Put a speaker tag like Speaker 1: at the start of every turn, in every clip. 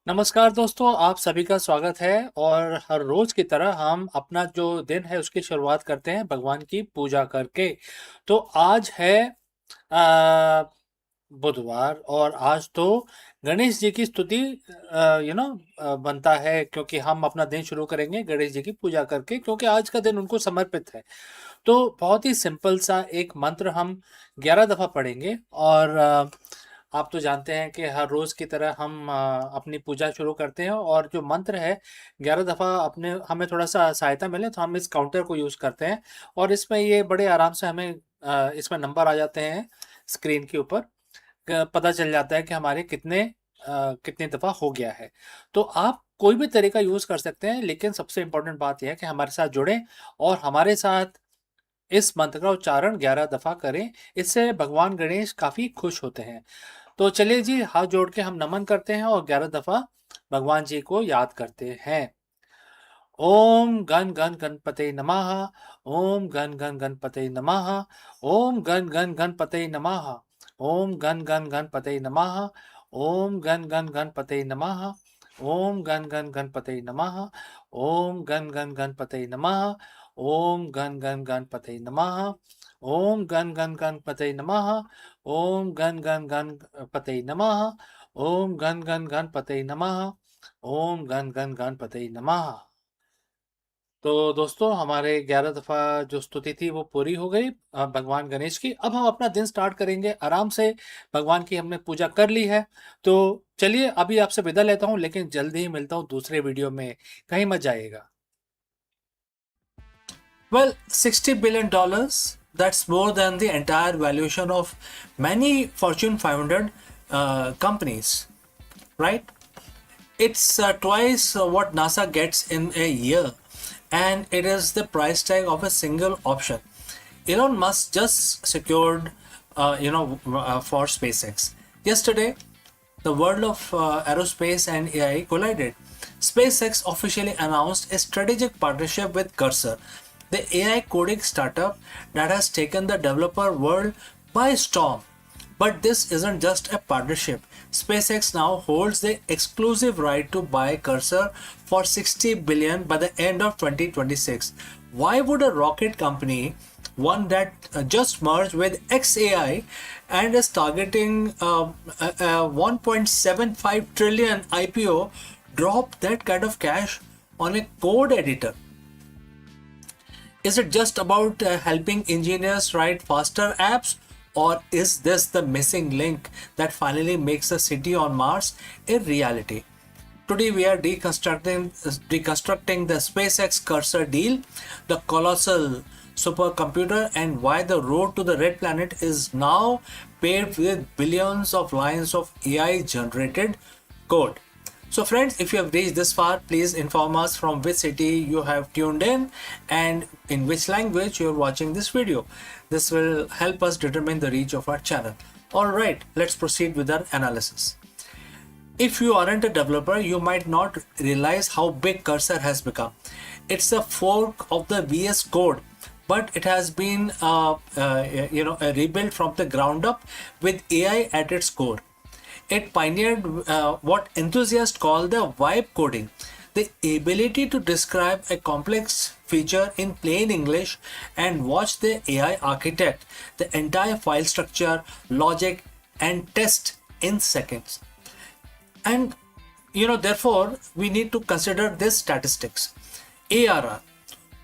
Speaker 1: नमस्कार दोस्तों, आप सभी का स्वागत है। और हर रोज की तरह हम अपना जो दिन है उसकी शुरुआत करते हैं भगवान की पूजा करके। तो आज है आ, बुधवार, और आज तो गणेश जी की स्तुति बनता है, क्योंकि हम अपना दिन शुरू करेंगे गणेश जी की पूजा करके, क्योंकि आज का दिन उनको समर्पित है। तो बहुत ही सिंपल सा एक मंत्र हम 11 दफा पढ़ेंगे। और आप तो जानते हैं कि हर रोज की तरह हम अपनी पूजा शुरू करते हैं, और जो मंत्र है 11 दफा अपने हमें थोड़ा सा सहायता मिले तो हम इस काउंटर को यूज करते हैं। और इसमें ये बड़े आराम से हमें इसमें नंबर आ जाते हैं स्क्रीन के ऊपर। पता चल जाता है कि हमारे कितनी दफा हो गया है। तो आप कोई भी तरीका यूज कर सकते हैं, लेकिन सबसे इंपॉर्टेंट बात यह है कि हमारे साथ जुड़ें और हमारे साथ इस मंत्र का उच्चारण 11 दफा करें। इससे भगवान गणेश काफी खुश होते हैं। तो चलिए जी, हाथ जोड़ के हम नमन करते हैं और 11 दफा भगवान जी को याद करते हैं। ओम गण गण गणपते नमः। ओम गण गण गणपते नमः। ओम गण गण गणपते नमः। ओम गण गण गणपते नमः। ओम गण गण गणपते नमः। ओम गण गण गणपते नमः। ओम गण गण गणपते नमः। ओम गण गण गणपते नमः। ओम गण गण गणपते नमः। ओम गण गण गणपते नमः। ओम गण गण गणपते नमः। ओम गण गण गणपते नमः। तो दोस्तों, हमारे 11 दफा जो स्तुति थी वो पूरी हो गई भगवान गणेश की। अब हम अपना दिन स्टार्ट करेंगे आराम से। भगवान की हमने पूजा कर ली है, तो चलिए अभी आपसे विदा लेता हूँ, लेकिन जल्दी ही मिलता हूँ दूसरे वीडियो में। कहीं मत जाइएगा। Well, $60 billion, that's more than the entire valuation of many Fortune 500 companies, right? It's twice what NASA gets in a year, and it is the price tag of a single option. Elon Musk just secured, for SpaceX. Yesterday, the world of aerospace and AI collided. SpaceX officially announced a strategic partnership with Cursor, the AI coding startup that has taken the developer world by storm. But this isn't just a partnership. SpaceX now holds the exclusive right to buy Cursor for 60 billion by the end of 2026. Why would a rocket company, one that just merged with XAI and is targeting a 1.75 trillion IPO, drop that kind of cash on a code editor? Is it just about helping engineers write faster apps, or is this the missing link that finally makes a city on Mars a reality? Today we are deconstructing the SpaceX Cursor deal, the colossal supercomputer, and why the road to the red planet is now paved with billions of lines of AI generated code. So friends, if you have reached this far, please inform us from which city you have tuned in and in which language you are watching this video. This will help us determine the reach of our channel. Alright, let's proceed with our analysis. If you aren't a developer, you might not realize how big Cursor has become. It's a fork of the VS Code, but it has been a rebuild from the ground up with AI at its core. It pioneered what enthusiasts call the vibe coding, the ability to describe a complex feature in plain English and watch the AI architect the entire file structure, logic, and test in seconds. And therefore, we need to consider this statistics. ARR,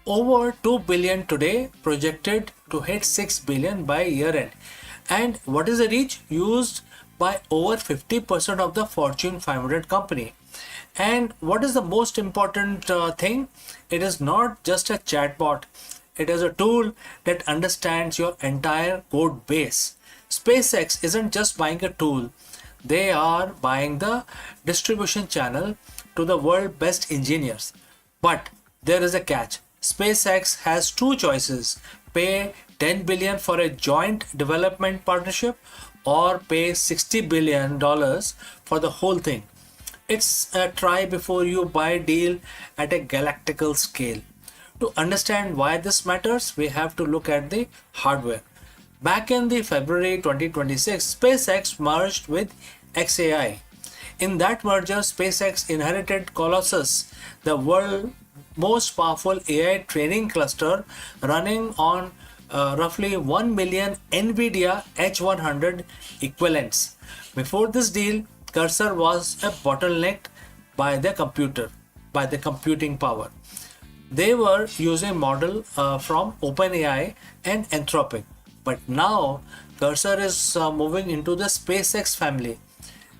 Speaker 1: over 2 billion today, projected to hit 6 billion by year end. And what is the reach? Used by over 50% of the Fortune 500 company. And what is the most important thing? It is not just a chatbot. It is a tool that understands your entire code base. SpaceX isn't just buying a tool. They are buying the distribution channel to the world's best engineers. But there is a catch. SpaceX has two choices: pay 10 billion for a joint development partnership, or pay $60 billion for the whole thing. It's a try before you buy deal at a galactical scale. To understand why this matters, we have to look at the hardware. Back in the February 2026, SpaceX merged with XAI. In that merger, SpaceX inherited Colossus, the world's most powerful AI training cluster running on roughly 1 million NVIDIA H100 equivalents. Before this deal, Cursor was a bottleneck by by the computing power. They were using model from OpenAI and Anthropic, but now Cursor is moving into the SpaceX family.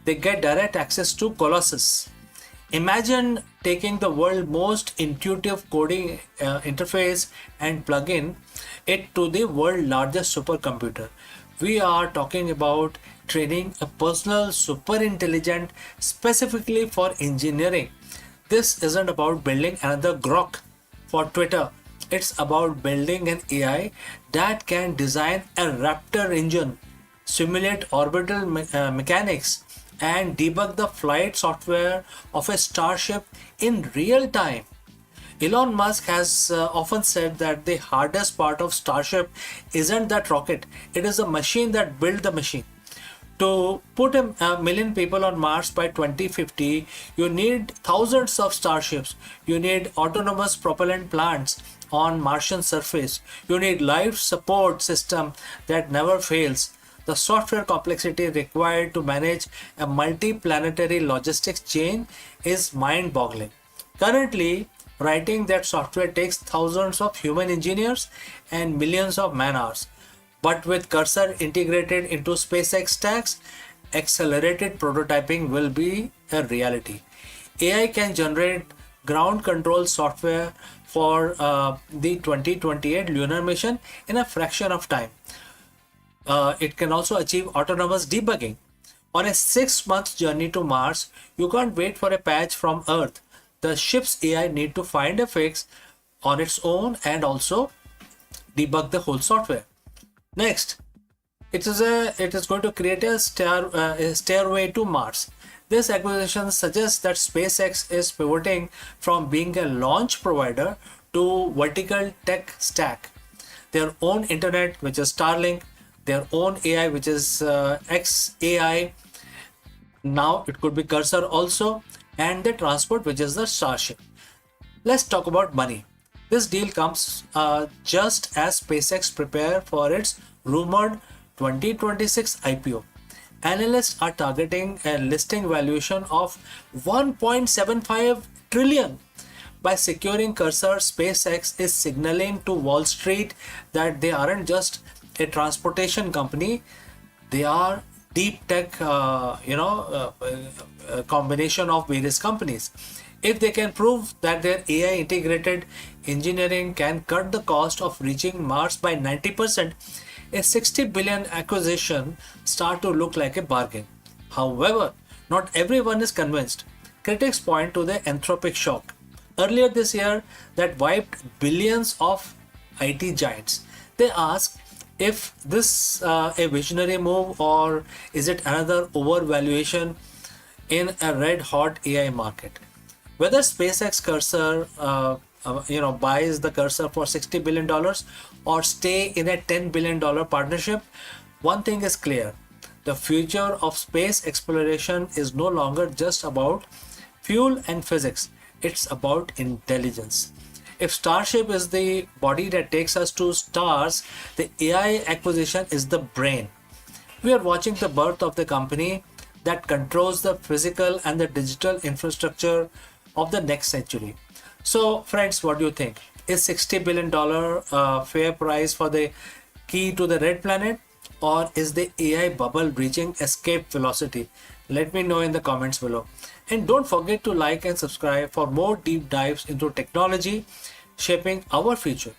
Speaker 1: They get direct access to Colossus. Imagine taking the world's most intuitive coding interface and plug in it to the world's largest supercomputer. We are talking about training a personal super intelligent specifically for engineering. This isn't about building another Grok for Twitter. It's about building an AI that can design a Raptor engine, simulate orbital mechanics, and debug the flight software of a starship in real time. Elon Musk has often said that the hardest part of Starship isn't that rocket, it is the machine that built the machine. To put a million people on Mars by 2050, you need thousands of starships. You need autonomous propellant plants on Martian surface. You need life support system that never fails. The software complexity required to manage a multi-planetary logistics chain is mind-boggling. Currently, writing that software takes thousands of human engineers and millions of man-hours. But with Cursor integrated into SpaceX stacks, accelerated prototyping will be a reality. AI can generate ground control software for the 2028 lunar mission in a fraction of time. It can also achieve autonomous debugging. On a 6-month journey to Mars, you can't wait for a patch from Earth. The ship's AI need to find a fix on its own and also debug the whole software. Next, it is going to create a stairway to Mars. This acquisition suggests that SpaceX is pivoting from being a launch provider to vertical tech stack. Their own internet, which is Starlink, their own AI, which is XAI. Now it could be Cursor also, and the transport, which is the Starship. Let's talk about money. This deal comes just as SpaceX prepare for its rumored 2026 IPO. Analysts are targeting a listing valuation of 1.75 trillion. By securing Cursor, SpaceX is signaling to Wall Street that they aren't just a transportation company; they are deep tech, combination of various companies. If they can prove that their AI integrated engineering can cut the cost of reaching Mars by 90%, a 60 billion acquisition start to look like a bargain. However, not everyone is convinced. Critics point to the Anthropic shock earlier this year that wiped billions of IT giants. They ask if this a visionary move or is it another overvaluation in a red hot AI market. Whether SpaceX Cursor buys the Cursor for $60 billion or stay in a $10 billion partnership, one thing is clear. The future of space exploration is no longer just about fuel and physics. It's about intelligence. If Starship is the body that takes us to stars, the AI acquisition is the brain. We are watching the birth of the company that controls the physical and the digital infrastructure of the next century. So friends, what do you think? Is $60 billion fair price for the key to the red planet, or is the AI bubble reaching escape velocity? Let me know in the comments below. And don't forget to like and subscribe for more deep dives into technology shaping our future.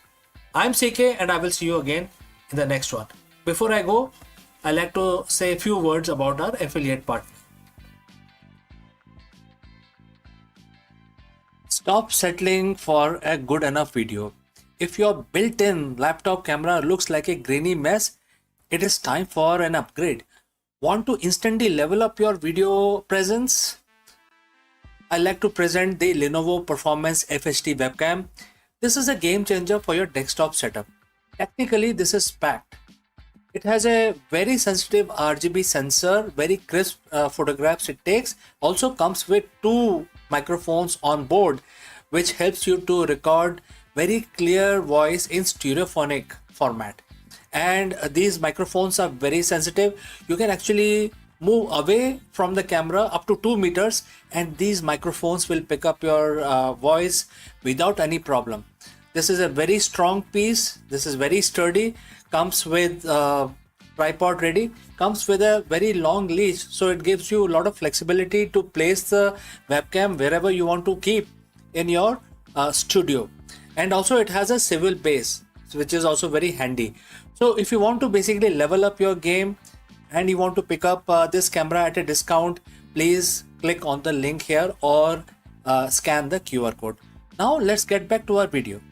Speaker 1: I'm CK and I will see you again in the next one. Before I go, I like to say a few words about our affiliate partner. Stop settling for a good enough video. If your built-in laptop camera looks like a grainy mess, it is time for an upgrade. Want to instantly level up your video presence? I like to present the Lenovo Performance FHD webcam. This is a game changer for your desktop setup. Technically, this is packed. It has a very sensitive RGB sensor, very crisp photographs it takes. Also comes with two microphones on board, which helps you to record very clear voice in stereophonic format. And these microphones are very sensitive. You can actually move away from the camera up to 2 meters, and these microphones will pick up your voice without any problem. This is a very strong piece. This is very sturdy. Comes with tripod ready. Comes with a very long leash, so it gives you a lot of flexibility to place the webcam wherever you want to keep in your studio. And also it has a swivel base, which is also very handy. So if you want to basically level up your game and you want to pick up this camera at a discount, please click on the link here or scan the QR code. Now let's get back to our video.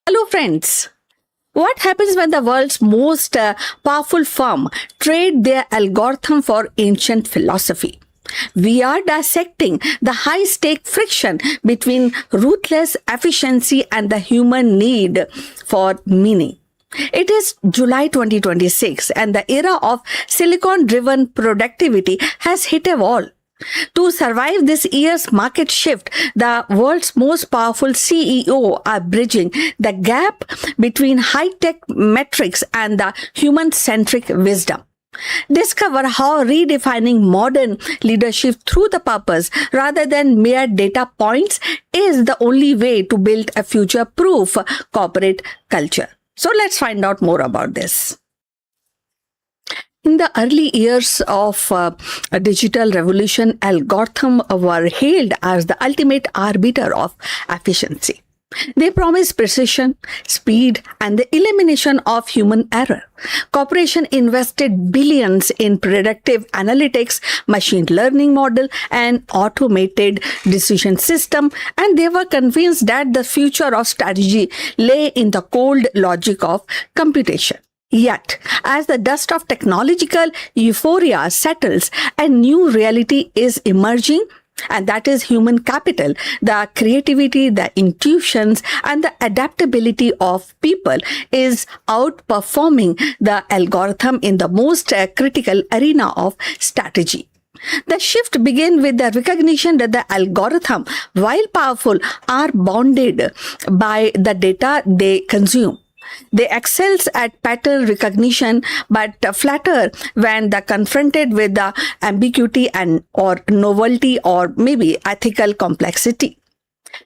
Speaker 2: Hello, friends. What happens when the world's most powerful firm trade their algorithm for ancient philosophy? We are dissecting the high-stake friction between ruthless efficiency and the human need for meaning. It is July 2026 and the era of silicon-driven productivity has hit a wall. To survive this year's market shift, the world's most powerful CEO are bridging the gap between high-tech metrics and the human-centric wisdom. Discover how redefining modern leadership through the purpose rather than mere data points is the only way to build a future-proof corporate culture. So let's find out more about this. In the early years of a digital revolution, algorithms were hailed as the ultimate arbiter of efficiency. They promised precision, speed, and the elimination of human error. Corporations invested billions in predictive analytics, machine learning model, and automated decision system, and they were convinced that the future of strategy lay in the cold logic of computation. Yet, as the dust of technological euphoria settles, a new reality is emerging, and that is human capital. The creativity, the intuitions, and the adaptability of people is outperforming the algorithm in the most critical arena of strategy. The shift began with the recognition that the algorithm, while powerful, are bounded by the data they consume. They excel at pattern recognition, but flatter when they're confronted with the ambiguity and or novelty or maybe ethical complexity.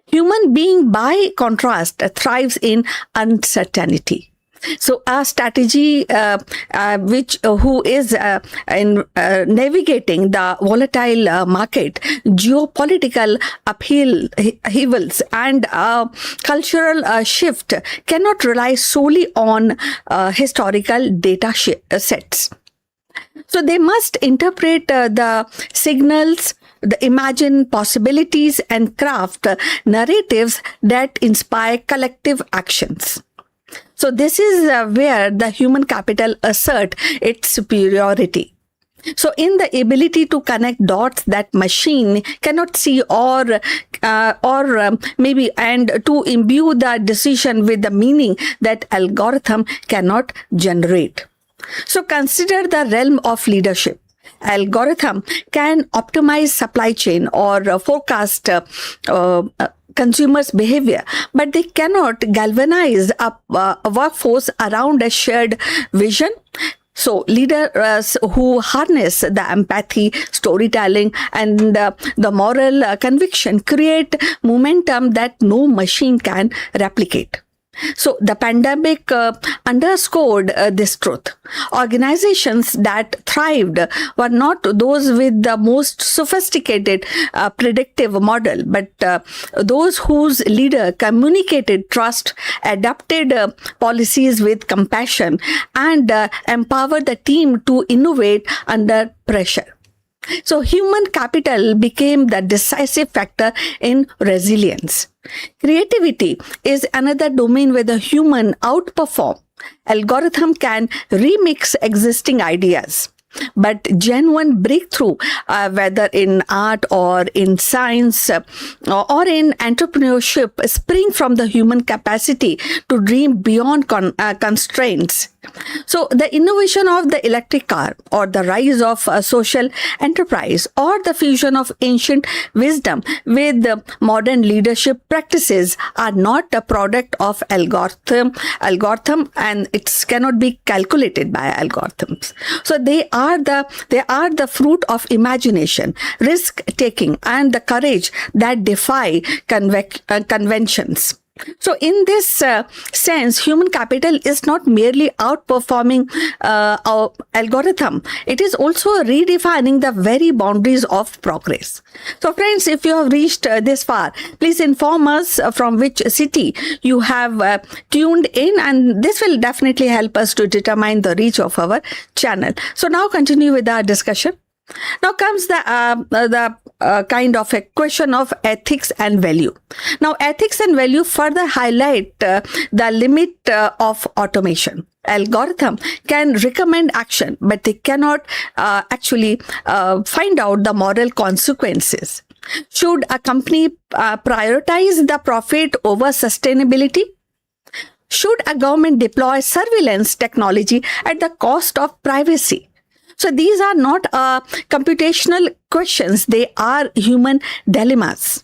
Speaker 2: Human being, by contrast, thrives in uncertainty. So a strategy who is in navigating the volatile market, geopolitical upheavals, and cultural shift cannot rely solely on historical data sets. So they must interpret the signals, the imagine possibilities, and craft narratives that inspire collective actions. So this is where the human capital assert its superiority. So in the ability to connect dots that machine cannot see or maybe and to imbue the decision with the meaning that algorithm cannot generate. So consider the realm of leadership. Algorithm can optimize supply chain or forecast consumers' behavior, but they cannot galvanize a workforce around a shared vision. So leaders who harness the empathy, storytelling, and the moral conviction create momentum that no machine can replicate. So the pandemic underscored this truth. Organizations that thrived were not those with the most sophisticated predictive model, but those whose leader communicated trust, adapted policies with compassion, and empowered the team to innovate under pressure. So human capital became the decisive factor in resilience. Creativity is another domain where the human outperform. Algorithm can remix existing ideas. But genuine breakthrough, whether in art or in science or in entrepreneurship, spring from the human capacity to dream beyond constraints. So the innovation of the electric car, or the rise of social enterprise, or the fusion of ancient wisdom with modern leadership practices are not a product of algorithm, and it cannot be calculated by algorithms. So they are the fruit of imagination, risk taking, and the courage that defy conventions. So in this sense, human capital is not merely outperforming our algorithm. It is also redefining the very boundaries of progress. So friends, if you have reached this far, please inform us from which city you have tuned in, and this will definitely help us to determine the reach of our channel. So now continue with our discussion. Now comes the kind of a question of ethics and value. Now, ethics and value further highlight the limit of automation. Algorithm can recommend action, but they cannot actually find out the moral consequences. Should a company prioritize the profit over sustainability? Should a government deploy surveillance technology at the cost of privacy? So these are not computational questions, they are human dilemmas.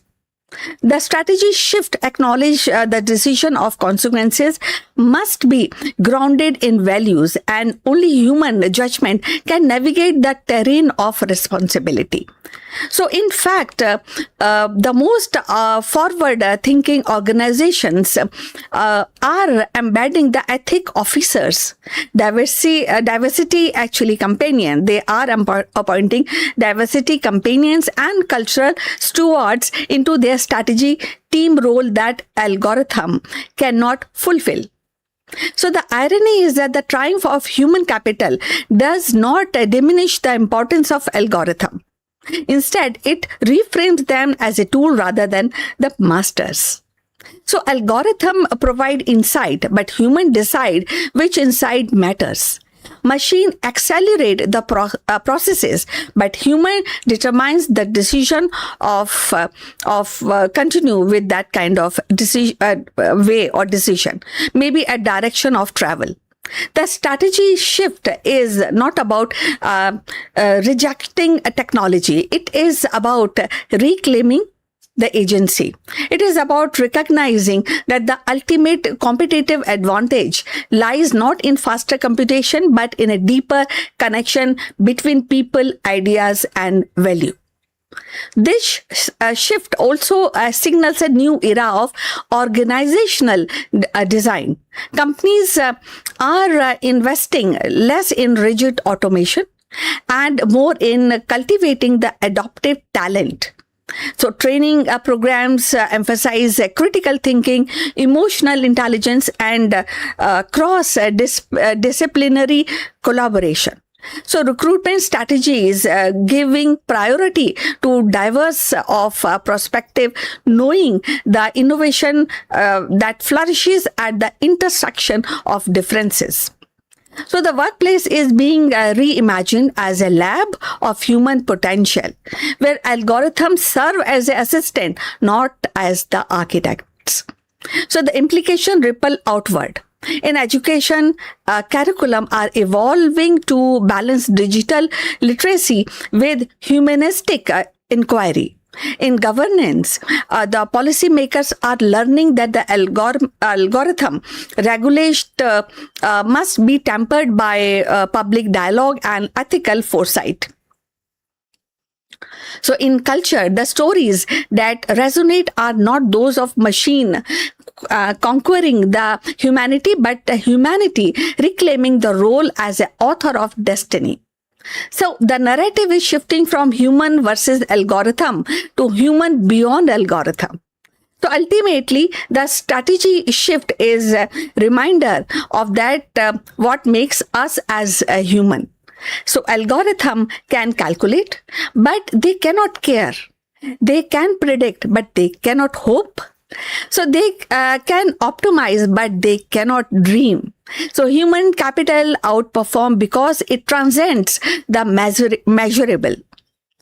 Speaker 2: The strategy shift acknowledge the decision of consequences must be grounded in values, and only human judgment can navigate the terrain of responsibility. So in fact, the most forward-thinking organizations are embedding the ethic officers, diversity actually companion. They are appointing diversity companions and cultural stewards into their strategy team role that algorithm cannot fulfill. So the irony is that the triumph of human capital does not diminish the importance of algorithm. Instead, it reframes them as a tool rather than the masters. So algorithm provide insight, but human decide which insight matters. Machine accelerate the processes, but human determines the decision of continue with that kind of way or decision, maybe a direction of travel. The strategy shift is not about rejecting a technology. It is about reclaiming the agency. It is about recognizing that the ultimate competitive advantage lies not in faster computation, but in a deeper connection between people, ideas, and value. This shift also signals a new era of organizational design. Companies are investing less in rigid automation and more in cultivating the adaptive talent. So training programs emphasize critical thinking, emotional intelligence, and cross-disciplinary collaboration. So recruitment strategies giving priority to diverse of perspective, knowing the innovation that flourishes at the intersection of differences. So the workplace is being reimagined as a lab of human potential, where algorithms serve as an assistant, not as the architects. So the implication ripple outward. In education, curriculum are evolving to balance digital literacy with humanistic inquiry. In governance, the policymakers are learning that the algorithm regulation must be tempered by public dialogue and ethical foresight. So in culture, the stories that resonate are not those of machine conquering the humanity, but the humanity reclaiming the role as an author of destiny. So the narrative is shifting from human versus algorithm to human beyond algorithm. So ultimately, the strategy shift is a reminder of that what makes us as a human. So algorithm can calculate, but they cannot care. They can predict, but they cannot hope. So they can optimize, but they cannot dream. So human capital outperform because it transcends the measurable.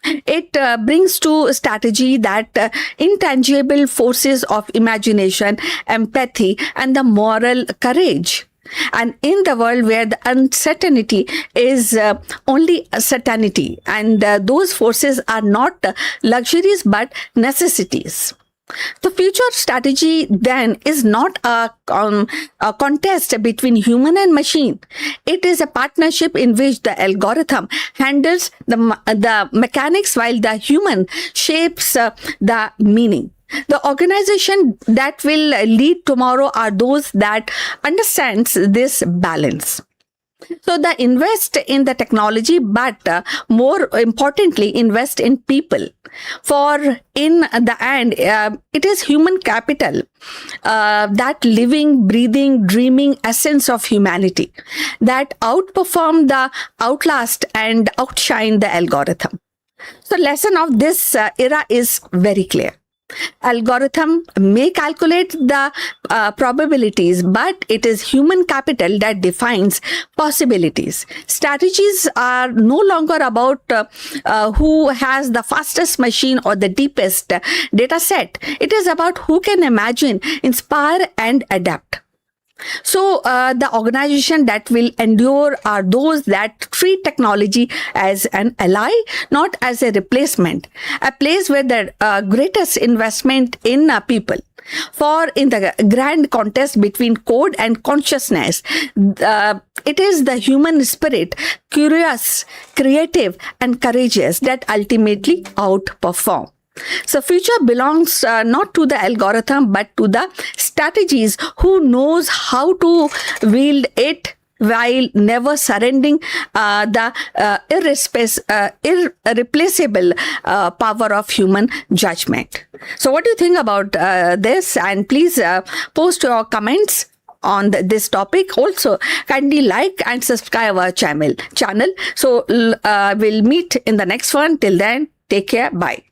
Speaker 2: It brings to strategy that intangible forces of imagination, empathy, and the moral courage. And in the world where the uncertainty is only a certainty, and those forces are not luxuries but necessities. The future strategy then is not a contest between human and machine. It is a partnership in which the algorithm handles the mechanics while the human shapes the meaning. The organization that will lead tomorrow are those that understands this balance. So the invest in the technology, but more importantly, invest in people. For in the end, it is human capital, that living, breathing, dreaming essence of humanity that outperform the outlast and outshine the algorithm. So lesson of this era is very clear. Algorithm may calculate the probabilities, but it is human capital that defines possibilities. Strategies are no longer about who has the fastest machine or the deepest data set. It is about who can imagine, inspire, and adapt. So the organization that will endure are those that treat technology as an ally, not as a replacement, a place where the greatest investment in people. For in the grand contest between code and consciousness, it is the human spirit, curious, creative, and courageous, that ultimately outperform. So future belongs not to the algorithm but to the strategies who knows how to wield it while never surrendering the irreplaceable power of human judgment. So what do you think about this? And please post your comments on this topic. Also, kindly like and subscribe our channel. So we'll meet in the next one. Till then, take care. Bye.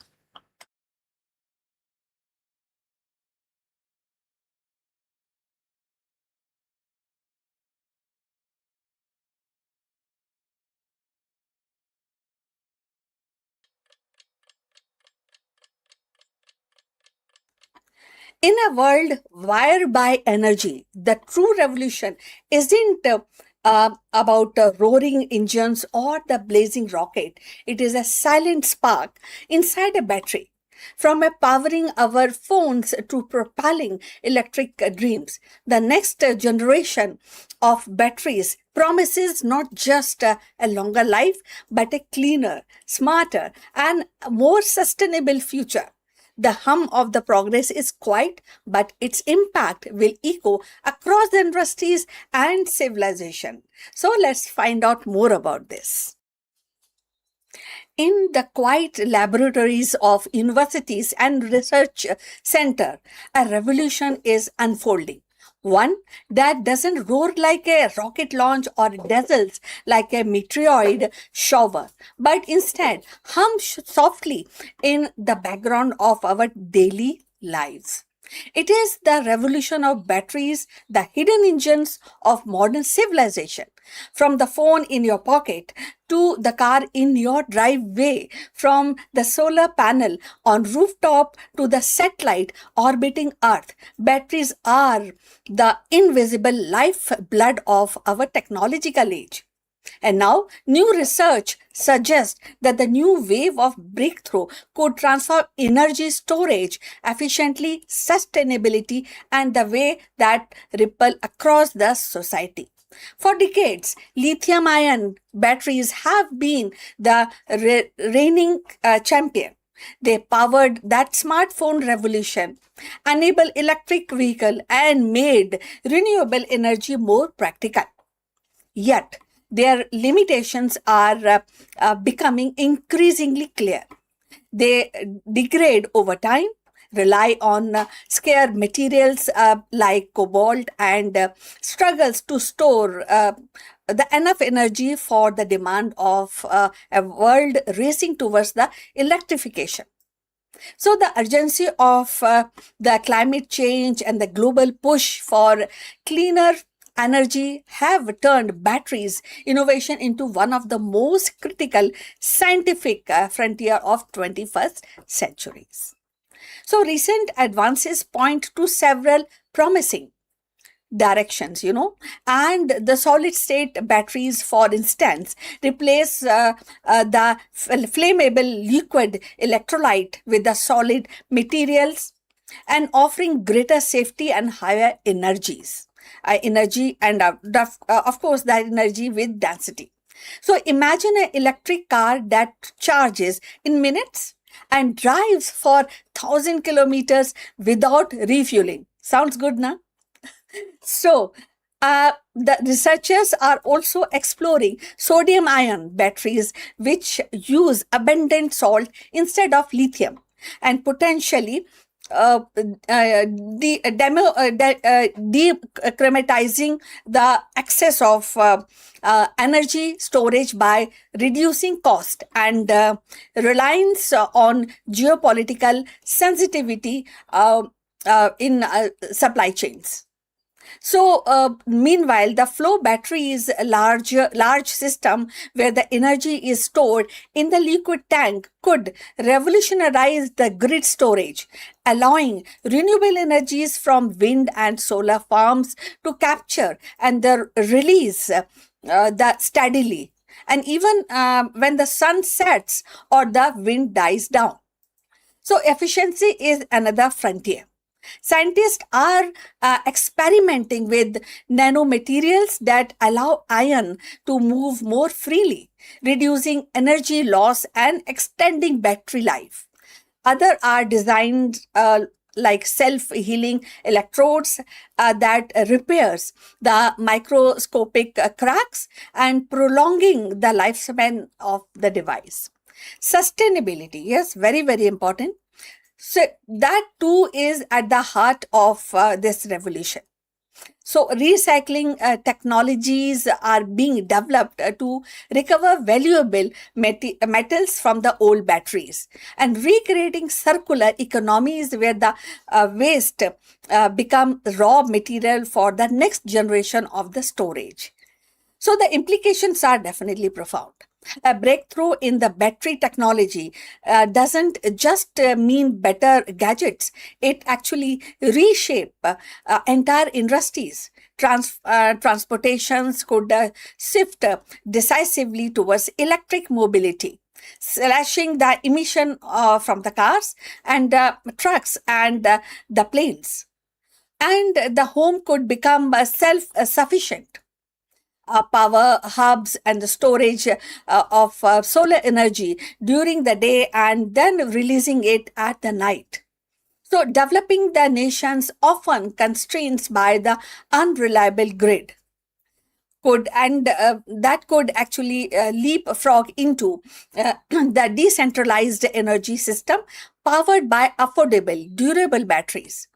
Speaker 2: In a world wired by energy, the true revolution isn't about roaring engines or the blazing rocket. It is a silent spark inside a battery. From a powering our phones to propelling electric dreams, the next generation of batteries promises not just a longer life, but a cleaner, smarter, and more sustainable future. The hum of the progress is quiet, but its impact will echo across the industries and civilization. So let's find out more about this. In the quiet laboratories of universities and research center, a revolution is unfolding. One that doesn't roar like a rocket launch or dazzles like a meteoroid shower, but instead hums softly in the background of our daily lives. It is the revolution of batteries, the hidden engines of modern civilization. From the phone in your pocket to the car in your driveway, from the solar panel on rooftop to the satellite orbiting Earth, batteries are the invisible lifeblood of our technological age. And now, new research suggests that the new wave of breakthrough could transform energy storage efficiently, sustainability, and the way that ripple across the society. For decades, lithium ion batteries have been the reigning champion. They powered that smartphone revolution, enabled electric vehicle, and made renewable energy more practical. Yet, their limitations are becoming increasingly clear. They degrade over time, rely on scarce materials like cobalt, and struggles to store the enough energy for the demand of a world racing towards the electrification. So, the urgency of the climate change and the global push for cleaner energy have turned batteries innovation into one of the most critical scientific frontier of 21st centuries. So, recent advances point to several promising directions, and the solid state batteries, for instance, replace the flammable liquid electrolyte with the solid materials and offering greater safety and higher energy and of course that energy with density. So imagine an electric car that charges in minutes and drives for 1,000 kilometers without refueling. Sounds good, na? So, the researchers are also exploring sodium ion batteries, which use abundant salt instead of lithium, and potentially decrematizing the excess of energy storage by reducing cost and reliance on geopolitical sensitivity in supply chains. So, meanwhile, the flow battery is a large system where the energy is stored in the liquid tank could revolutionize the grid storage, allowing renewable energies from wind and solar farms to capture and the release that steadily, and even when the sun sets or the wind dies down. So, efficiency is another frontier. Scientists are experimenting with nanomaterials that allow iron to move more freely, reducing energy loss and extending battery life. Other are designed like self-healing electrodes that repairs the microscopic cracks and prolonging the lifespan of the device. Sustainability, yes, very, very important. So that too is at the heart of this revolution. So recycling technologies are being developed to recover valuable metals from the old batteries and recreating circular economies where the waste become raw material for the next generation of the storage. So the implications are definitely profound. A breakthrough in the battery technology doesn't just mean better gadgets. It actually reshape entire industries. Transportations could shift decisively towards electric mobility, slashing the emission from the cars and trucks and the planes. And the home could become self-sufficient power hubs and the storage of solar energy during the day and then releasing it at the night. So, developing the nations often constrained by the unreliable grid that could actually leapfrog into the decentralized energy system powered by affordable, durable batteries.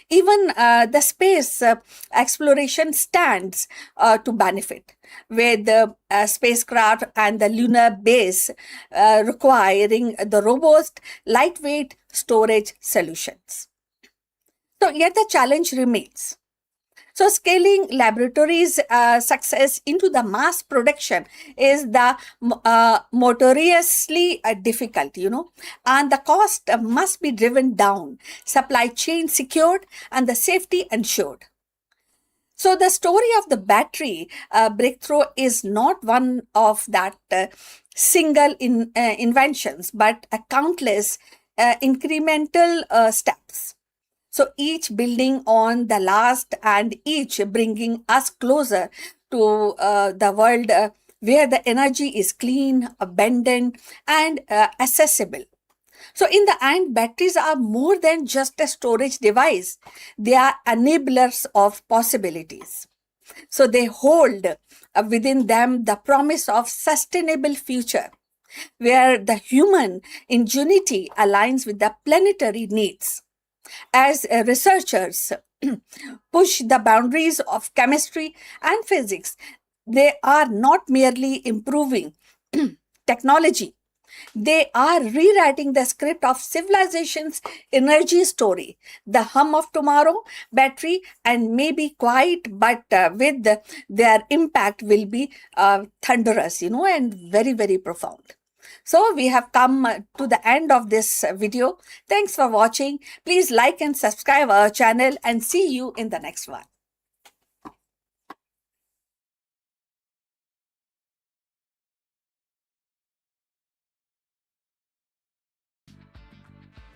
Speaker 2: Even the space exploration stands to benefit, with the spacecraft and the lunar base requiring the robust, lightweight storage solutions. So, yet the challenge remains. So, scaling laboratories' success into the mass production is the notoriously difficult, and the cost must be driven down, supply chain secured, and the safety ensured. So, the story of the battery breakthrough is not one of that single inventions, but a countless incremental steps. So each building on the last and each bringing us closer to the world where the energy is clean, abundant, and accessible. So, in the end, batteries are more than just a storage device, they are enablers of possibilities. So, they hold within them the promise of sustainable future where the human ingenuity aligns with the planetary needs. As researchers push the boundaries of chemistry and physics, they are not merely improving technology, they are rewriting the script of civilization's energy story. The hum of tomorrow, battery, and maybe quiet, but with their impact will be thunderous, and very, very profound. So we have come to the end of this video. Thanks for watching. Please like and subscribe our channel and see you in the next one.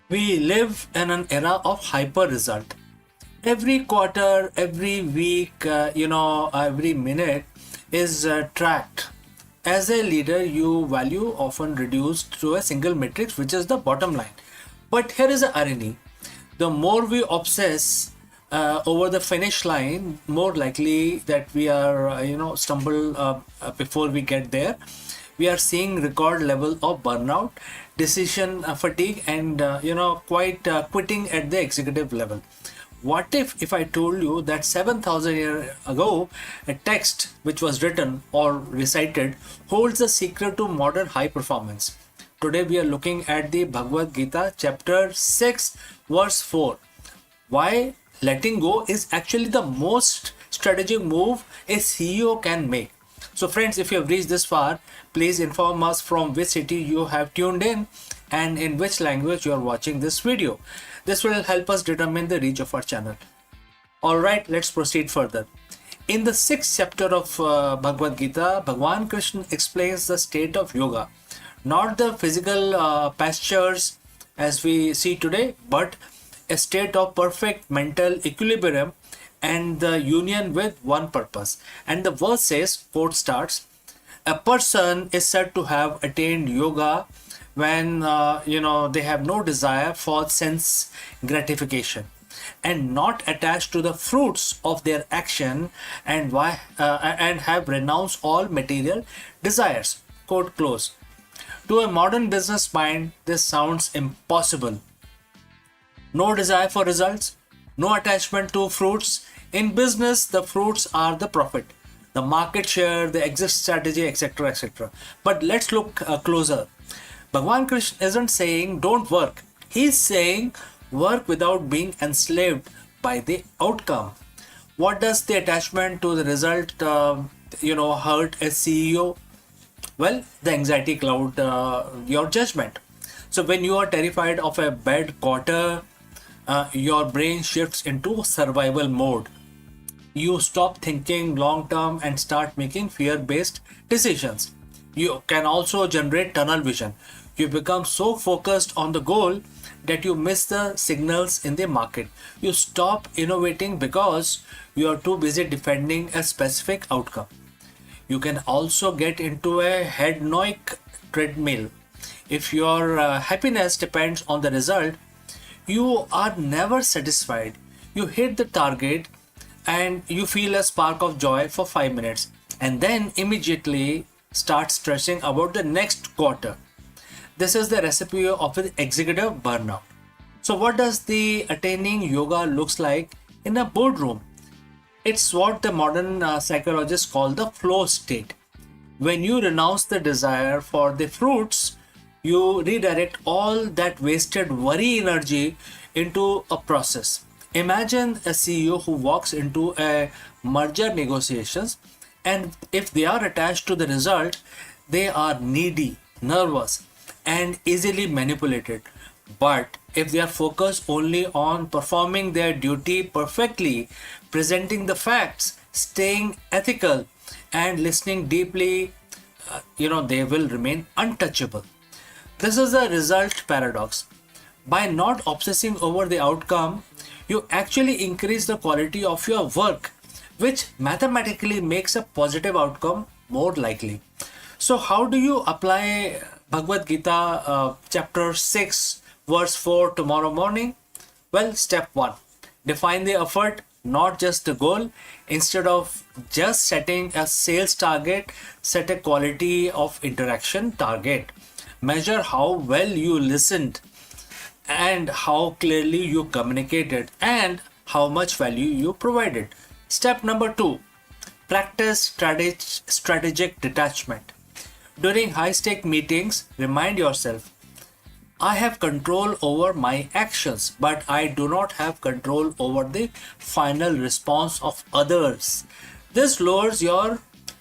Speaker 1: We live in an era of hyper result. Every quarter, every week, every minute is tracked. As a leader, you value often reduced to a single matrix, which is the bottom line. But here is the irony: the more we obsess over the finish line, more likely that we are, stumble before we get there. We are seeing record level of burnout, decision fatigue, and quite quitting at the executive level. What if I told you that 7,000 years ago, a text which was written or recited holds the secret to modern high performance? Today we are looking at the Bhagavad Gita, chapter 6, verse 4. Why letting go is actually the most strategic move a CEO can make. So friends, if you have reached this far, please inform us from which city you have tuned in and in which language you are watching this video. This will help us determine the reach of our channel. Alright, let's proceed further. In the 6th chapter of Bhagavad Gita, Bhagwan Krishna explains the state of yoga. Not the physical pastures as we see today, but a state of perfect mental equilibrium and the union with one purpose. And the verse says, quote starts, a person is said to have attained yoga when they have no desire for sense gratification and not attached to the fruits of their action and have renounced all material desires. Quote close. To a modern business mind, this sounds impossible. No desire for results, no attachment to fruits. In business, the fruits are the profit, the market share, the exit strategy, etc. etc. But let's look closer. Bhagwan Krishna isn't saying don't work. He's saying work without being enslaved by the outcome. What does the attachment to the result hurt a CEO? Well, the anxiety cloud your judgment. So when you are terrified of a bad quarter, your brain shifts into survival mode. You stop thinking long term and start making fear based decisions. You can also generate tunnel vision. You become so focused on the goal that you miss the signals in the market. You stop innovating because you are too busy defending a specific outcome. You can also get into a hedonic treadmill. If your happiness depends on the result, you are never satisfied. You hit the target and you feel a spark of joy for 5 minutes and then immediately start stressing about the next quarter. This is the recipe of an executive burnout. So what does the attaining yoga looks like in a boardroom? It's what the modern psychologists call the flow state. When you renounce the desire for the fruits, you redirect all that wasted worry energy into a process. Imagine a CEO who walks into a merger negotiations, and if they are attached to the result, they are needy, nervous, and easily manipulated. But if they are focused only on performing their duty perfectly, presenting the facts, staying ethical, and listening deeply, they will remain untouchable. This is the result paradox. By not obsessing over the outcome, you actually increase the quality of your work, which mathematically makes a positive outcome more likely. So, how do you apply Bhagavad Gita chapter 6, verse 4 tomorrow morning? Well, step 1, define the effort, not just the goal. Instead of just setting a sales target, set a quality of interaction target. Measure how well you listened and how clearly you communicated and how much value you provided. Step number 2, practice strategic detachment. During high stake meetings, remind yourself, I have control over my actions, but I do not have control over the final response of others. This lowers your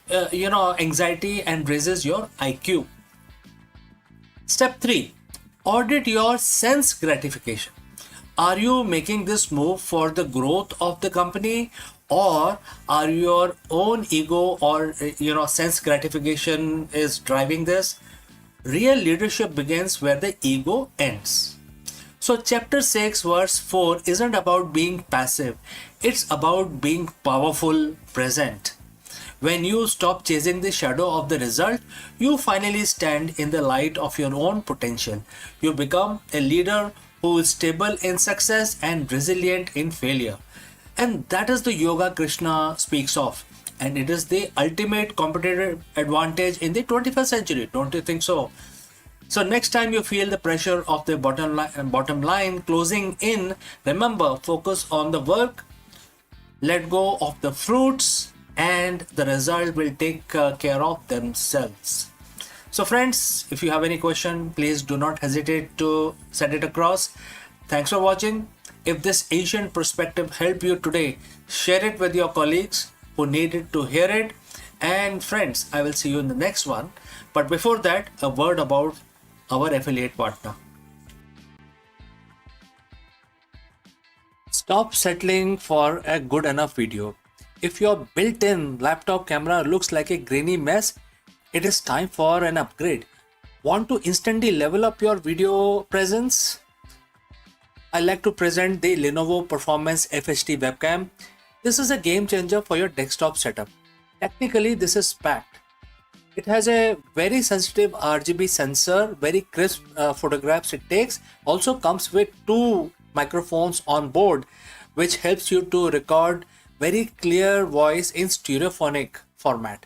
Speaker 1: anxiety and raises your IQ. Step 3, audit your sense gratification. Are you making this move for the growth of the company, or are your own ego or sense gratification is driving this? Real leadership begins where the ego ends. So chapter 6 verse 4 isn't about being passive, it's about being powerful, present. When you stop chasing the shadow of the result, you finally stand in the light of your own potential. You become a leader who is stable in success and resilient in failure. And that is the yoga Krishna speaks of. And it is the ultimate competitive advantage in the 21st century. Don't you think so? So next time you feel the pressure of the bottom line closing in, remember, focus on the work, let go of the fruits, and the result will take care of themselves. So friends, if you have any question, please do not hesitate to send it across. Thanks for watching. If this ancient perspective helped you today, share it with your colleagues who needed to hear it. And friends, I will see you in the next one. But before that, a word about our affiliate partner. Stop settling for a good enough video. If your built-in laptop camera looks like a grainy mess, it is time for an upgrade. Want to instantly level up your video presence? I like to present the Lenovo Performance FHD webcam. This is a game changer for your desktop setup. Technically, this is packed. It has a very sensitive RGB sensor, very crisp photographs it takes. Also comes with 2 microphones on board, which helps you to record very clear voice in stereophonic format.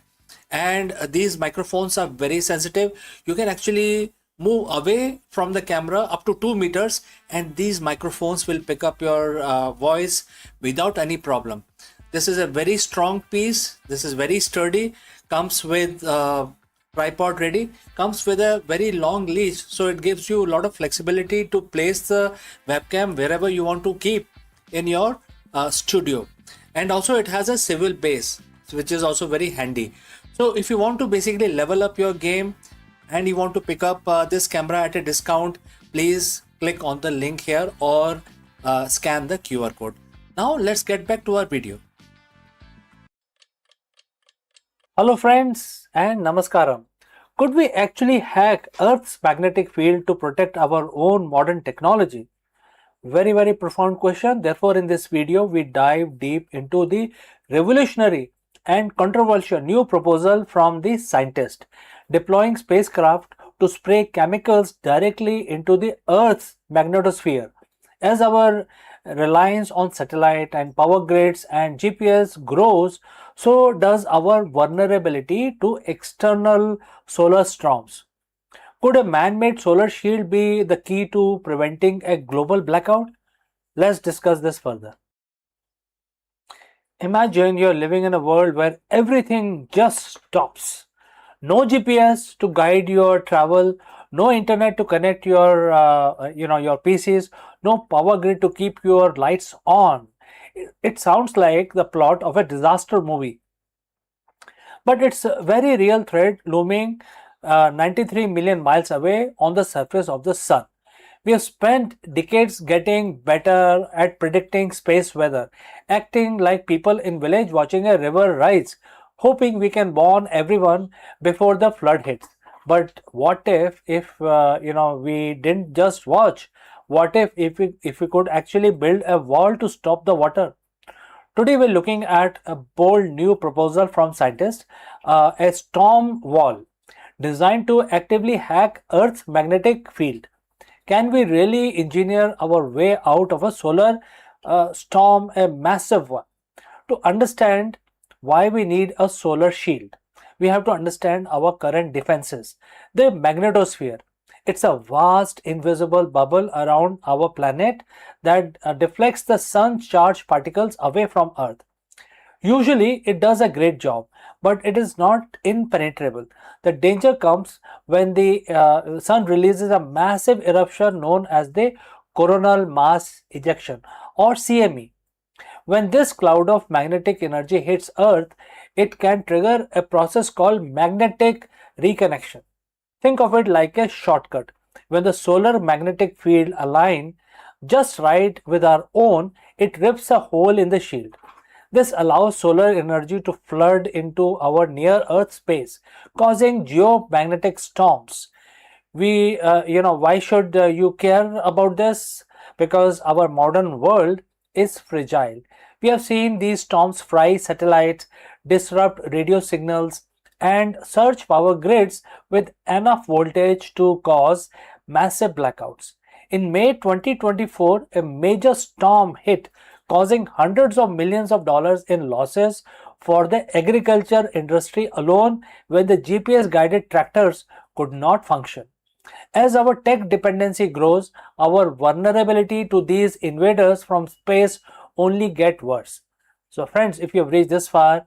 Speaker 1: And these microphones are very sensitive. You can actually move away from the camera up to 2 meters and these microphones will pick up your voice without any problem. This is a very strong piece. This is very sturdy. Comes with tripod ready. Comes with a very long leash, so it gives you a lot of flexibility to place the webcam wherever you want to keep in your studio. And also it has a swivel base, which is also very handy. So if you want to basically level up your game and you want to pick up this camera at a discount, please click on the link here or scan the QR code. Now let's get back to our video. Hello friends and namaskaram. Could we actually hack Earth's magnetic field to protect our own modern technology? Very profound question. Therefore, in this video, we dive deep into the revolutionary and controversial new proposal from the scientist, deploying spacecraft to spray chemicals directly into the Earth's magnetosphere. As our reliance on satellite and power grids and GPS grows, so does our vulnerability to external solar storms. Could a man-made solar shield be the key to preventing a global blackout? Let's discuss this further. Imagine you're living in a world where everything just stops. No GPS to guide your travel, no internet to connect your your PCs, no power grid to keep your lights on. It sounds like the plot of a disaster movie. But it's a very real threat looming 93 million miles away on the surface of the sun. We have spent decades getting better at predicting space weather, acting like people in village watching a river rise, hoping we can warn everyone before the flood hits. But what if we didn't just watch? What if we could actually build a wall to stop the water? Today we're looking at a bold new proposal from scientists, a storm wall designed to actively hack Earth's magnetic field. Can we really engineer our way out of a solar storm, a massive one? To understand why we need a solar shield, we have to understand our current defenses. The magnetosphere. It's a vast invisible bubble around our planet that deflects the sun's charged particles away from Earth. Usually, it does a great job, but it is not impenetrable. The danger comes when the sun releases a massive eruption known as the coronal mass ejection, or CME. When this cloud of magnetic energy hits Earth, it can trigger a process called magnetic reconnection. Think of it like a shortcut. When the solar magnetic field align just right with our own, it rips a hole in the shield. This allows solar energy to flood into our near Earth space, causing geomagnetic storms. Why should you care about this? Because our modern world is fragile. We have seen these storms fry satellites, disrupt radio signals, and surge power grids with enough voltage to cause massive blackouts. In May 2024, a major storm hit, causing hundreds of millions of dollars in losses for the agriculture industry alone when the GPS guided tractors could not function. As our tech dependency grows, our vulnerability to these invaders from space only get worse. So friends, if you have reached this far,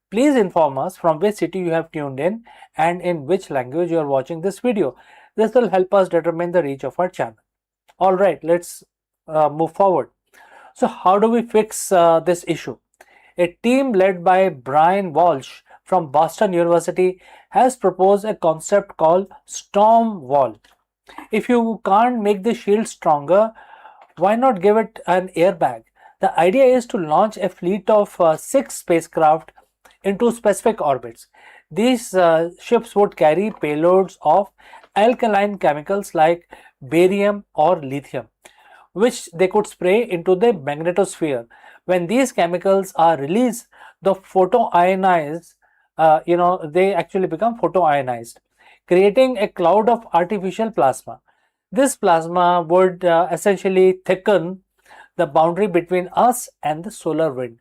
Speaker 1: please inform us from which city you have tuned in and in which language you are watching this video. This will help us determine the reach of our channel. Alright, let's move forward. So how do we fix this issue? A team led by Brian Walsh from Boston University has proposed a concept called storm wall. If you can't make the shield stronger, why not give it an airbag? The idea is to launch a fleet of 6 spacecraft into specific orbits. These ships would carry payloads of alkaline chemicals like barium or lithium, which they could spray into the magnetosphere. When these chemicals are released, the photoionized, they actually become photoionized, creating a cloud of artificial plasma. This plasma would essentially thicken the boundary between us and the solar wind.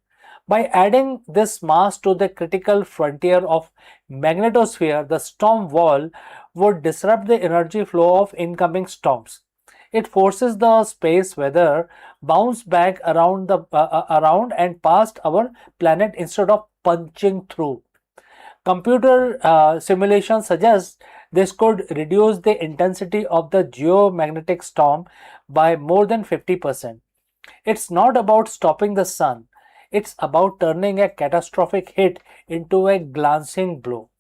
Speaker 1: By adding this mass to the critical frontier of magnetosphere, the storm wall would disrupt the energy flow of incoming storms. It forces the space weather bounce back around and past our planet instead of punching through. Computer simulation suggests this could reduce the intensity of the geomagnetic storm by more than 50%. It's not about stopping the sun. It's about turning a catastrophic hit into a glancing blow.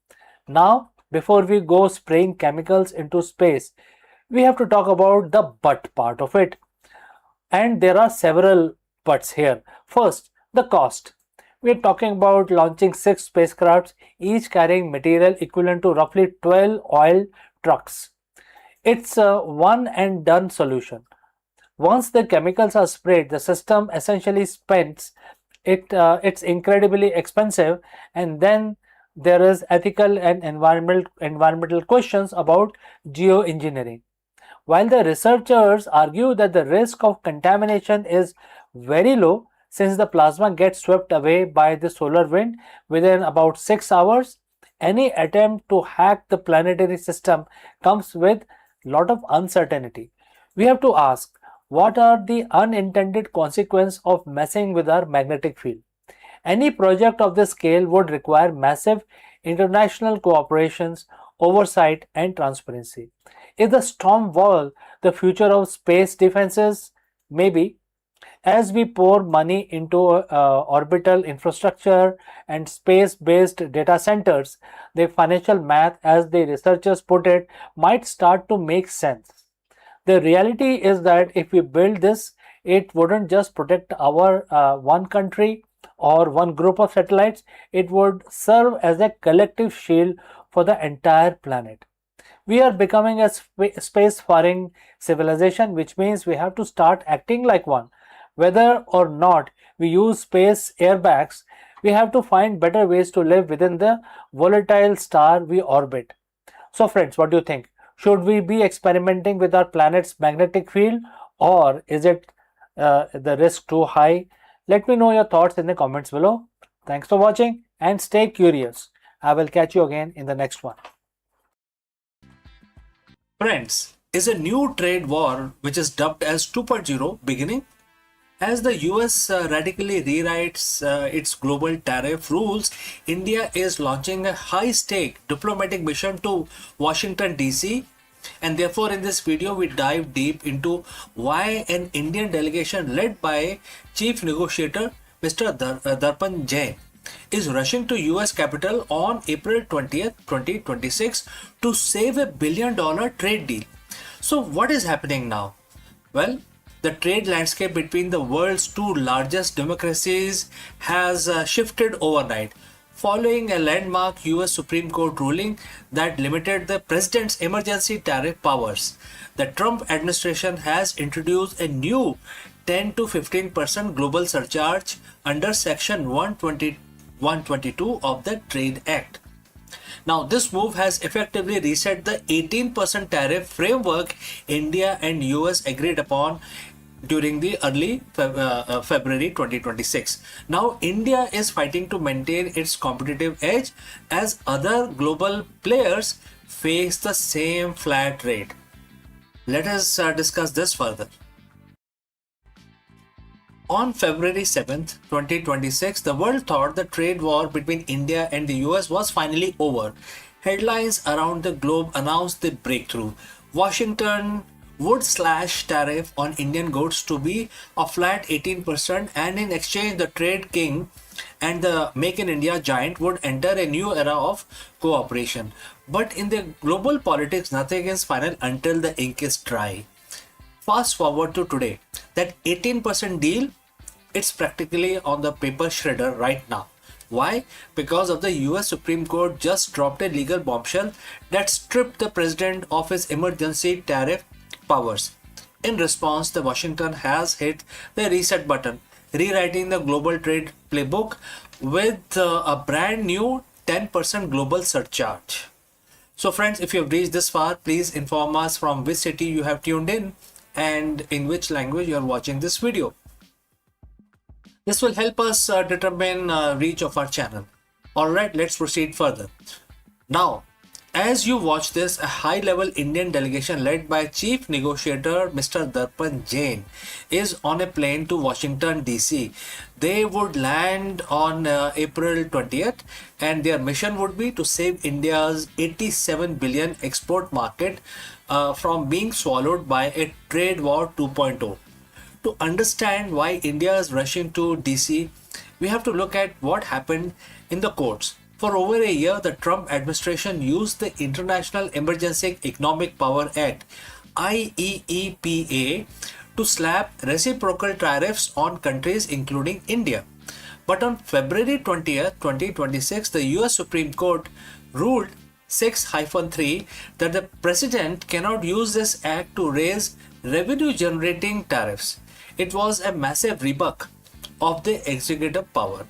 Speaker 1: Now, before we go spraying chemicals into space, we have to talk about the but part of it. And there are several buts here. First, the cost. We are talking about launching 6 spacecrafts, each carrying material equivalent to roughly 12 oil trucks. It's a one and done solution. Once the chemicals are sprayed, the system essentially spends it. It's incredibly expensive, and then there is ethical and environmental questions about geoengineering. While the researchers argue that the risk of contamination is very low since the plasma gets swept away by the solar wind within about 6 hours, any attempt to hack the planetary system comes with a lot of uncertainty. We have to ask, what are the unintended consequences of messing with our magnetic field? Any project of this scale would require massive international cooperations, oversight, and transparency. Is the storm wall the future of space defenses? Maybe. As we pour money into orbital infrastructure and space-based data centers, the financial math, as the researchers put it, might start to make sense. The reality is that if we build this, it wouldn't just protect our one country or one group of satellites, it would serve as a collective shield for the entire planet. We are becoming a space-faring civilization, which means we have to start acting like one. Whether or not we use space airbags, we have to find better ways to live within the volatile star we orbit. So, friends, what do you think? Should we be experimenting with our planet's magnetic field, or is it the risk too high? Let me know your thoughts in the comments below. Thanks for watching and stay curious. I will catch you again in the next one. Friends, is a new trade war which is dubbed as 2.0 beginning? As the US radically rewrites its global tariff rules, India is launching a high stake diplomatic mission to Washington, D.C. And therefore, in this video, we dive deep into why an Indian delegation led by Chief Negotiator Mr. Darpan Jain is rushing to US capital on April 20th, 2026 to save a $1 billion trade deal. So, what is happening now? Well, the trade landscape between the world's two largest democracies has shifted overnight following a landmark US Supreme Court ruling that limited the president's emergency tariff powers. The Trump administration has introduced a new 10 to 15% global surcharge under Section 122 of the Trade Act. Now, this move has effectively reset the 18% tariff framework India and US agreed upon during the early February 2026. Now, India is fighting to maintain its competitive edge as other global players face the same flat rate. Let us discuss this further. On February 7th, 2026, the world thought the trade war between India and the US was finally over. Headlines around the globe announced the breakthrough. Washington would slash tariff on Indian goods to be a flat 18%, and in exchange the trade king and the Make in India giant would enter a new era of cooperation. But in the global politics, nothing is final until the ink is dry. Fast forward to today, that 18% deal, it's practically on the paper shredder right now. Why? Because of the US Supreme Court just dropped a legal bombshell that stripped the president of his emergency tariff powers. In response, the Washington has hit the reset button, rewriting the global trade playbook with a brand new 10% global surcharge. So friends, if you have reached this far, please inform us from which city you have tuned in and in which language you are watching this video. This will help us determine reach of our channel. Alright, let's proceed further. Now, as you watch this, a high-level Indian delegation led by Chief Negotiator Mr. Darpan Jain is on a plane to Washington, D.C. They would land on April 20th, and their mission would be to save India's 87 billion export market from being swallowed by a trade war 2.0. To understand why India is rushing to DC, we have to look at what happened in the courts. For over a year, the Trump administration used the International Emergency Economic Power Act (IEEPA) to slap reciprocal tariffs on countries including India. But on February 20th, 2026, the US Supreme Court ruled 6-3 that the president cannot use this act to raise revenue generating tariffs. It was a massive rebuke of the executive power.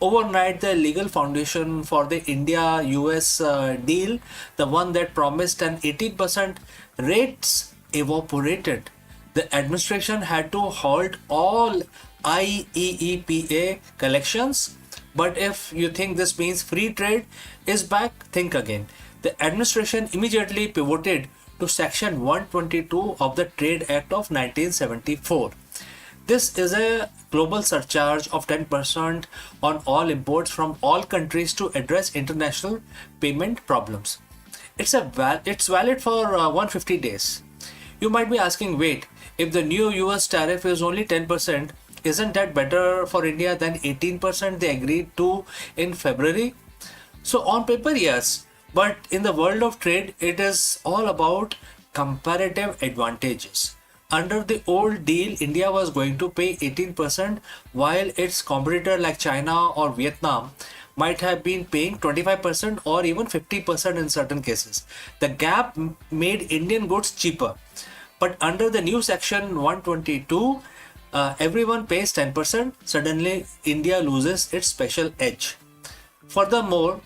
Speaker 1: Overnight, the legal foundation for the India-US deal, the one that promised an 18% rates, evaporated. The administration had to halt all IEEPA collections. But if you think this means free trade is back, think again. The administration immediately pivoted to Section 122 of the Trade Act of 1974. This is a global surcharge of 10% on all imports from all countries to address international payment problems. It's valid for 150 days. You might be asking, wait, if the new US tariff is only 10%, isn't that better for India than 18% they agreed to in February? So on paper, yes, but in the world of trade, it is all about comparative advantages. Under the old deal, India was going to pay 18% while its competitor like China or Vietnam might have been paying 25% or even 50% in certain cases. The gap made Indian goods cheaper. But under the new Section 122, everyone pays 10%, suddenly India loses its special edge. Furthermore,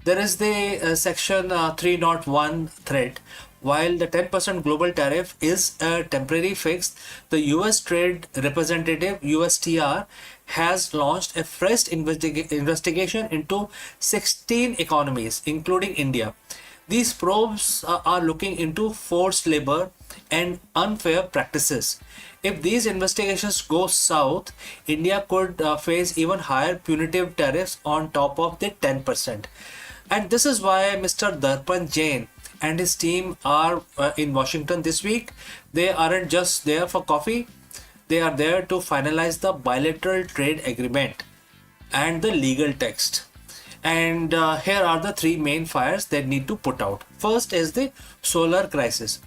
Speaker 1: there is the Section 301 threat. While the 10% global tariff is a temporary fix, the US Trade Representative USTR has launched a fresh investigation into 16 economies, including India. These probes are looking into forced labor and unfair practices. If these investigations go south, India could face even higher punitive tariffs on top of the 10%. And this is why Mr. Darpan Jain and his team are in Washington this week. They aren't just there for coffee, they are there to finalize the bilateral trade agreement and the legal text. And here are the three main fires they need to put out. First is the solar crisis.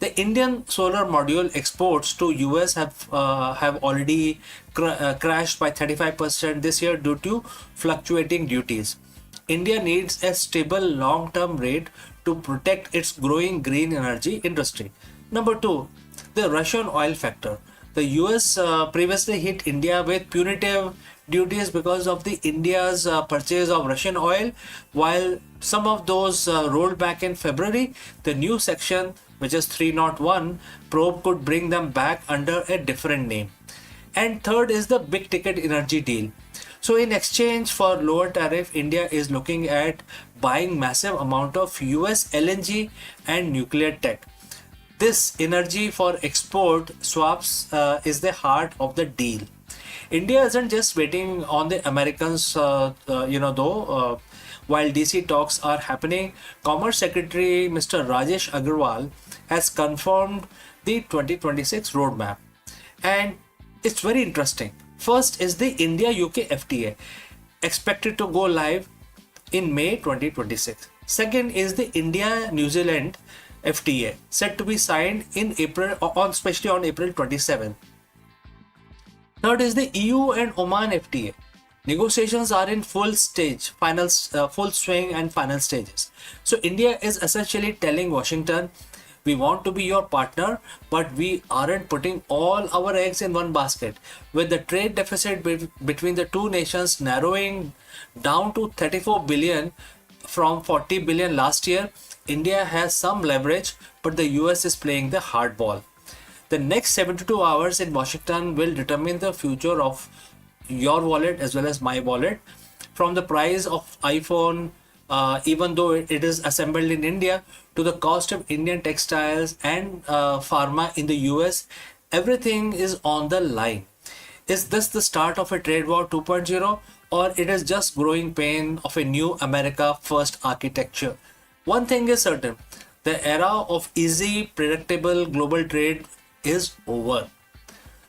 Speaker 1: The Indian solar module exports to US have already crashed by 35% this year due to fluctuating duties. India needs a stable long-term rate to protect its growing green energy industry. Number two, the Russian oil factor. The US previously hit India with punitive duties because of the India's purchase of Russian oil. While some of those rolled back in February, the new section, which is 301 probe, could bring them back under a different name. And third is the big ticket energy deal. So in exchange for lower tariff, India is looking at buying massive amount of US LNG and nuclear tech. This energy for export swaps is the heart of the deal. India isn't just waiting on the Americans, though. While DC talks are happening, Commerce Secretary Mr. Rajesh Agarwal has confirmed the 2026 roadmap. And it's very interesting. First is the India-UK FTA, expected to go live in May 2026. Second is the India-New Zealand FTA, set to be signed in April, especially on April 27. Third is the EU and Oman FTA. Negotiations are in full swing and final stages. So India is essentially telling Washington, we want to be your partner, but we aren't putting all our eggs in one basket. With the trade deficit between the two nations narrowing down to 34 billion from 40 billion last year, India has some leverage, but the US is playing the hardball. The next 72 hours in Washington will determine the future of your wallet as well as my wallet. From the price of iPhone, even though it is assembled in India, to the cost of Indian textiles and pharma in the US, everything is on the line. Is this the start of a trade war 2.0, or it is just growing pain of a new America first architecture? One thing is certain, the era of easy, predictable global trade is over.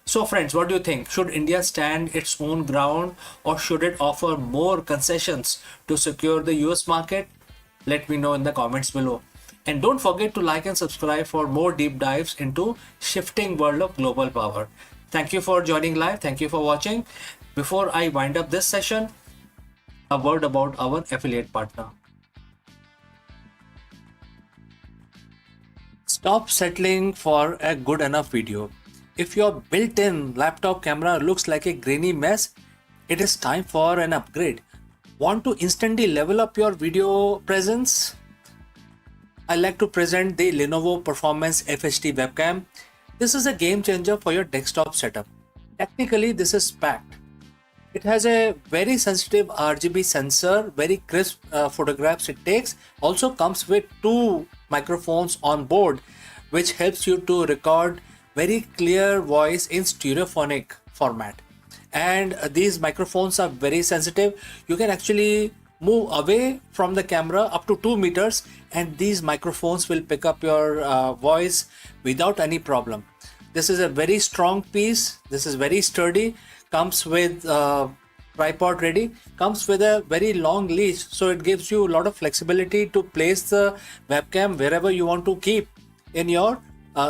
Speaker 1: So friends, what do you think? Should India stand its own ground, or should it offer more concessions to secure the US market? Let me know in the comments below. And don't forget to like and subscribe for more deep dives into shifting world of global power. Thank you for joining live. Thank you for watching. Before I wind up this session, a word about our affiliate partner. Stop settling for a good enough video. If your built-in laptop camera looks like a grainy mess, it is time for an upgrade. Want to instantly level up your video presence? I like to present the Lenovo Performance FHD webcam. This is a game changer for your desktop setup. Technically, this is packed. It has a very sensitive RGB sensor, very crisp photographs it takes. Also comes with two microphones on board, which helps you to record very clear voice in stereophonic format. And these microphones are very sensitive. You can actually move away from the camera up to 2 meters, and these microphones will pick up your voice without any problem. This is a very strong piece. This is very sturdy. Comes with tripod ready. Comes with a very long leash, so it gives you a lot of flexibility to place the webcam wherever you want to keep in your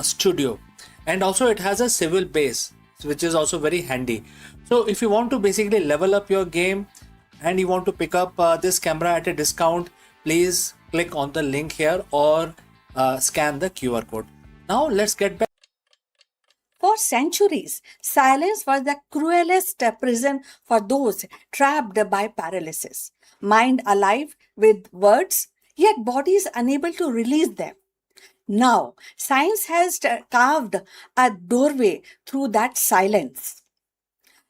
Speaker 1: studio. And also it has a swivel base, which is also very handy. So if you want to basically level up your game and you want to pick up this camera at a discount, please click on the link here or scan the QR code. Now let's get back.
Speaker 2: For For centuries, silence was the cruelest prison for those trapped by paralysis. Mind alive with words, yet bodies unable to release them. Now, science has carved a doorway through that silence.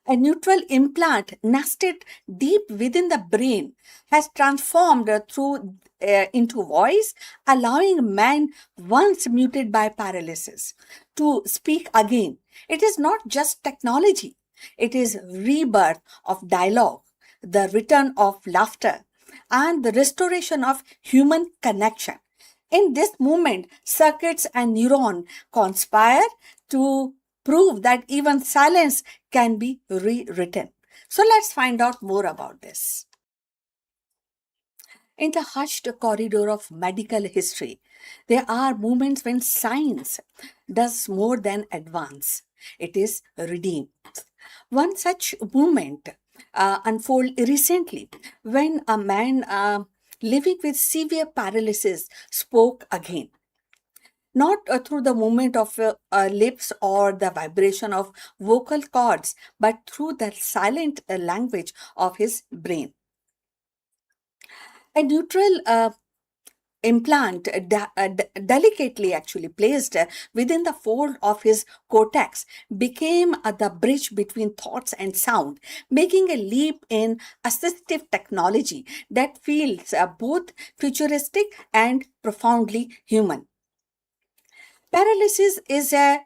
Speaker 2: A neutral implant nested deep within the brain has transformed into voice, allowing man once muted by paralysis to speak again. It is not just technology, it is rebirth of dialogue, the return of laughter, and the restoration of human connection. In this movement, circuits and neuron conspire to prove that even silence can be rewritten. So let's find out more about this. In the hushed corridor of medical history, there are moments when science does more than advance, it is redeem. One such moment unfolded recently when a man living with severe paralysis spoke again. Not through the movement of lips or the vibration of vocal cords, but through the silent language of his brain. A neutral implant delicately actually placed within the fold of his cortex became the bridge between thoughts and sound, making a leap in assistive technology that feels both futuristic and profoundly human. Paralysis is a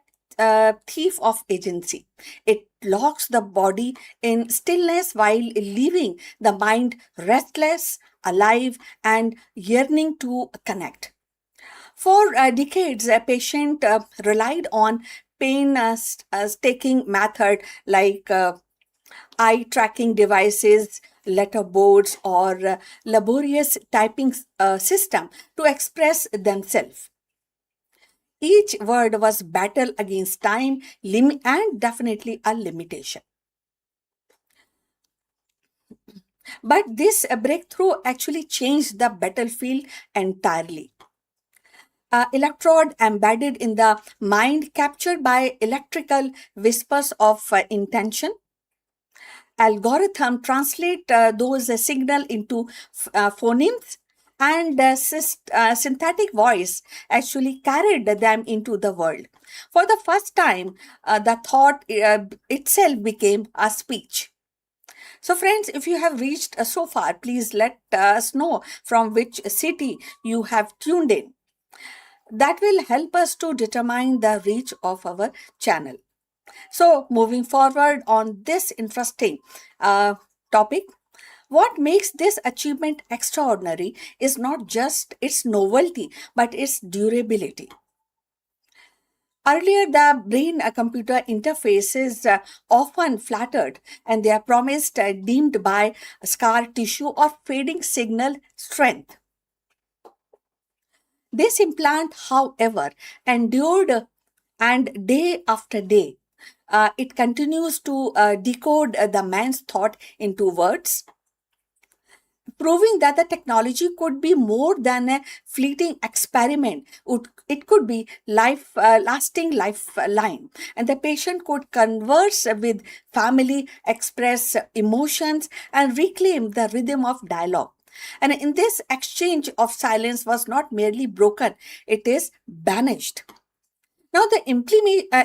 Speaker 2: thief of agency. It locks the body in stillness while leaving the mind restless, alive, and yearning to connect. For decades, a patient relied on pain taking method like eye tracking devices, letter boards, or laborious typing system to express themselves. Each word was battle against time and definitely a limitation. But this breakthrough actually changed the battlefield entirely. Electrode embedded in the mind, captured by electrical whispers of intention. Algorithm translate those signal into phonemes, and synthetic voice actually carried them into the world. For the first time, the thought itself became a speech. So, friends, if you have reached so far, please let us know from which city you have tuned in. That will help us to determine the reach of our channel. So, moving forward on this interesting topic, what makes this achievement extraordinary is not just its novelty, but its durability. Earlier, the brain computer interfaces often flattered and they are promised deemed by scar tissue or fading signal strength. This implant, however, endured and day after day, it continues to decode the man's thought into words, proving that the technology could be more than a fleeting experiment. It could be lasting lifeline, and the patient could converse with family, express emotions, and reclaim the rhythm of dialogue. And in this exchange of silence was not merely broken, it is banished. Now the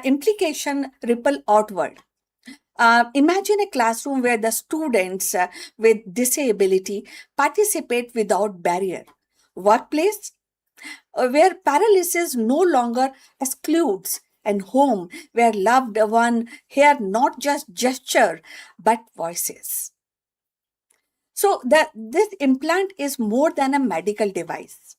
Speaker 2: implication ripple outward. Imagine a classroom where the students with disability participate without barrier. Workplace where paralysis no longer excludes, and home where loved one hear not just gesture but voices. So that this implant is more than a medical device.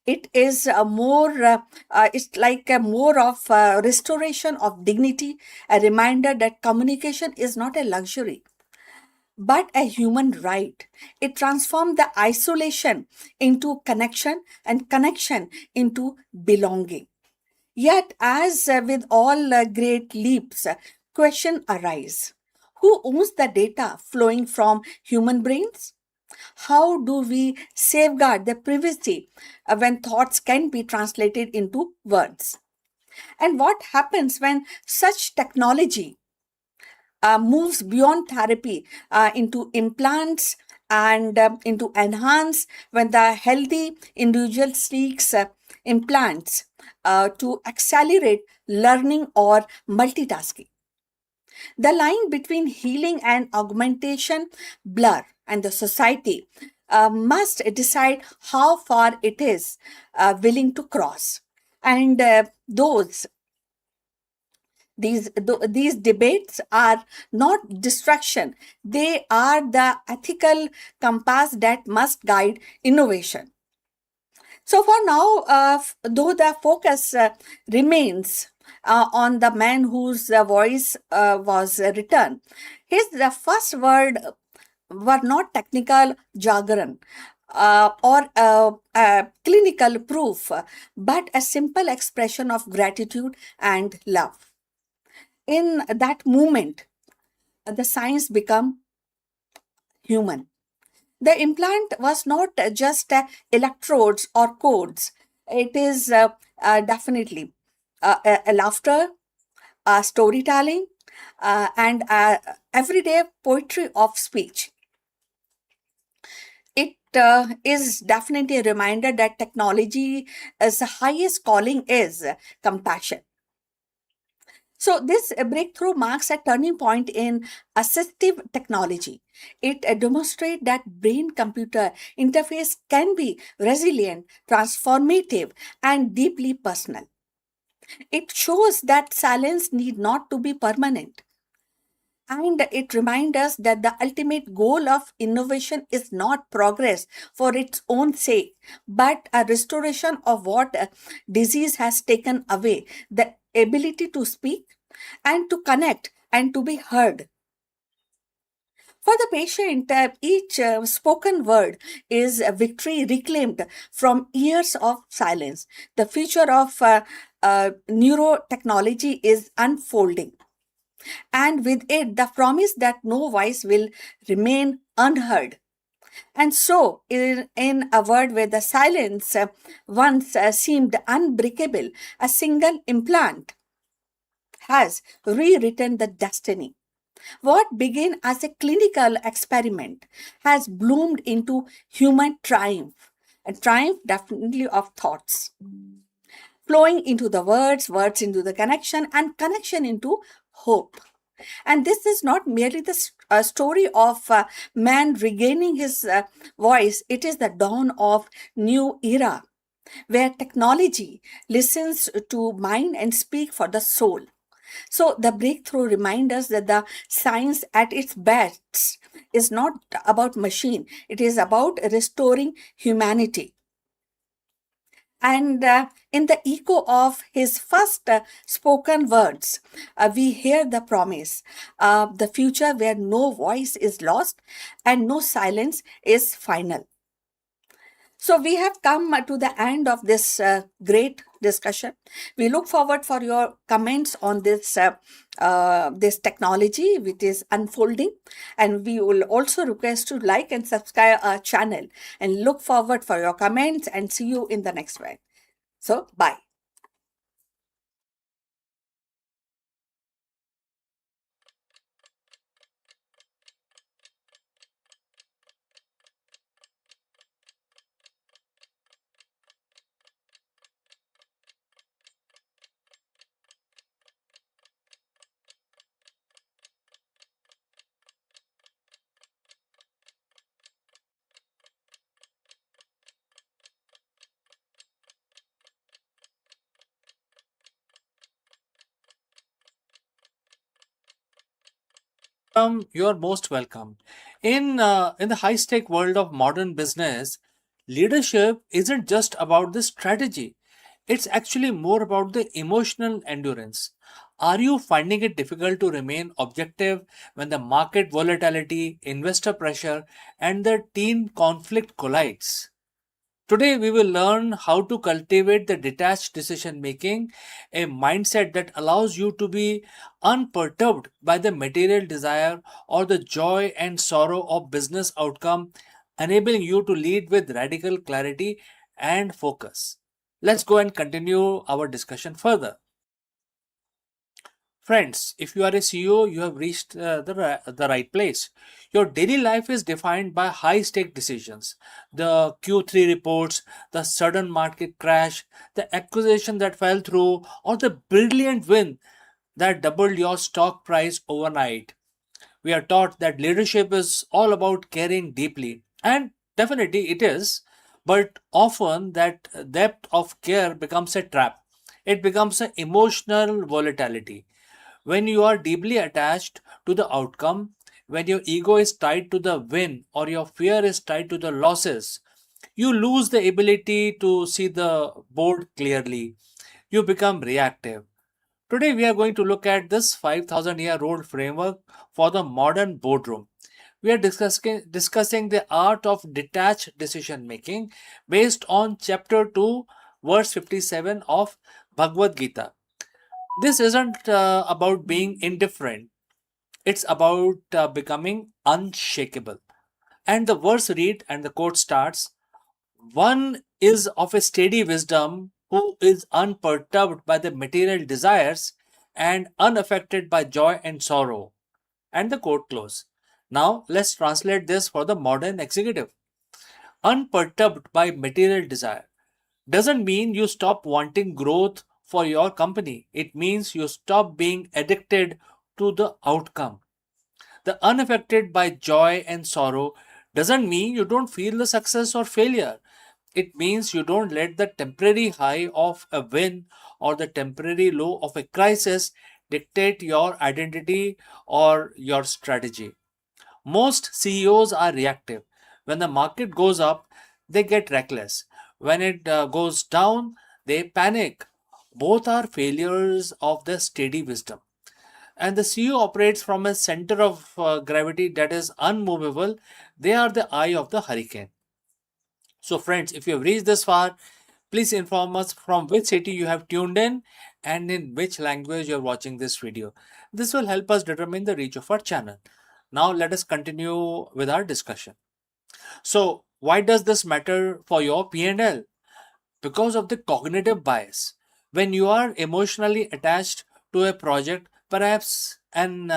Speaker 2: It is it's like a more of a restoration of dignity, a reminder that communication is not a luxury but a human right. It transformed the isolation into connection and connection into belonging. Yet, as with all great leaps, question arise. Who owns the data flowing from human brains? How do we safeguard the privacy when thoughts can be translated into words? And what happens when such technology moves beyond therapy into implants and into enhance when the healthy individual seeks implants to accelerate learning or multitasking. The line between healing and augmentation blur, and the society must decide how far it is willing to cross. And these debates are not distraction, they are the ethical compass that must guide innovation. So for now, though the focus remains on the man whose voice was written, his the first word were not technical jargon or clinical proof, but a simple expression of gratitude and love. In that moment, the science become human. The implant was not just electrodes or codes. It is definitely a laughter, storytelling, and everyday poetry of speech. It is definitely a reminder that technology, as the highest calling, is compassion. So, this breakthrough marks a turning point in assistive technology. It demonstrates that brain computer interface can be resilient, transformative, and deeply personal. It shows that silence need not to be permanent. And it reminds us that the ultimate goal of innovation is not progress for its own sake, but a restoration of what disease has taken away, the ability to speak and to connect and to be heard. For the patient, each spoken word is a victory reclaimed from years of silence. The future of neurotechnology is unfolding, and with it, the promise that no voice will remain unheard. And so, in a world where the silence once seemed unbreakable, a single implant has rewritten the destiny. What began as a clinical experiment has bloomed into human triumph, a triumph definitely of thoughts, flowing into the words, words into the connection, and connection into hope. And this is not merely the story of man regaining his voice, it is the dawn of new era where technology listens to mind and speak for the soul. So the breakthrough reminds us that the science at its best is not about machine, it is about restoring humanity. And in the echo of his first spoken words, we hear the promise, the future where no voice is lost and no silence is final. So we have come to the end of this great discussion. We look forward for your comments on this technology which is unfolding, and we will also request to like and subscribe our channel and look forward for your comments and see you in the next one. So bye.
Speaker 1: You're most welcome. In the high stake world of modern business, leadership isn't just about the strategy. It's actually more about the emotional endurance. Are you finding it difficult to remain objective when the market volatility, investor pressure, and the team conflict collides? Today, we will learn how to cultivate the detached decision making, a mindset that allows you to be unperturbed by the material desire or the joy and sorrow of business outcome, enabling you to lead with radical clarity and focus. Let's go and continue our discussion further. Friends, if you are a CEO, you have reached the right place. Your daily life is defined by high stake decisions. The Q3 reports, the sudden market crash, the acquisition that fell through, or the brilliant win that doubled your stock price overnight. We are taught that leadership is all about caring deeply, and definitely it is, but often that depth of care becomes a trap. It becomes an emotional volatility. When you are deeply attached to the outcome, when your ego is tied to the win or your fear is tied to the losses, you lose the ability to see the board clearly. You become reactive. Today, we are going to look at this 5,000-year-old framework for the modern boardroom. We are discussing the art of detached decision making based on chapter 2, verse 57 of Bhagavad Gita. This isn't about being indifferent, it's about becoming unshakable. And the verse read and the quote starts: One is of a steady wisdom who is unperturbed by the material desires and unaffected by joy and sorrow. And the quote close. Now let's translate this for the modern executive. Unperturbed by material desire doesn't mean you stop wanting growth for your company. It means you stop being addicted to the outcome. The unaffected by joy and sorrow doesn't mean you don't feel the success or failure. It means you don't let the temporary high of a win or the temporary low of a crisis dictate your identity or your strategy. Most CEOs are reactive. When the market goes up, they get reckless. When it goes down, they panic. Both are failures of the steady wisdom. And the CEO operates from a center of gravity that is unmovable. They are the eye of the hurricane. So, friends, if you have reached this far, please inform us from which city you have tuned in and in which language you are watching this video. This will help us determine the reach of our channel. Now, let us continue with our discussion. So, why does this matter for your P&L? Because of the cognitive bias. When you are emotionally attached to a project, perhaps an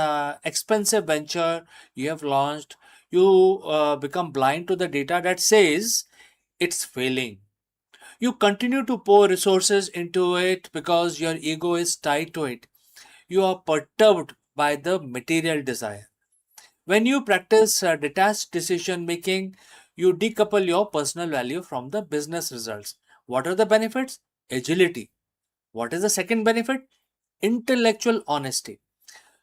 Speaker 1: expensive venture you have launched, you become blind to the data that says it's failing. You continue to pour resources into it because your ego is tied to it. You are perturbed by the material desire. When you practice detached decision making, you decouple your personal value from the business results. What are the benefits? Agility. What is the second benefit? Intellectual honesty.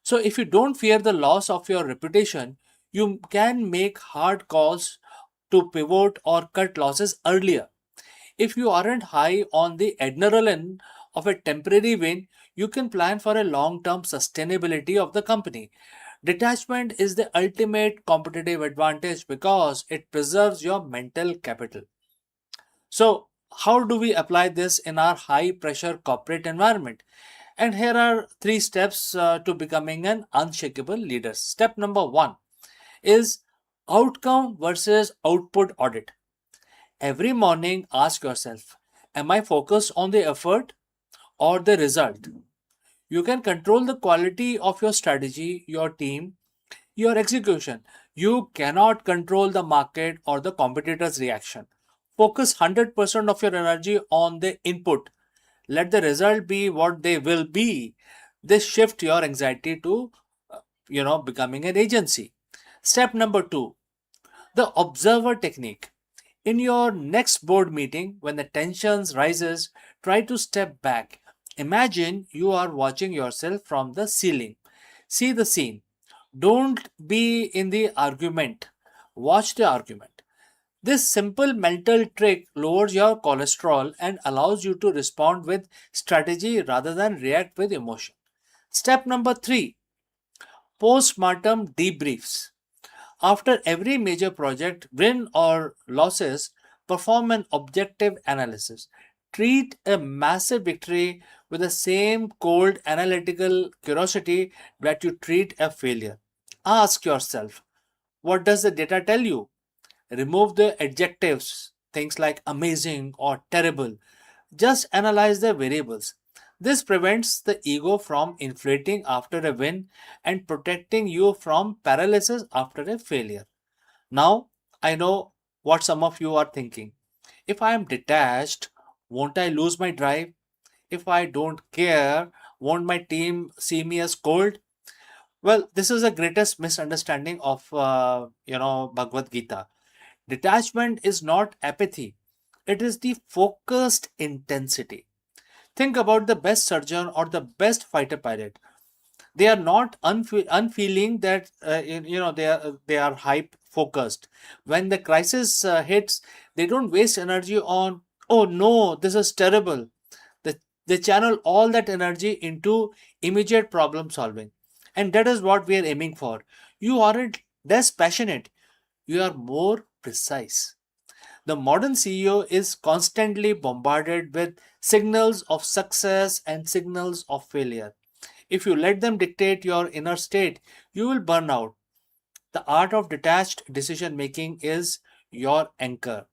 Speaker 1: So, if you don't fear the loss of your reputation, you can make hard calls to pivot or cut losses earlier. If you aren't high on the adrenaline of a temporary win, you can plan for a long term sustainability of the company. Detachment is the ultimate competitive advantage because it preserves your mental capital. So, how do we apply this in our high pressure corporate environment? And here are three steps to becoming an unshakable leader. Step number one is outcome versus output audit. Every morning, ask yourself, am I focused on the effort or the result? You can control the quality of your strategy, your team, your execution. You cannot control the market or the competitor's reaction. Focus 100% of your energy on the input. Let the result be what they will be. This shift your anxiety to becoming an agency. Step number 2, the observer technique. In your next board meeting, when the tensions rises, try to step back. Imagine you are watching yourself from the ceiling. See the scene. Don't be in the argument. Watch the argument. This simple mental trick lowers your cholesterol and allows you to respond with strategy rather than react with emotion. Step number 3, postmortem debriefs. After every major project, win or losses, perform an objective analysis. Treat a massive victory with the same cold analytical curiosity that you treat a failure. Ask yourself, what does the data tell you? Remove the adjectives, things like amazing or terrible. Just analyze the variables. This prevents the ego from inflating after a win and protecting you from paralysis after a failure. Now, I know what some of you are thinking. If I am detached, won't I lose my drive? If I don't care, won't my team see me as cold? Well, this is the greatest misunderstanding of Bhagavad Gita. Detachment is not apathy; it is the focused intensity. Think about the best surgeon or the best fighter pilot. They are not unfeeling that they are hype focused. When the crisis hits, they don't waste energy on, oh no, this is terrible. They channel all that energy into immediate problem solving, and that is what we are aiming for. You aren't less passionate, you are more precise. The modern CEO is constantly bombarded with signals of success and signals of failure. If you let them dictate your inner state, you will burn out. The art of detached decision making is your anchor.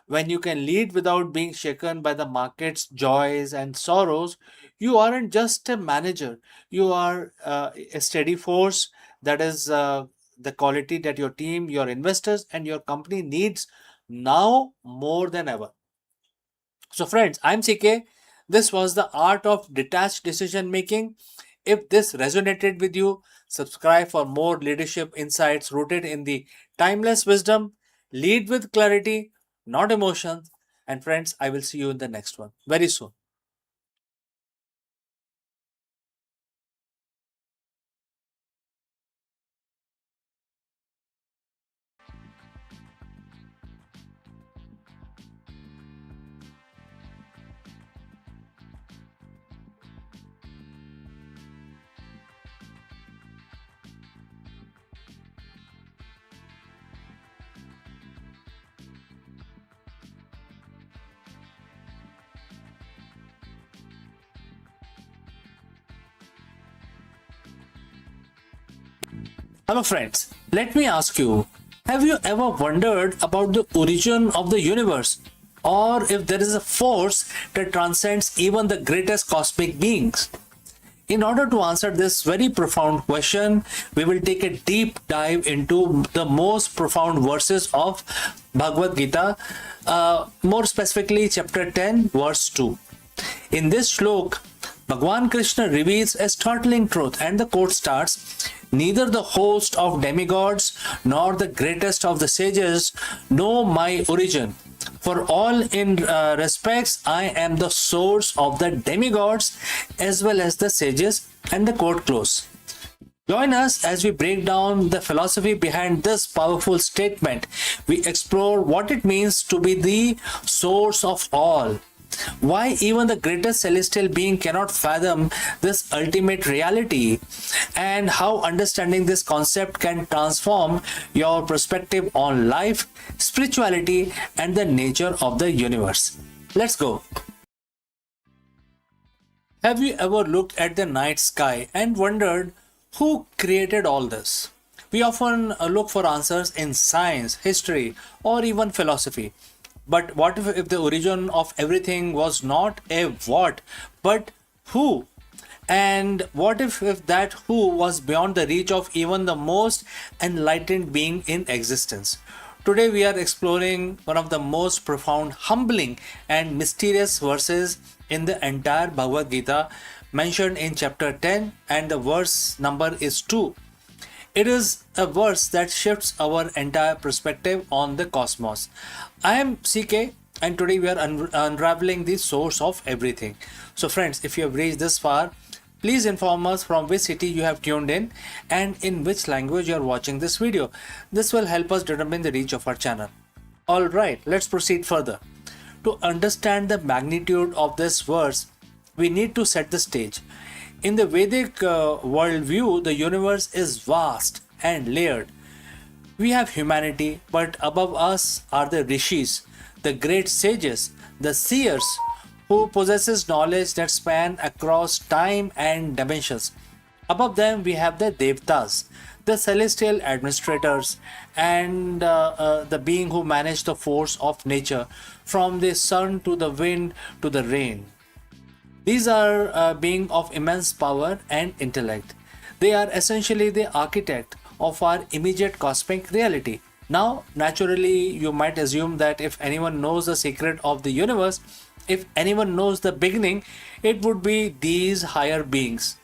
Speaker 1: When you can lead without being shaken by the market's joys and sorrows, you aren't just a manager, you are a steady force. That is the quality that your team, your investors, and your company needs now more than ever. So, friends, I'm CK. This was the art of detached decision making. If this resonated with you, subscribe for more leadership insights rooted in the timeless wisdom. Lead with clarity, not emotions. And, friends, I will see you in the next one very soon. Hello, friends. Let me ask you, have you ever wondered about the origin of the universe? Or if there is a force that transcends even the greatest cosmic beings? In order to answer this very profound question, we will take a deep dive into the most profound verses of Bhagavad Gita, more specifically, chapter 10, verse 2. In this shlok, Bhagwan Krishna reveals a startling truth, and the quote starts: neither the host of demigods nor the greatest of the sages know my origin. For all in respects, I am the source of the demigods as well as the sages. And the quote close. Join us as we break down the philosophy behind this powerful statement. We explore what it means to be the source of all, why even the greatest celestial being cannot fathom this ultimate reality, and how understanding this concept can transform your perspective on life, spirituality, and the nature of the universe. Let's go. Have you ever looked at the night sky and wondered who created all this? We often look for answers in science, history, or even philosophy. But what if the origin of everything was not a what, but who? And what if that who was beyond the reach of even the most enlightened being in existence? Today we are exploring one of the most profound, humbling, and mysterious verses in the entire Bhagavad Gita, mentioned in chapter 10, and the verse number is 2. It is a verse that shifts our entire perspective on the cosmos. I am CK, and today we are unraveling the source of everything. So, friends, if you have reached this far, please inform us from which city you have tuned in and in which language you are watching this video. This will help us determine the reach of our channel. Alright, let's proceed further. To understand the magnitude of this verse, we need to set the stage. In the Vedic worldview, the universe is vast and layered. We have humanity, but above us are the rishis, the great sages, the seers, who possesses knowledge that span across time and dimensions. Above them, we have the devtas, the celestial administrators, and the being who manage the force of nature, from the sun to the wind to the rain. These are beings of immense power and intellect. They are essentially the architect of our immediate cosmic reality. Now, naturally, you might assume that if anyone knows the secret of the universe, if anyone knows the beginning, it would be these higher beings.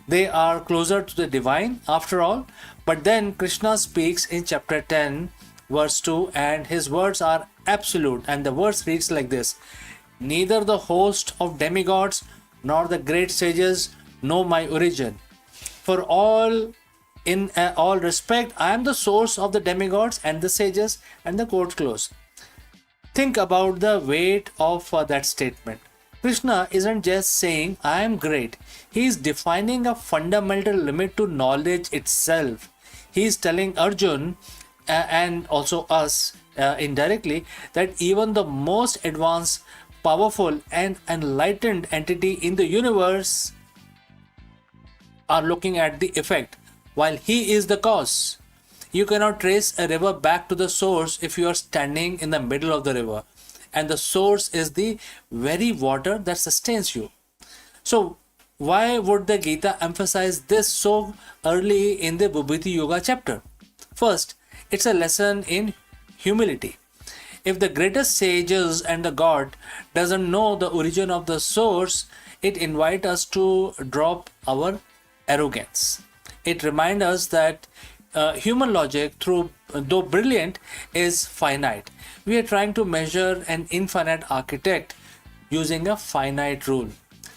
Speaker 1: They are closer to the divine after all. But then Krishna speaks in chapter 10, verse 2, and his words are absolute. And the verse reads like this: Neither the host of demigods nor the great sages know my origin. For all in all respect, I am the source of the demigods and the sages, and the quote close. Think about the weight of that statement. Krishna isn't just saying I am great. He is defining a fundamental limit to knowledge itself. He is telling Arjun and also us indirectly that even the most advanced, powerful and enlightened entity in the universe are looking at the effect, while he is the cause. You cannot trace a river back to the source if you are standing in the middle of the river, and the source is the very water that sustains you. So, why would the Gita emphasize this so early in the Bhubiti Yoga chapter? First, it's a lesson in humility. If the greatest sages and the God doesn't know the origin of the source, it invites us to drop our arrogance. It reminds us that human logic, though brilliant, is finite. We are trying to measure an infinite architect using a finite rule.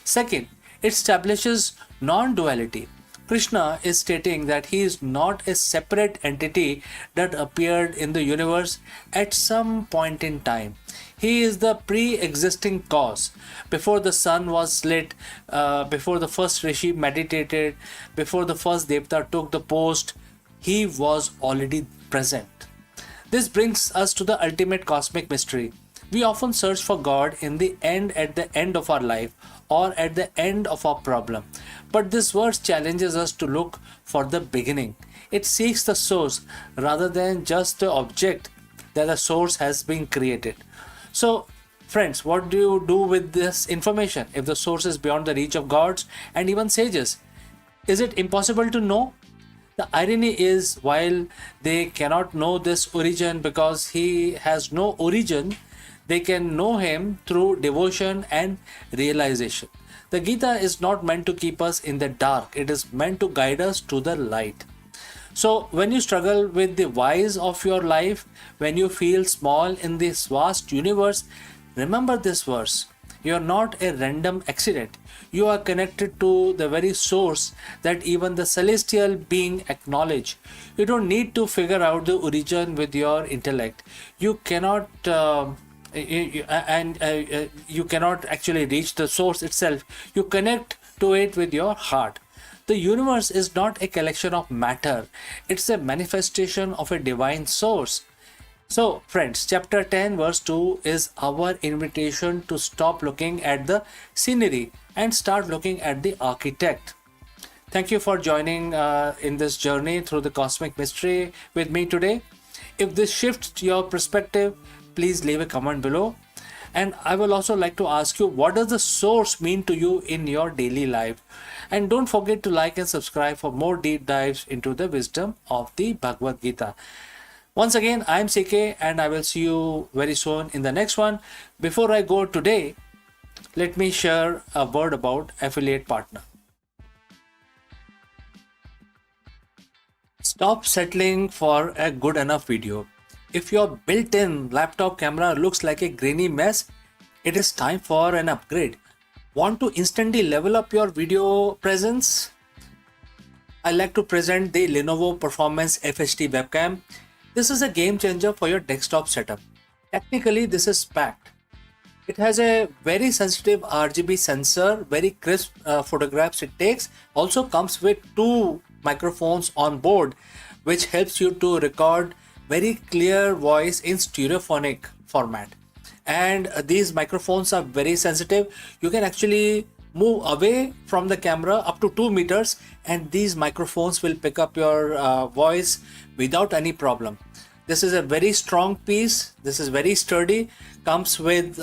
Speaker 1: Second, it establishes non-duality. Krishna is stating that he is not a separate entity that appeared in the universe at some point in time. He is the pre-existing cause. Before the sun was lit, before the first rishi meditated, before the first devta took the post, he was already present. This brings us to the ultimate cosmic mystery. We often search for God in the end, at the end of our life, or at the end of our problem. But this verse challenges us to look for the beginning. It seeks the source rather than just the object that the source has been created. So, friends, what do you do with this information if the source is beyond the reach of gods and even sages? Is it impossible to know? The irony is, while they cannot know this origin because he has no origin, they can know him through devotion and realization. The Gita is not meant to keep us in the dark, it is meant to guide us to the light. So, when you struggle with the whys of your life, when you feel small in this vast universe, remember this verse. You are not a random accident. You are connected to the very source that even the celestial being acknowledge. You don't need to figure out the origin with your intellect. You cannot you cannot actually reach the source itself. You connect to it with your heart. The universe is not a collection of matter. It's a manifestation of a divine source. So, friends, chapter 10 verse 2 is our invitation to stop looking at the scenery and start looking at the architect. Thank you for joining in this journey through the cosmic mystery with me today. If this shifts your perspective, please leave a comment below. And I will also like to ask you, what does the source mean to you in your daily life? And don't forget to like and subscribe for more deep dives into the wisdom of the Bhagavad Gita. Once again, I am CK and I will see you very soon in the next one. Before I go today, let me share a word about affiliate partner. Stop settling for a good enough video. If your built-in laptop camera looks like a grainy mess, it is time for an upgrade. Want to instantly level up your video presence? I like to present the Lenovo Performance FHD webcam. This is a game changer for your desktop setup. Technically, this is packed. It has a very sensitive RGB sensor, very crisp photographs it takes. Also comes with 2 microphones on board, which helps you to record very clear voice in stereophonic format. And these microphones are very sensitive. You can actually move away from the camera up to 2 meters and these microphones will pick up your voice without any problem. This is a very strong piece. This is very sturdy. Comes with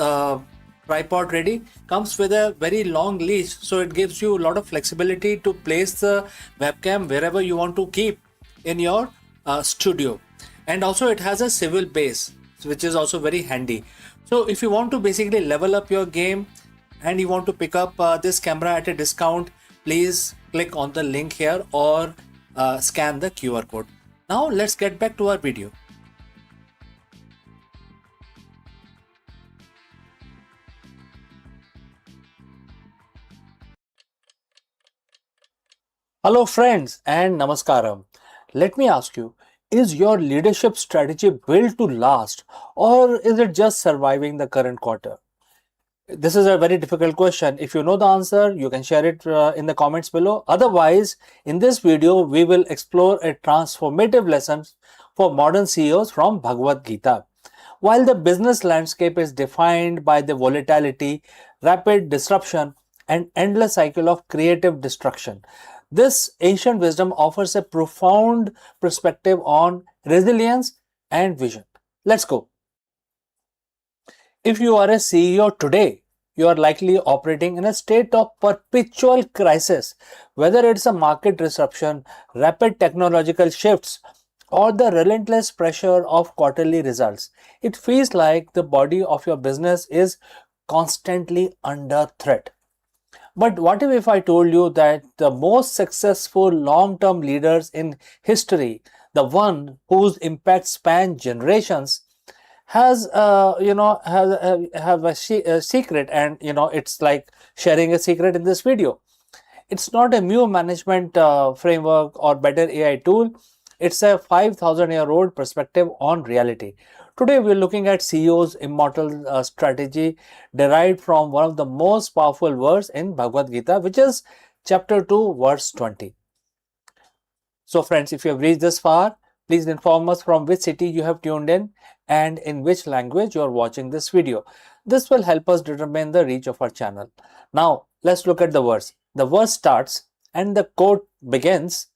Speaker 1: tripod ready, comes with a very long leash, so it gives you a lot of flexibility to place the webcam wherever you want to keep in your studio. And also it has a swivel base, which is also very handy. So if you want to basically level up your game and you want to pick up this camera at a discount, please click on the link here or scan the QR code. Now let's get back to our video. Hello friends and namaskaram. Let me ask you, is your leadership strategy built to last or is it just surviving the current quarter? This is a very difficult question. If you know the answer, you can share it in the comments below. Otherwise, in this video, we will explore a transformative lesson for modern CEOs from Bhagavad Gita. While the business landscape is defined by the volatility, rapid disruption, and endless cycle of creative destruction, this ancient wisdom offers a profound perspective on resilience and vision. Let's go. If you are a CEO today, you are likely operating in a state of perpetual crisis, whether it's a market disruption, rapid technological shifts, or the relentless pressure of quarterly results. It feels like the body of your business is constantly under threat. But what if I told you that the most successful long-term leaders in history, the one whose impact span generations, has a secret, and it's like sharing a secret in this video. It's not a new management framework or better AI tool. It's a 5,000-year-old perspective on reality. Today we're looking at CEO's immortal strategy derived from one of the most powerful verses in Bhagavad Gita, which is chapter 2 verse 20. So friends, if you have reached this far, please inform us from which city you have tuned in and in which language you are watching this video. This will help us determine the reach of our channel. Now, let's look at the verse. The verse starts and the quote begins,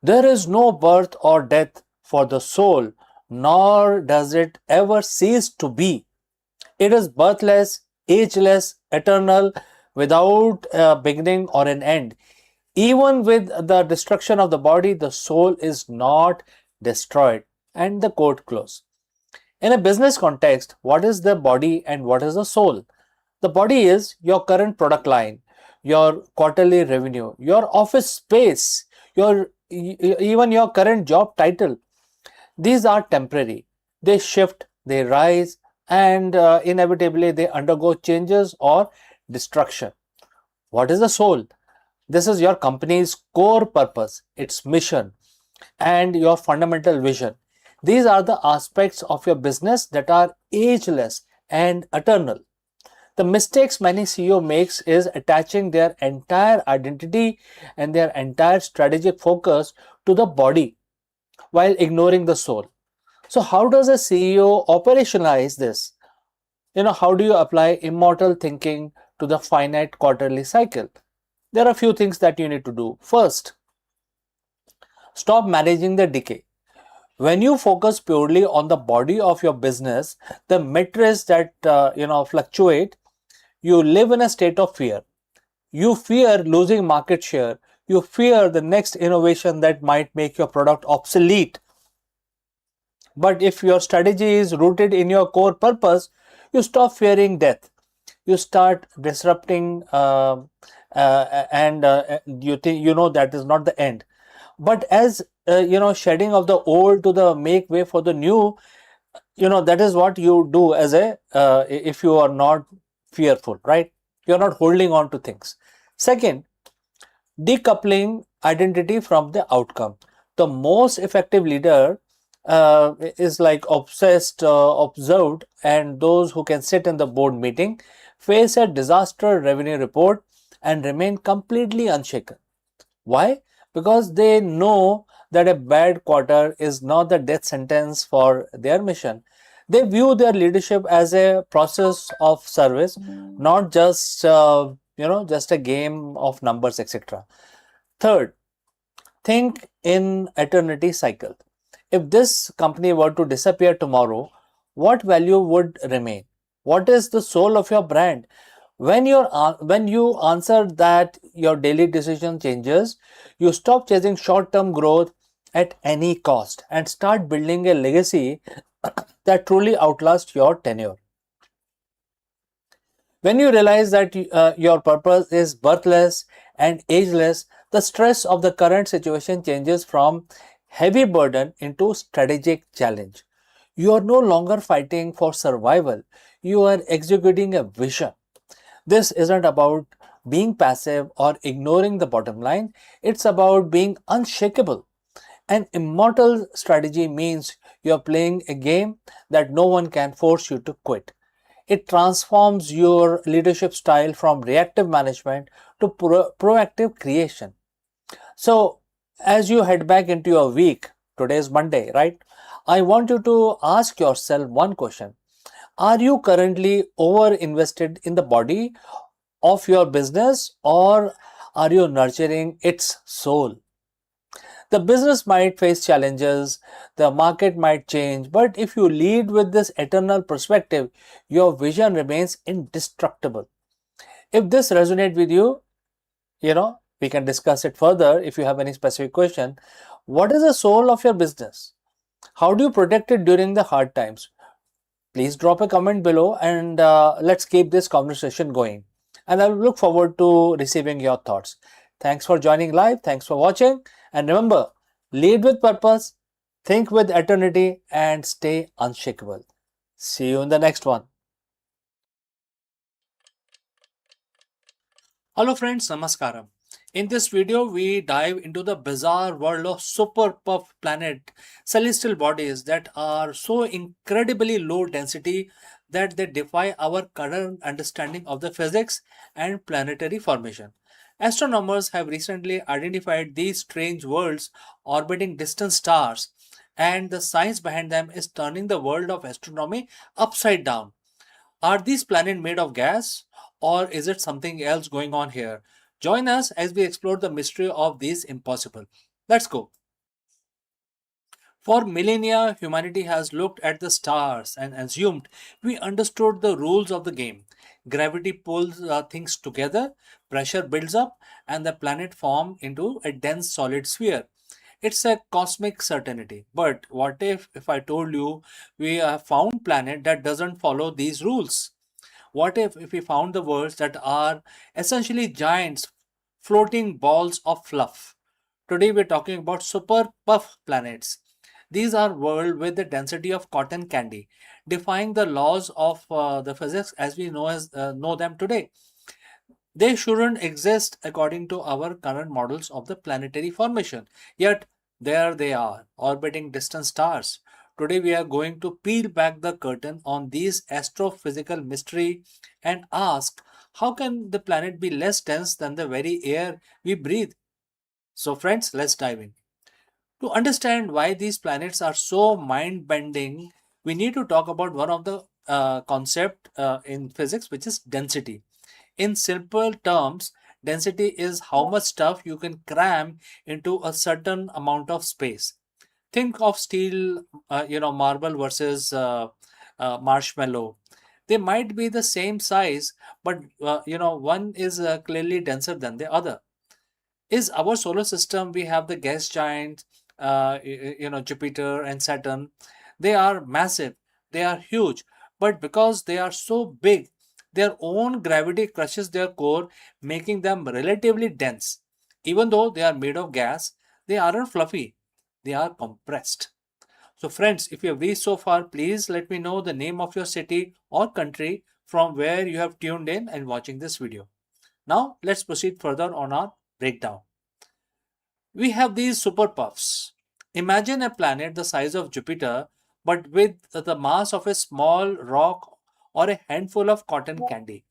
Speaker 1: "There is no birth or death for the soul, nor does it ever cease to be. It is birthless, ageless, eternal, without a beginning or an end. Even with the destruction of the body, the soul is not destroyed." And the quote close. In a business context, what is the body and what is the soul? The body is your current product line, your quarterly revenue, your office space, even your current job title. These are temporary. They shift, they rise, and inevitably they undergo changes or destruction. What is the soul? This is your company's core purpose, its mission, and your fundamental vision. These are the aspects of your business that are ageless and eternal. The mistakes many CEO makes is attaching their entire identity and their entire strategic focus to the body while ignoring the soul. So how does a CEO operationalize this? How do you apply immortal thinking to the finite quarterly cycle? There are a few things that you need to do. First, stop managing the decay. When you focus purely on the body of your business, the metrics that fluctuate, you live in a state of fear. You fear losing market share. You fear the next innovation that might make your product obsolete. But if your strategy is rooted in your core purpose, you stop fearing death. You start disrupting, and you think that is not the end. But as shedding of the old to the make way for the new, that is what you do as a if you are not fearful, right? You're not holding on to things. Second, decoupling identity from the outcome. The most effective leader is like obsessed, observed, and those who can sit in the board meeting, face a disaster revenue report, and remain completely unshaken. Why? Because they know that a bad quarter is not the death sentence for their mission. They view their leadership as a process of service, not just just a game of numbers, etc. Third, think in eternity cycle. If this company were to disappear tomorrow, what value would remain? What is the soul of your brand? When you answer that, your daily decision changes. You stop chasing short-term growth at any cost and start building a legacy that truly outlasts your tenure. When you realize that your purpose is birthless and ageless, the stress of the current situation changes from heavy burden into strategic challenge. You are no longer fighting for survival, you are executing a vision. This isn't about being passive or ignoring the bottom line, it's about being unshakable. An immortal strategy means you're playing a game that no one can force you to quit. It transforms your leadership style from reactive management to proactive creation. So, as you head back into your week, today is Monday, right? I want you to ask yourself one question. Are you currently over invested in the body of your business, or are you nurturing its soul? The business might face challenges, the market might change, but if you lead with this eternal perspective, your vision remains indestructible. If this resonates with you, we can discuss it further if you have any specific question. What is the soul of your business? How do you protect it during the hard times? Please drop a comment below, and let's keep this conversation going. And I look forward to receiving your thoughts. Thanks for joining live. Thanks for watching. And remember, lead with purpose, think with eternity, and stay unshakable. See you in the next one. Hello friends, Namaskaram. In this video, we dive into the bizarre world of super puff planet celestial bodies that are so incredibly low density that they defy our current understanding of the physics and planetary formation. Astronomers have recently identified these strange worlds orbiting distant stars, and the science behind them is turning the world of astronomy upside down. Are these planets made of gas, or is it something else going on here? Join us as we explore the mystery of these impossible. Let's go. For millennia, humanity has looked at the stars and assumed we understood the rules of the game. Gravity pulls things together, pressure builds up, and the planet forms into a dense solid sphere. It's a cosmic certainty. But what if I told you we have found planet that doesn't follow these rules? What if we found the worlds that are essentially giants floating balls of fluff? Today we're talking about super puff planets. These are worlds with the density of cotton candy, defying the laws of the physics as we know them today. They shouldn't exist according to our current models of the planetary formation. Yet, there they are, orbiting distant stars. Today, we are going to peel back the curtain on these astrophysical mystery and ask, how can the planet be less dense than the very air we breathe? So, friends, let's dive in. To understand why these planets are so mind-bending, we need to talk about one of the concept in physics, which is density. In simple terms, density is how much stuff you can cram into a certain amount of space. Think of steel, marble versus marshmallow. They might be the same size, but one is clearly denser than the other. Is our solar system, we have the gas giants, Jupiter and Saturn. They are massive, they are huge, but because they are so big, their own gravity crushes their core, making them relatively dense. Even though they are made of gas, they aren't fluffy, they are compressed. So friends, if you have reached so far, please let me know the name of your city or country from where you have tuned in and watching this video. Now let's proceed further on our breakdown. We have these super puffs. Imagine a planet the size of Jupiter, but with the mass of a small rock or a handful of cotton candy.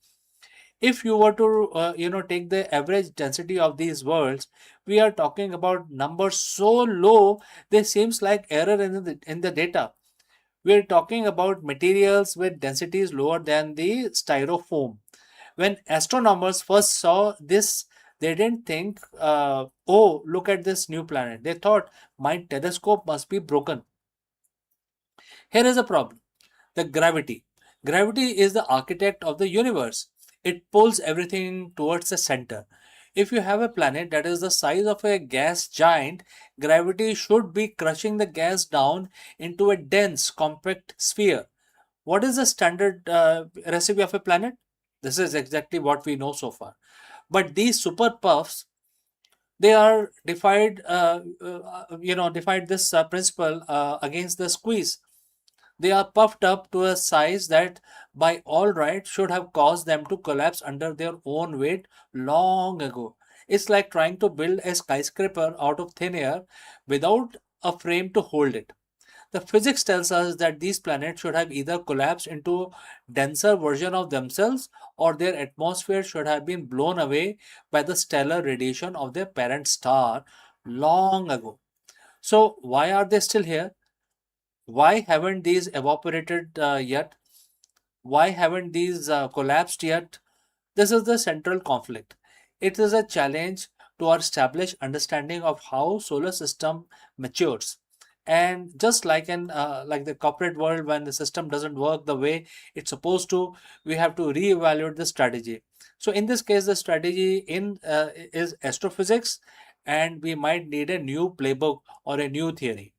Speaker 1: If you were to, take the average density of these worlds, we are talking about numbers so low they seems like error in the data. We're talking about materials with densities lower than the styrofoam. When astronomers first saw this, they didn't think, oh, look at this new planet. They thought, my telescope must be broken. Here is a problem: the gravity. Gravity is the architect of the universe. It pulls everything towards the center. If you have a planet that is the size of a gas giant, gravity should be crushing the gas down into a dense, compact sphere. What is the standard recipe of a planet? This is exactly what we know so far. But these super puffs, they are defied this principle against the squeeze. They are puffed up to a size that, by all right, should have caused them to collapse under their own weight long ago. It's like trying to build a skyscraper out of thin air without a frame to hold it. The physics tells us that these planets should have either collapsed into denser version of themselves, or their atmosphere should have been blown away by the stellar radiation of their parent star long ago. So why are they still here? Why haven't these evaporated yet? Why haven't these collapsed yet? This is the central conflict. It is a challenge to our established understanding of how solar system matures. And just like in like the corporate world, when the system doesn't work the way it's supposed to, we have to reevaluate the strategy. So in this case, the strategy in is astrophysics, and we might need a new playbook or a new theory.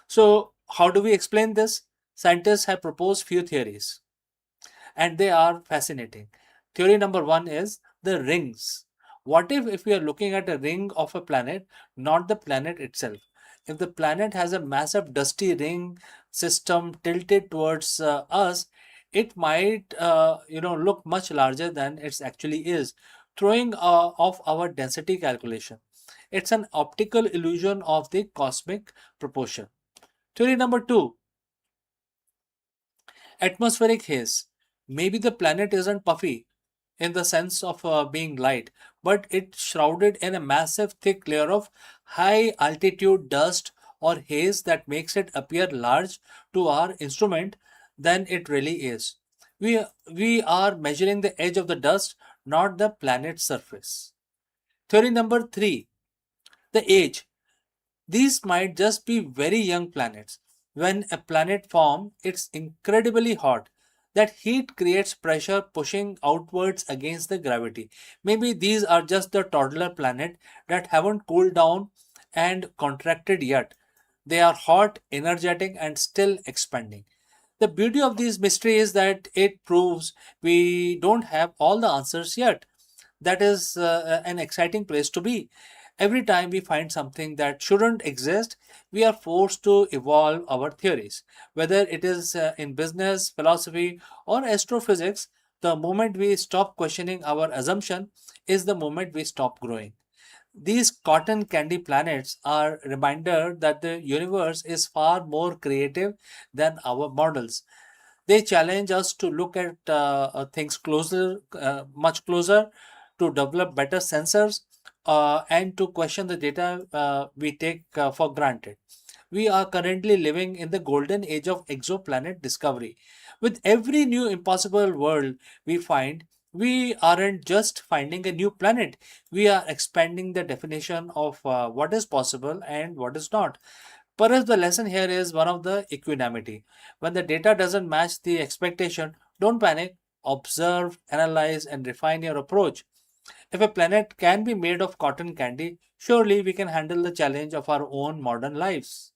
Speaker 1: So how do we explain this? Scientists have proposed few theories, and they are fascinating. Theory number one is the rings. What if we are looking at a ring of a planet, not the planet itself? If the planet has a massive dusty ring system tilted towards us, it might look much larger than it actually is, throwing off our density calculation. It's an optical illusion of the cosmic proportion. Theory number two, atmospheric haze. Maybe the planet isn't puffy in the sense of being light, but it's shrouded in a massive thick layer of high altitude dust or haze that makes it appear large to our instrument than it really is. We are measuring the edge of the dust, not the planet's surface. Theory number three, the age. These might just be very young planets. When a planet forms, it's incredibly hot. That heat creates pressure pushing outwards against the gravity. Maybe these are just the toddler planet that haven't cooled down and contracted yet. They are hot, energetic, and still expanding. The beauty of this mystery is that it proves we don't have all the answers yet. That is an exciting place to be. Every time we find something that shouldn't exist, we are forced to evolve our theories. Whether it is in business, philosophy, or astrophysics, the moment we stop questioning our assumption is the moment we stop growing. These cotton candy planets are a reminder that the universe is far more creative than our models. They challenge us to look at things closer, much closer, to develop better sensors, and to question the data we take for granted. We are currently living in the golden age of exoplanet discovery. With every new impossible world we find, we aren't just finding a new planet, we are expanding the definition of what is possible and what is not. Perhaps the lesson here is one of the equanimity. When the data doesn't match the expectation, don't panic, observe, analyze, and refine your approach. If a planet can be made of cotton candy, surely we can handle the challenge of our own modern lives.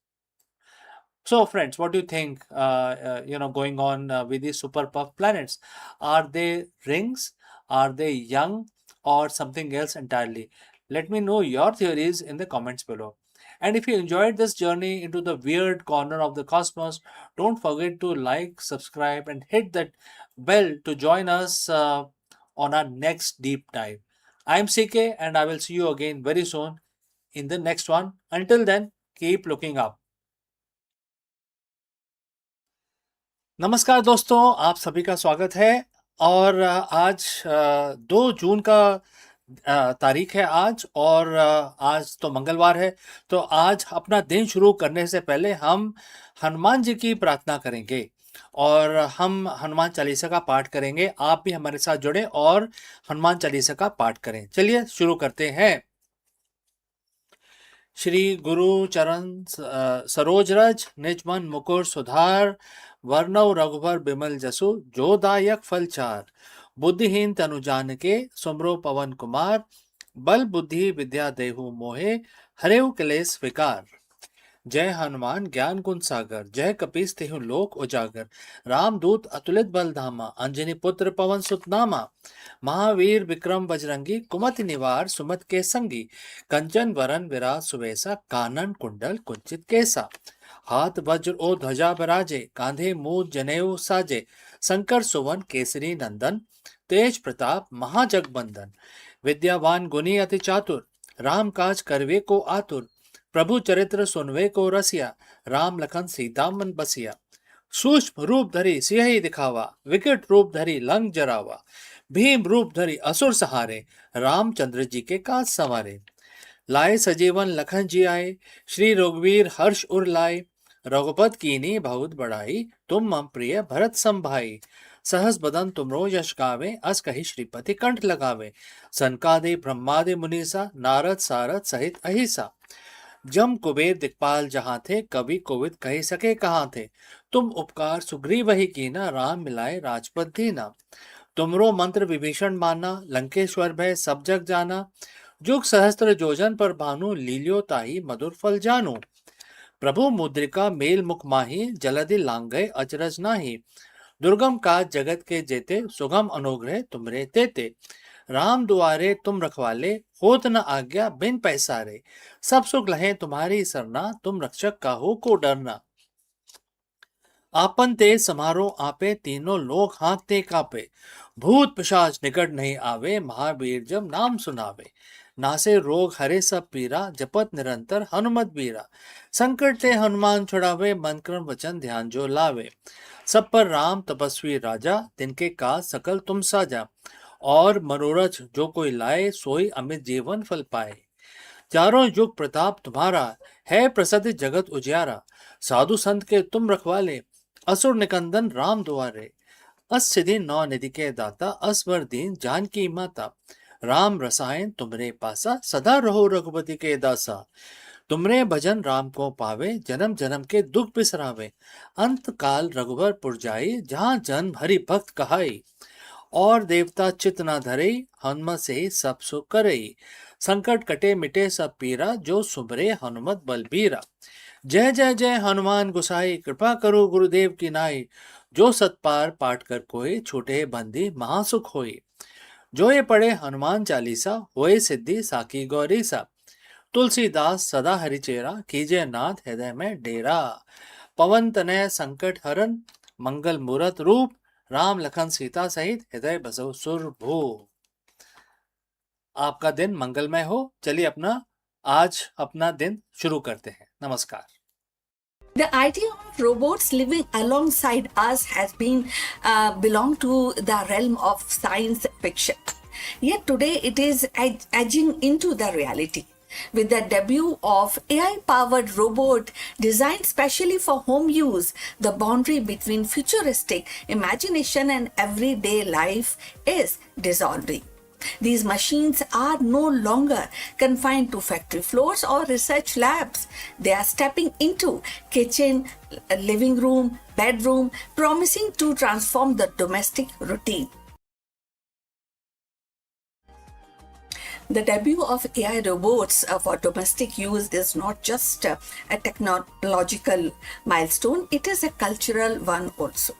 Speaker 1: So, friends, what do you think? Going on with these super puff planets, are they rings? Are they young, or something else entirely? Let me know your theories in the comments below. And if you enjoyed this journey into the weird corner of the cosmos, don't forget to like, subscribe, and hit that bell to join us on our next deep dive. I'm CK, and I will see you again very soon in the next one. Until then, keep looking up. नमस्कार दोस्तों, आप सभी का स्वागत है। और आज 2 जून का तारीख है आज, और आज तो मंगलवार है। तो आज अपना दिन शुरू करने से पहले हम हनुमान जी की प्रार्थना करेंगे, और हम हनुमान चालीसा का पाठ करेंगे। आप भी हमारे साथ जुड़े और हनुमान चालीसा का पाठ करें। चलिए शुरू करते हैं। श्री गुरु चरण सरोज रज, निज मन मुकुर सुधार, वर्णव रघुबर बिमल जसु, जो दायक फल चार। बुद्धिहीन तनु जानिके, सुमरो पवन कुमार, बल बुद्धि विद्या देहु मोहे, हरेउ क्लेश विकार। जय हनुमान ज्ञान गुण सागर, जय कपीस तेहु लोक उजागर। रामदूत अतुलित बल धामा, अंजनी पुत्र पवन सुत नामा। महावीर विक्रम बजरंगी, कुमति निवार सुमत के संगी। कंचन वरन विराज सुवेसा, कानन कुंडल कुंचित केसा। हाथ वज्र ओ ध्वजा बराजे, कांधे मूज जनेऊ साजे। शंकर सुवन केसरी नंदन, तेज प्रताप महाजगबंदन। विद्यावान गुणी अति चातुर, राम काज करवे को आतुर। प्रभु चरित्र सुनवे को रसिया, राम लखन सीता मन बसिया। सूक्ष्म रूप धरी सियहि दिखावा, विकट रूप धरी लंक जरावा। भीम रूप धरी असुर सहारे, रामचंद्र जी के काज सवारे। लाए सजीवन लखन जी आए, श्री रघुवीर हर्ष उर लाए। रघुपत कीनी बहुत बढ़ाई, तुम मम प्रिय भरत संभाई। सहस बदन तुमरो यश गावे, अस कहि श्रीपति कंठ लगावे। सनकादि ब्रह्मादि मुनीसा, नारद सारद सहित अहिसा। जम कुबेर दिक्पाल जहां थे, कवि कोविद कह सके कहां थे। तुम उपकार सुग्रीव ही कीना, राम मिलाए राजपद दीना। तुमरो मंत्र विभीषण माना, लंकेश्वर भय सब जग जाना। जुग सहस्त्र जोजन पर भानु, लील्यो ताही मधुर फल जानू। प्रभु मुद्रिका मेल मुख माही, जलधि लांघे अचरज नाही। दुर्गम काज जगत के जेते, सुगम अनुग्रह तुमरे तेते। राम दुआरे तुम रखवाले, होत न आज्ञा बिन पैसारे। सब सुख लहे तुम्हारी सरना, तुम रक्षक काहू को डरना। आपन ते समारो आपे, तीनों लोग हाँकते कापे। भूत पिशाच निकट नहीं आवे, महावीर जब नाम सुनावे। नासे रोग हरे सब पीरा, जपत निरंतर हनुमत बीरा। संकट ते हनुमान छुड़ावे, मन क्रम वचन ध्यान जो लावे। सब पर राम तपस्वी राजा, तिनके काज सकल तुम साजा। और मनोरथ जो कोई लाए, सोई अमित जीवन फल पाए। चारों युग प्रताप तुम्हारा, है प्रसिद्ध जगत उजियारा। साधु संत के तुम रखवाले, असुर निकंदन राम दुआरे। अस सिधि नौ निधि के दाता, असवर दीन जानकी माता। राम रसायन तुमरे पासा, सदा रहो रघुपति के दासा। तुमरे भजन राम को पावे, जन्म जन्म के दुख बिसरावे। अंत काल रघुबर पुर जाई, जहाँ जन्म हरि भक्त कहाई। और देवता चित न धरे, हनुमत से सब सुख करे। संकट कटे मिटे सब पीरा, जो सुमरे हनुमत बलबीरा। जय जय जय हनुमान गुसाई, कृपा करो गुरुदेव की नाई। जो सतपार पाठ कर कोई, छूटे बंदी महासुख होई। जो ये पढ़े हनुमान चालीसा, होए सिद्धि साकी गौरी सा। तुलसीदास सदा हरिचेरा, कीजे नाथ हृदय में डेरा। पवन तनय संकट हरन, मंगल मूरत रूप। राम लखन सीता सहित हृदय बसो सुरभू। आपका दिन मंगलमय हो। चलिए आज अपना दिन शुरू करते हैं। नमस्कार।
Speaker 2: The idea of robots living alongside us has been belonged to the realm of science fiction. Yet today it is edging into the reality. With the debut of AI-powered robot designed specially for home use, the boundary between futuristic imagination and everyday life is dissolving. These machines are no longer confined to factory floors or research labs. They are stepping into kitchen, living room, bedroom, promising to transform the domestic routine. The debut of AI robots for domestic use is not just a technological milestone, it is a cultural one also.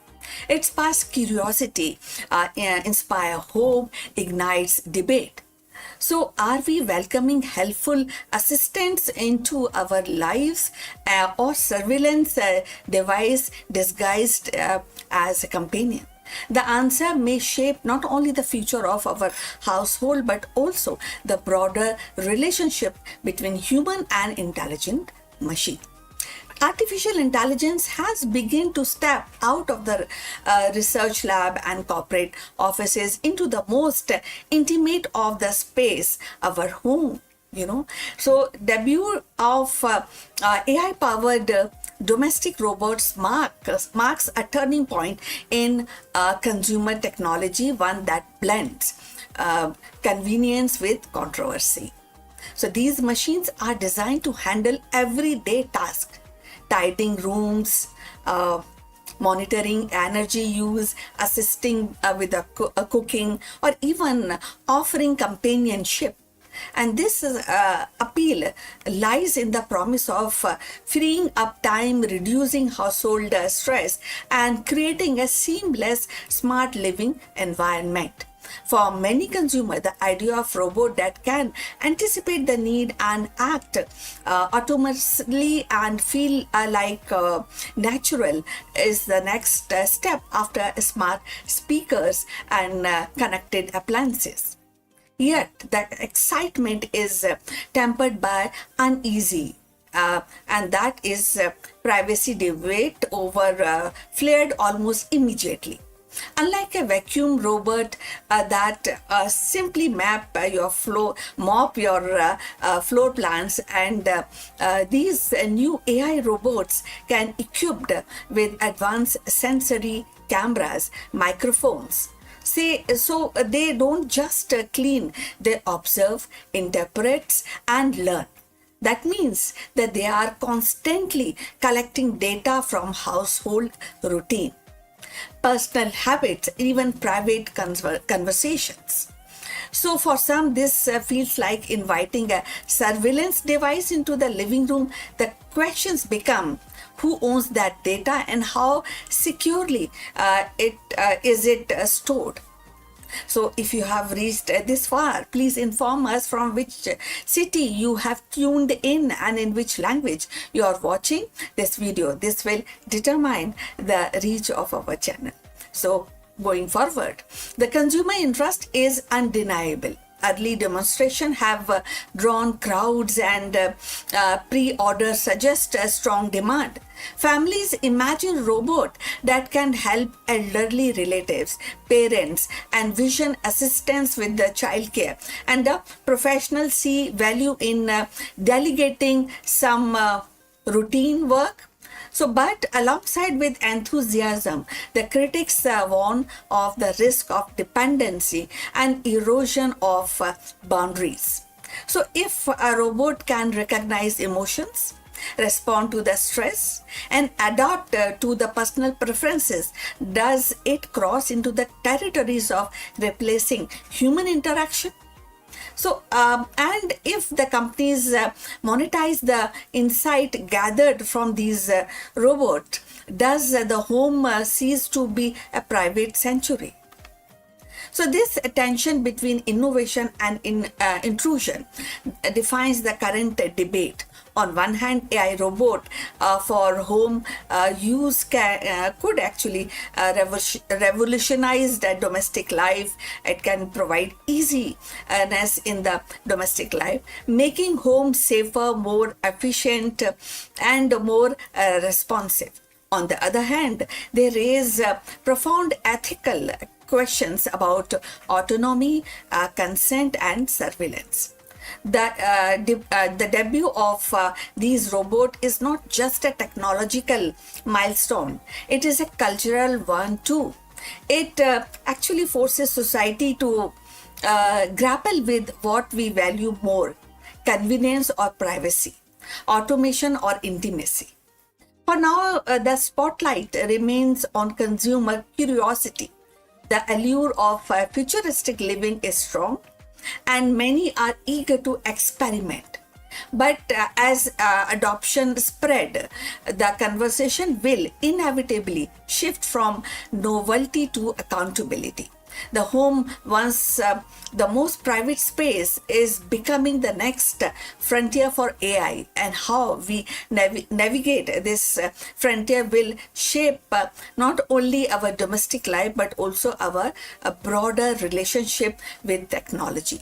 Speaker 2: It sparks curiosity, inspires hope, ignites debate. So, are we welcoming helpful assistants into our lives or surveillance device disguised as a companion? The answer may shape not only the future of our household but also the broader relationship between human and intelligent machine. Artificial intelligence has begun to step out of the research lab and corporate offices into the most intimate of the space, our home. So debut of AI powered domestic robots marks a turning point in consumer technology, one that blends convenience with controversy. So these machines are designed to handle everyday tasks, tidying rooms, monitoring energy use, assisting with cooking, or even offering companionship. And this appeal lies in the promise of freeing up time, reducing household stress, and creating a seamless, smart living environment. For many consumers, the idea of robot that can anticipate the need and act automatically and feel natural is the next step after smart speakers and connected appliances. Yet, that excitement is tempered by uneasy, and that is privacy debate over flared almost immediately. Unlike a vacuum robot that simply mop your floor plans, and these new AI robots can equipped with advanced sensory cameras, microphones. So they don't just clean, they observe, interpret, and learn. That means that they are constantly collecting data from household routine, personal habits, even private conversations. So for some, this feels like inviting a surveillance device into the living room. The questions become: who owns that data and how securely it is stored? So if you have reached this far, please inform us from which city you have tuned in and in which language you are watching this video. This will determine the reach of our channel. So going forward, the consumer interest is undeniable. Early demonstrations have drawn crowds, and pre-orders suggest a strong demand. Families imagine robots that can help elderly relatives, parents, and vision assistants with the childcare. And the professionals see value in delegating some routine work. So, but alongside with enthusiasm, the critics warn of the risk of dependency and erosion of boundaries. So, if a robot can recognize emotions, respond to the stress, and adapt to the personal preferences, does it cross into the territories of replacing human interaction? So, and if the companies monetize the insight gathered from these robots, does the home cease to be a private sanctuary? So this tension between innovation and intrusion defines the current debate. On one hand, AI robot for home use could actually revolutionize the domestic life. It can provide easiness in the domestic life, making home safer, more efficient, and more responsive. On the other hand, they raise profound ethical questions about autonomy, consent, and surveillance. The debut of these robots is not just a technological milestone, it is a cultural one too. It actually forces society to grapple with what we value more: convenience or privacy, automation or intimacy. For now, the spotlight remains on consumer curiosity. The allure of futuristic living is strong, and many are eager to experiment. But as adoption spread, the conversation will inevitably shift from novelty to accountability. The home, once the most private space, is becoming the next frontier for AI, and how we navigate this frontier will shape not only our domestic life but also our broader relationship with technology.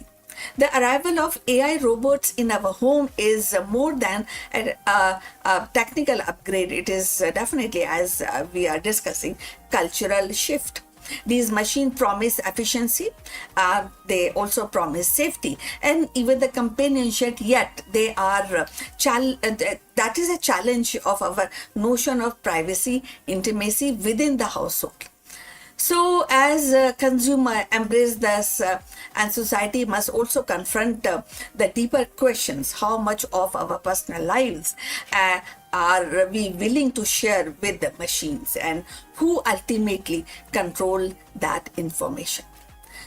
Speaker 2: The arrival of AI robots in our home is more than a technical upgrade. It is definitely, as we are discussing, cultural shift. These machines promise efficiency, they also promise safety, and even the companionship, yet they are that is a challenge of our notion of privacy, intimacy within the household. So, as consumer embrace this, and society must also confront the deeper questions: how much of our personal lives are we willing to share with the machines, and who ultimately control that information?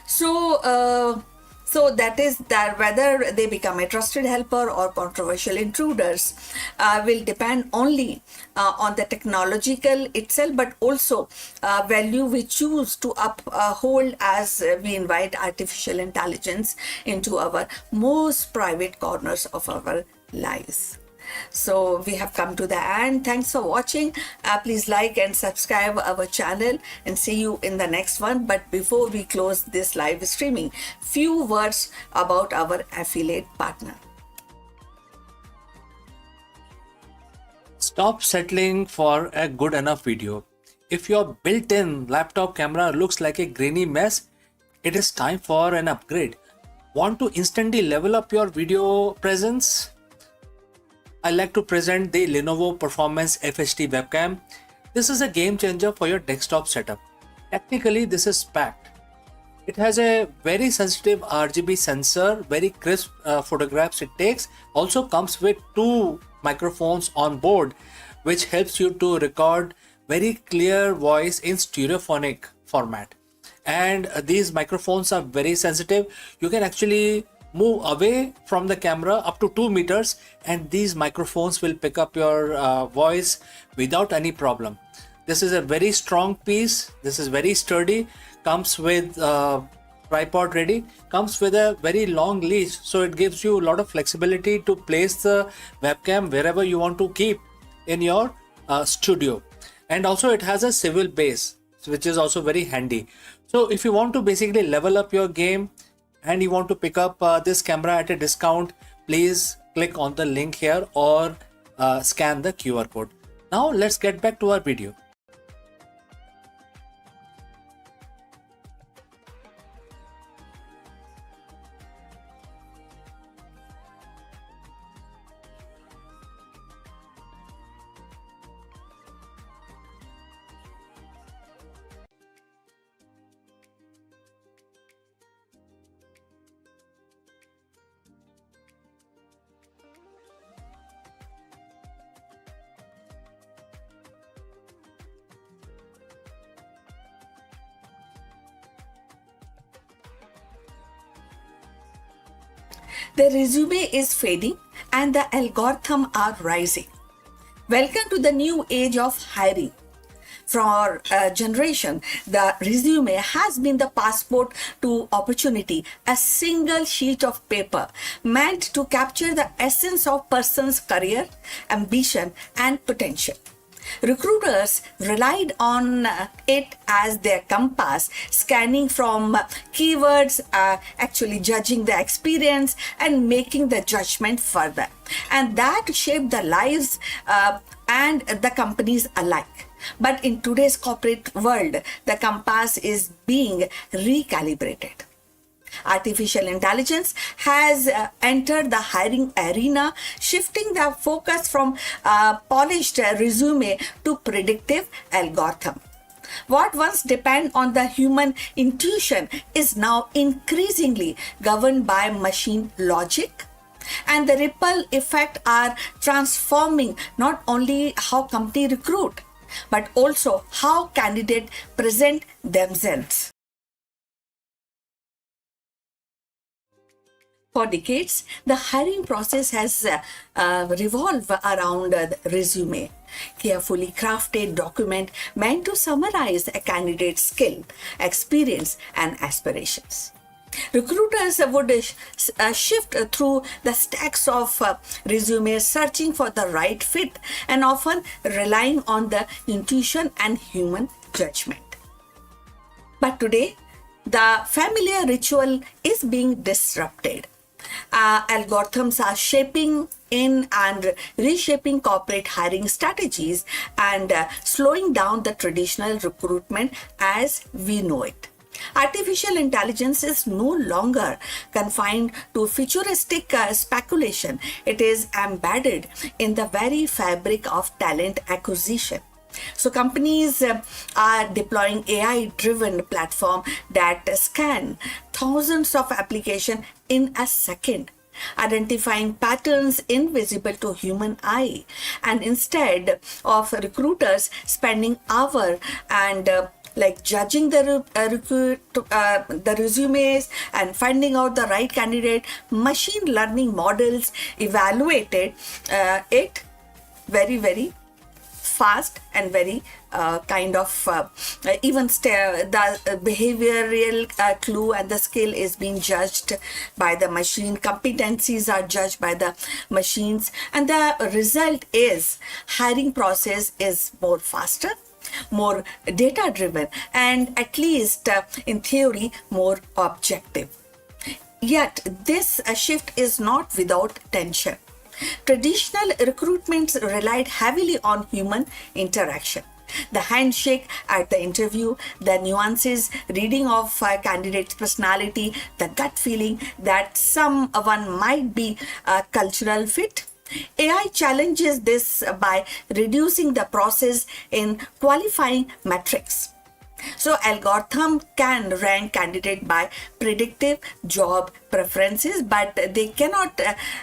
Speaker 2: So, so that is that whether they become a trusted helper or controversial intruders will depend only on the technological itself, but also value we choose to uphold as we invite artificial intelligence into our most private corners of our lives. So we have come to the end. Thanks for watching. Please like and subscribe our channel, and see you in the next one. But before we close this live streaming, few words about our affiliate partner.
Speaker 1: Stop settling for a good enough video. If your built-in laptop camera looks like a grainy mess, it is time for an upgrade. Want to instantly level up your video presence? I like to present the Lenovo Performance FHD webcam. This is a game changer for your desktop setup. Technically, this is packed. It has a very sensitive RGB sensor, very crisp photographs it takes. Also comes with 2 microphones on board, which helps you to record very clear voice in stereophonic format. And these microphones are very sensitive. You can actually move away from the camera up to 2 meters, and these microphones will pick up your voice without any problem. This is a very strong piece. This is very sturdy. Comes with tripod ready. Comes with a very long leash, so it gives you a lot of flexibility to place the webcam wherever you want to keep in your studio. And also it has a swivel base, which is also very handy. So if you want to basically level up your game and you want to pick up this camera at a discount, please click on the link here or scan the QR code. Now let's get back to our video.
Speaker 2: The resume is fading and the algorithms are rising. Welcome to the new age of hiring. For a generation, the resume has been the passport to opportunity, a single sheet of paper meant to capture the essence of person's career, ambition, and potential. Recruiters relied on it as their compass, scanning from keywords, actually judging the experience and making the judgment further. And that shaped the lives and the companies alike. But in today's corporate world, the compass is being recalibrated. Artificial intelligence has entered the hiring arena, shifting the focus from polished resume to predictive algorithm. What once depended on the human intuition is now increasingly governed by machine logic. And the ripple effect are transforming not only how company recruit, but also how candidates present themselves. For decades, the hiring process has revolved around the resume, carefully crafted document meant to summarize a candidate's skill, experience, and aspirations. Recruiters would shift through the stacks of resumes, searching for the right fit and often relying on the intuition and human judgment. But today, the familiar ritual is being disrupted. Algorithms are shaping in and reshaping corporate hiring strategies and slowing down the traditional recruitment as we know it. Artificial intelligence is no longer confined to futuristic speculation. It is embedded in the very fabric of talent acquisition. So companies are deploying AI-driven platform that scan thousands of applications in a second, identifying patterns invisible to human eye. And instead of recruiters spending hours and like judging the resumes and finding out the right candidate, machine learning models evaluated it very fast and very the behavioral clue and the skill is being judged by the machine. Competencies are judged by the machines, and the result is hiring process is more faster, more data driven, and at least in theory more objective. Yet this shift is not without tension. Traditional recruitments relied heavily on human interaction. The handshake at the interview, the nuances, reading of a candidate's personality, the gut feeling that someone might be a cultural fit. AI challenges this by reducing the process in qualifying metrics. So algorithm can rank candidate by predictive job preferences, but they cannot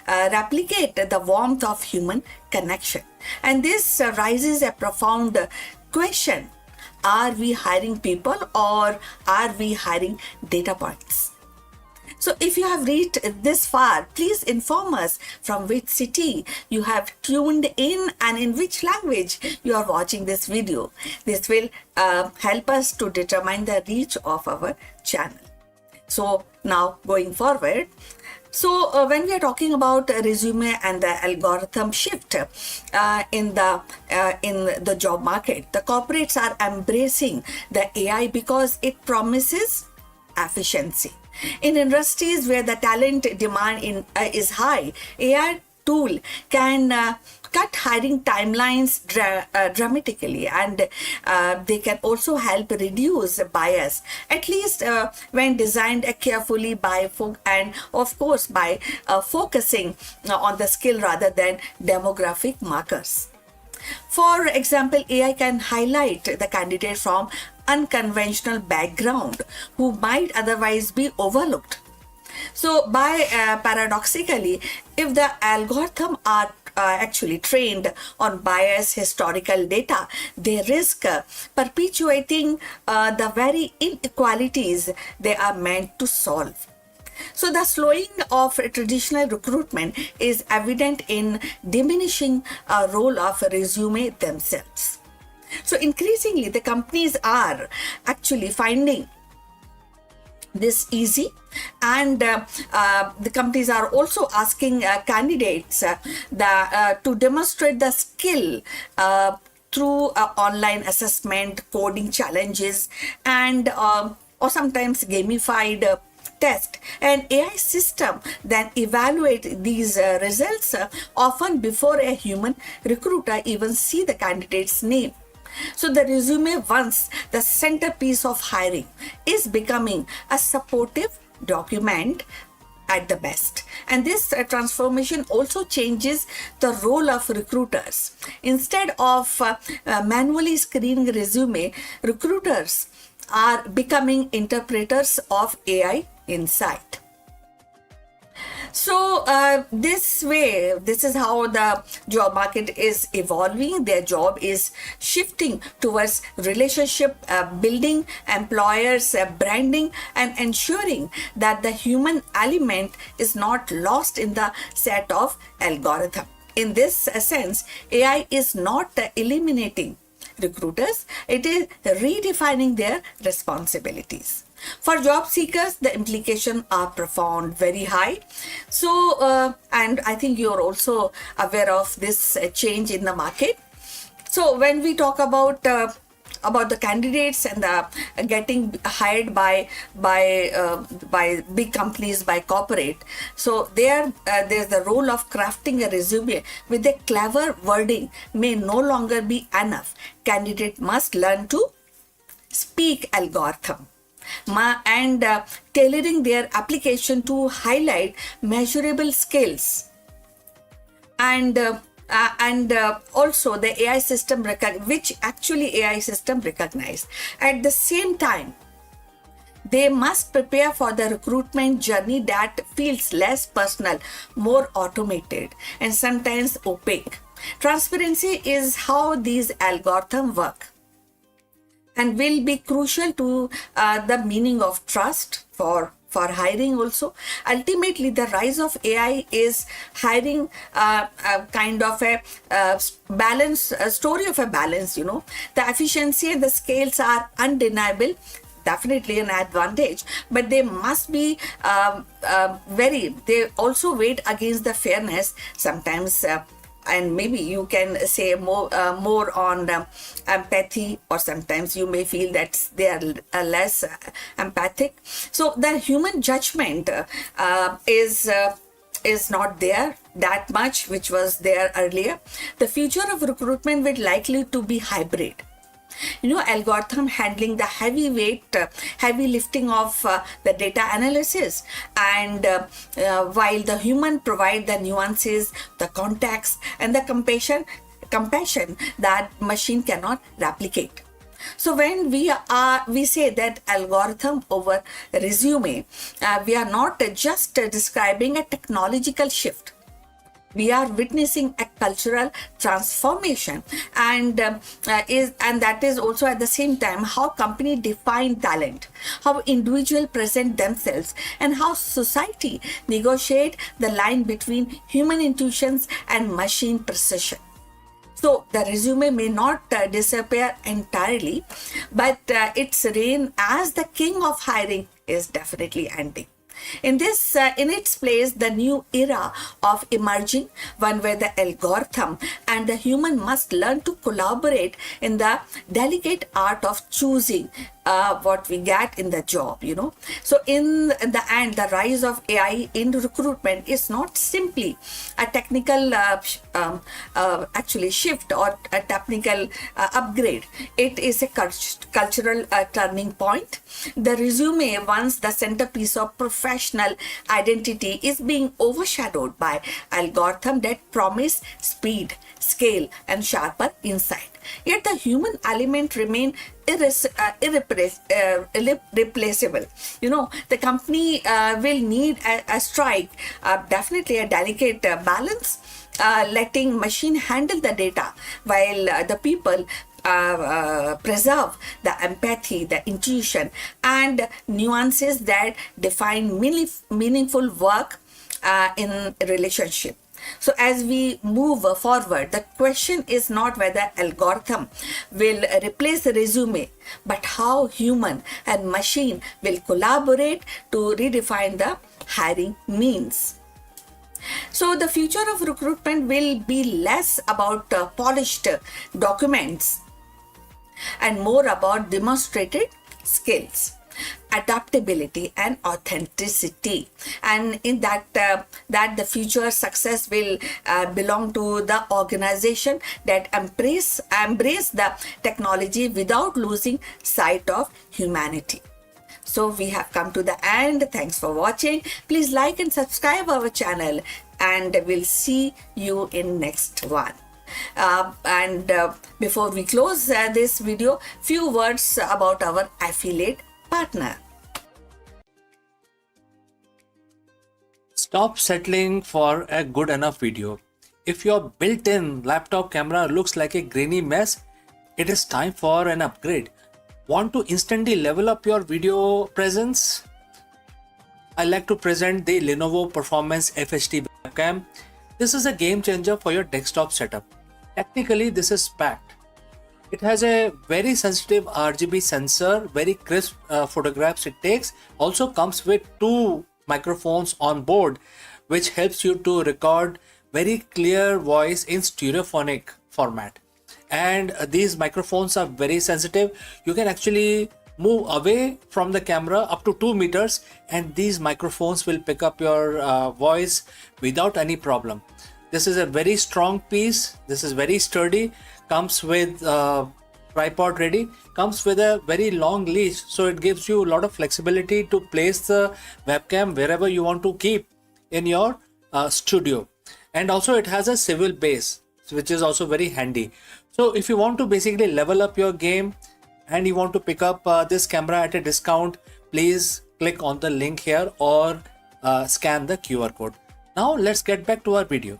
Speaker 2: replicate the warmth of human connection. And this raises a profound question. Are we hiring people or are we hiring data points? So if you have reached this far, please inform us from which city you have tuned in and in which language you are watching this video. This will help us to determine the reach of our channel. So now going forward, so when we are talking about resume and the algorithm shift in the job market, the corporates are embracing the AI because it promises efficiency. In industries where the talent demand is high, AI tool can cut hiring timelines dramatically, and they can also help reduce bias, at least when designed carefully by focusing on the skill rather than demographic markers. For example, AI can highlight the candidate from unconventional background who might otherwise be overlooked. So paradoxically, if the algorithm are actually trained on biased historical data, they risk perpetuating the very inequalities they are meant to solve. So the slowing of traditional recruitment is evident in diminishing role of resume themselves. So increasingly, the companies are actually finding this easy, and the companies are also asking candidates to demonstrate the skill through online assessment, coding challenges, and or sometimes gamified test. An AI system then evaluate these results often before a human recruiter even see the candidate's name. So the resume, once the centerpiece of hiring, is becoming a supportive document at the best. And this transformation also changes the role of recruiters. Instead of manually screening resume, recruiters are becoming interpreters of AI insight. So this is how the job market is evolving. Their job is shifting towards relationship building, employers branding, and ensuring that the human element is not lost in the set of algorithm. In this sense, AI is not eliminating recruiters, it is redefining their responsibilities. For job seekers, the implications are profound, very high. So, and I think you're also aware of this change in the market. So, when we talk about the candidates and the getting hired by big companies, by corporate, so there's the role of crafting a resume with a clever wording may no longer be enough. Candidate must learn to speak algorithm and tailoring their application to highlight measurable skills and and also the AI system which actually AI system recognize. At the same time, they must prepare for the recruitment journey that feels less personal, more automated, and sometimes opaque. Transparency is how these algorithms work and will be crucial to the meaning of trust for hiring also. Ultimately, the rise of AI is hiring kind of a balance, a story of a balance, you know. The efficiency and the scales are undeniable, definitely an advantage, but they must be they also weigh against the fairness sometimes, and maybe you can say more on empathy, or sometimes you may feel that they are less empathic. So the human judgment is not there that much, which was there earlier. The future of recruitment will likely to be hybrid, you know, algorithm handling the heavy lifting of the data analysis, and while the human provide the nuances, the context, and the compassion that machine cannot replicate. So when we say that algorithm over resume, we are not just describing a technological shift. We are witnessing a cultural transformation, and that is also at the same time how company define talent, how individual present themselves, and how society negotiate the line between human intuitions and machine precision. So the resume may not disappear entirely, but its reign as the king of hiring is definitely ending. In its place, the new era of emerging, one where the algorithm and the human must learn to collaborate in the delicate art of choosing what we get in the job, you know. So in the end, the rise of AI in recruitment is not simply a technical actually shift or a technical upgrade. It is a cultural turning point. The resume, once the centerpiece of professional identity, is being overshadowed by algorithms that promise speed, scale, and sharper insight. Yet the human element remain irreplaceable. You know, the company will need a strike, definitely a delicate balance, letting machine handle the data while the people preserve the empathy, the intuition, and nuances that define meaningful work in relationship. So as we move forward, the question is not whether algorithm will replace the resume, but how human and machine will collaborate to redefine the hiring means. So the future of recruitment will be less about polished documents and more about demonstrated skills, adaptability, and authenticity. And in that the future success will belong to the organization that embrace the technology without losing sight of humanity. So we have come to the end. Thanks for watching. Please like and subscribe our channel, and we'll see you in next one. Before we close this video, few words about our affiliate partner.
Speaker 1: Stop settling for a good enough video. If your built-in laptop camera looks like a grainy mess, it is time for an upgrade. Want to instantly level up your video presence? I like to present the Lenovo Performance FHD webcam. This is a game changer for your desktop setup. Technically, this is packed. It has a very sensitive RGB sensor, very crisp photographs it takes. Also comes with 2 microphones on board, which helps you to record very clear voice in stereophonic format. And these microphones are very sensitive. You can actually move away from the camera up to 2 meters, and these microphones will pick up your voice without any problem. This is a very strong piece. This is very sturdy. Comes with tripod ready. Comes with a very long leash, so it gives you a lot of flexibility to place the webcam wherever you want to keep in your studio. And also it has a swivel base, which is also very handy. So if you want to basically level up your game and you want to pick up this camera at a discount, please click on the link here or scan the QR code. Now let's get back to our video.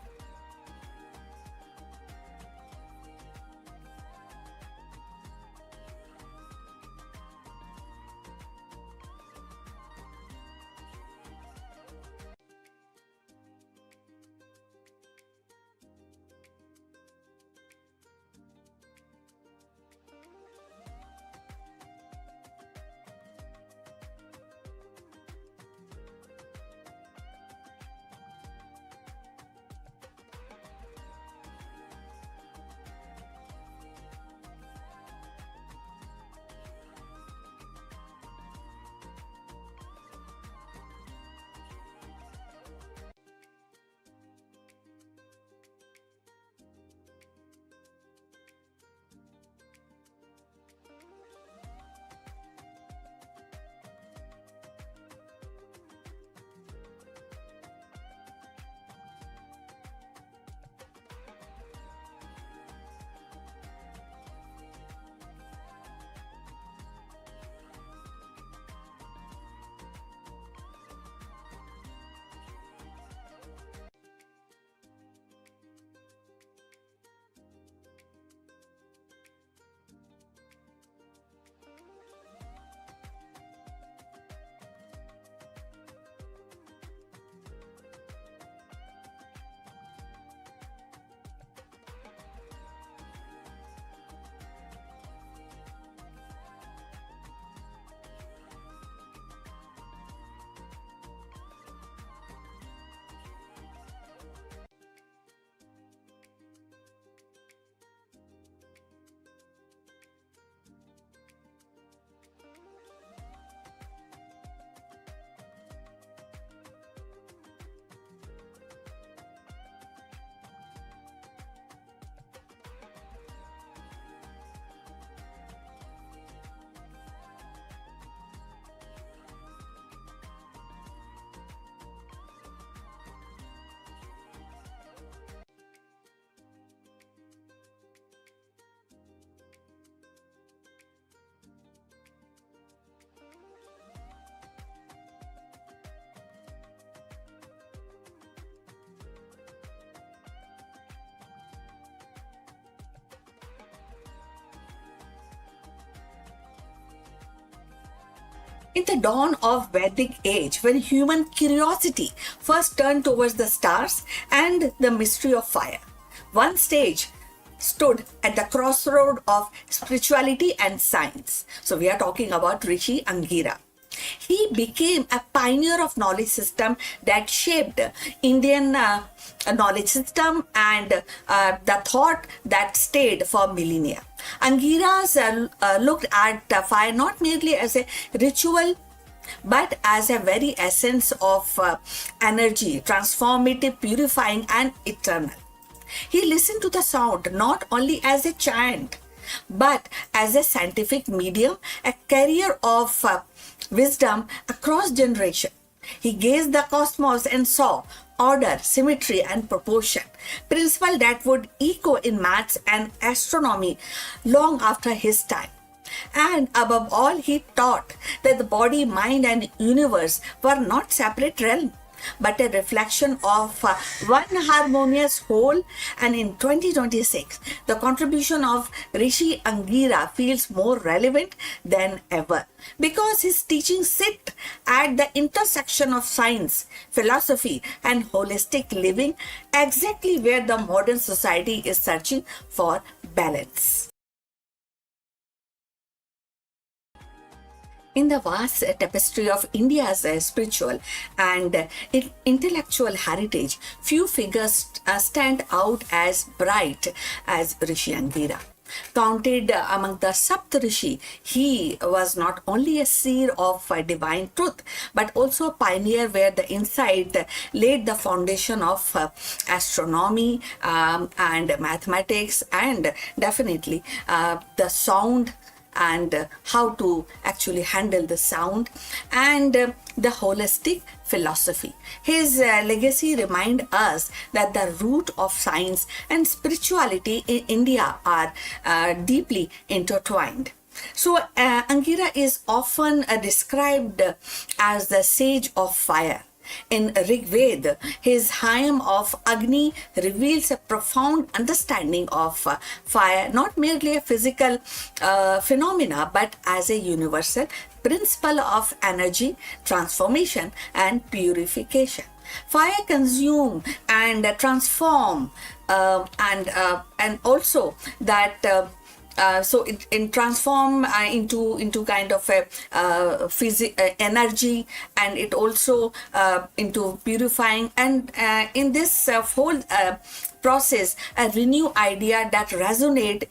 Speaker 2: In the dawn of Vedic age, when human curiosity first turned towards the stars and the mystery of fire, one sage stood at the crossroad of spirituality and science. So we are talking about Rishi Angira. He became a pioneer of knowledge system that shaped Indian knowledge system and the thought that stayed for millennia. Angiras looked at fire not merely as a ritual but as a very essence of energy, transformative, purifying and eternal. He listened to the sound not only as a chant but as a scientific medium, a carrier of wisdom across generations. He gazed the cosmos and saw order, symmetry and proportion, principle that would echo in maths and astronomy long after his time. And above all, he taught that the body, mind and universe were not separate realms but a reflection of one harmonious whole. And in 2026, the contribution of Rishi Angira feels more relevant than ever because his teachings sit at the intersection of science, philosophy and holistic living, exactly where the modern society is searching for balance. In the vast tapestry of India's spiritual and intellectual heritage, few figures stand out as bright as Rishi Angira. Counted among the Saptarishi, he was not only a seer of divine truth, but also a pioneer where the insight laid the foundation of astronomy and mathematics and definitely the sound and how to actually handle the sound, and the holistic philosophy. His legacy reminds us that the root of science and spirituality in India are deeply intertwined. So, Angira is often described as the sage of fire. In Rig Veda, his hymn of Agni reveals a profound understanding of fire, not merely a physical phenomena, but as a universal principle of energy, transformation, and purification. Fire consume and transform, and also that. So it transform into kind of a energy, and it also into purifying, and in this whole process a renew idea that resonate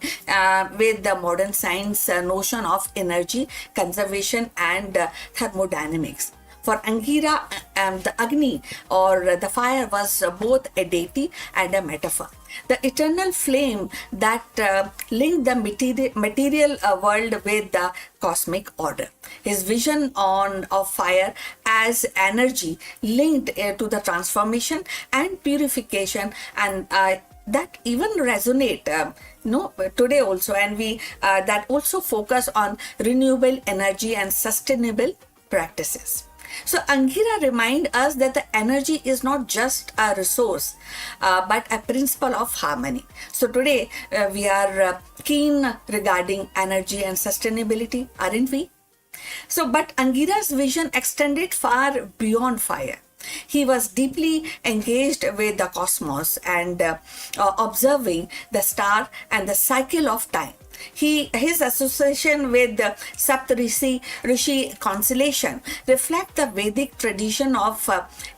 Speaker 2: with the modern science notion of energy conservation and thermodynamics. For Angira, the Agni or the fire was both a deity and a metaphor. The eternal flame that linked the material world with the cosmic order. His vision of fire as energy linked to the transformation and purification, and that even resonate today also, and we that also focus on renewable energy and sustainable practices. So Angira reminds us that the energy is not just a resource, but a principle of harmony. So today we are keen regarding energy and sustainability, aren't we? So, but Angira's vision extended far beyond fire. He was deeply engaged with the cosmos and observing the star and the cycle of time. His association with the Rishi constellation reflect the Vedic tradition of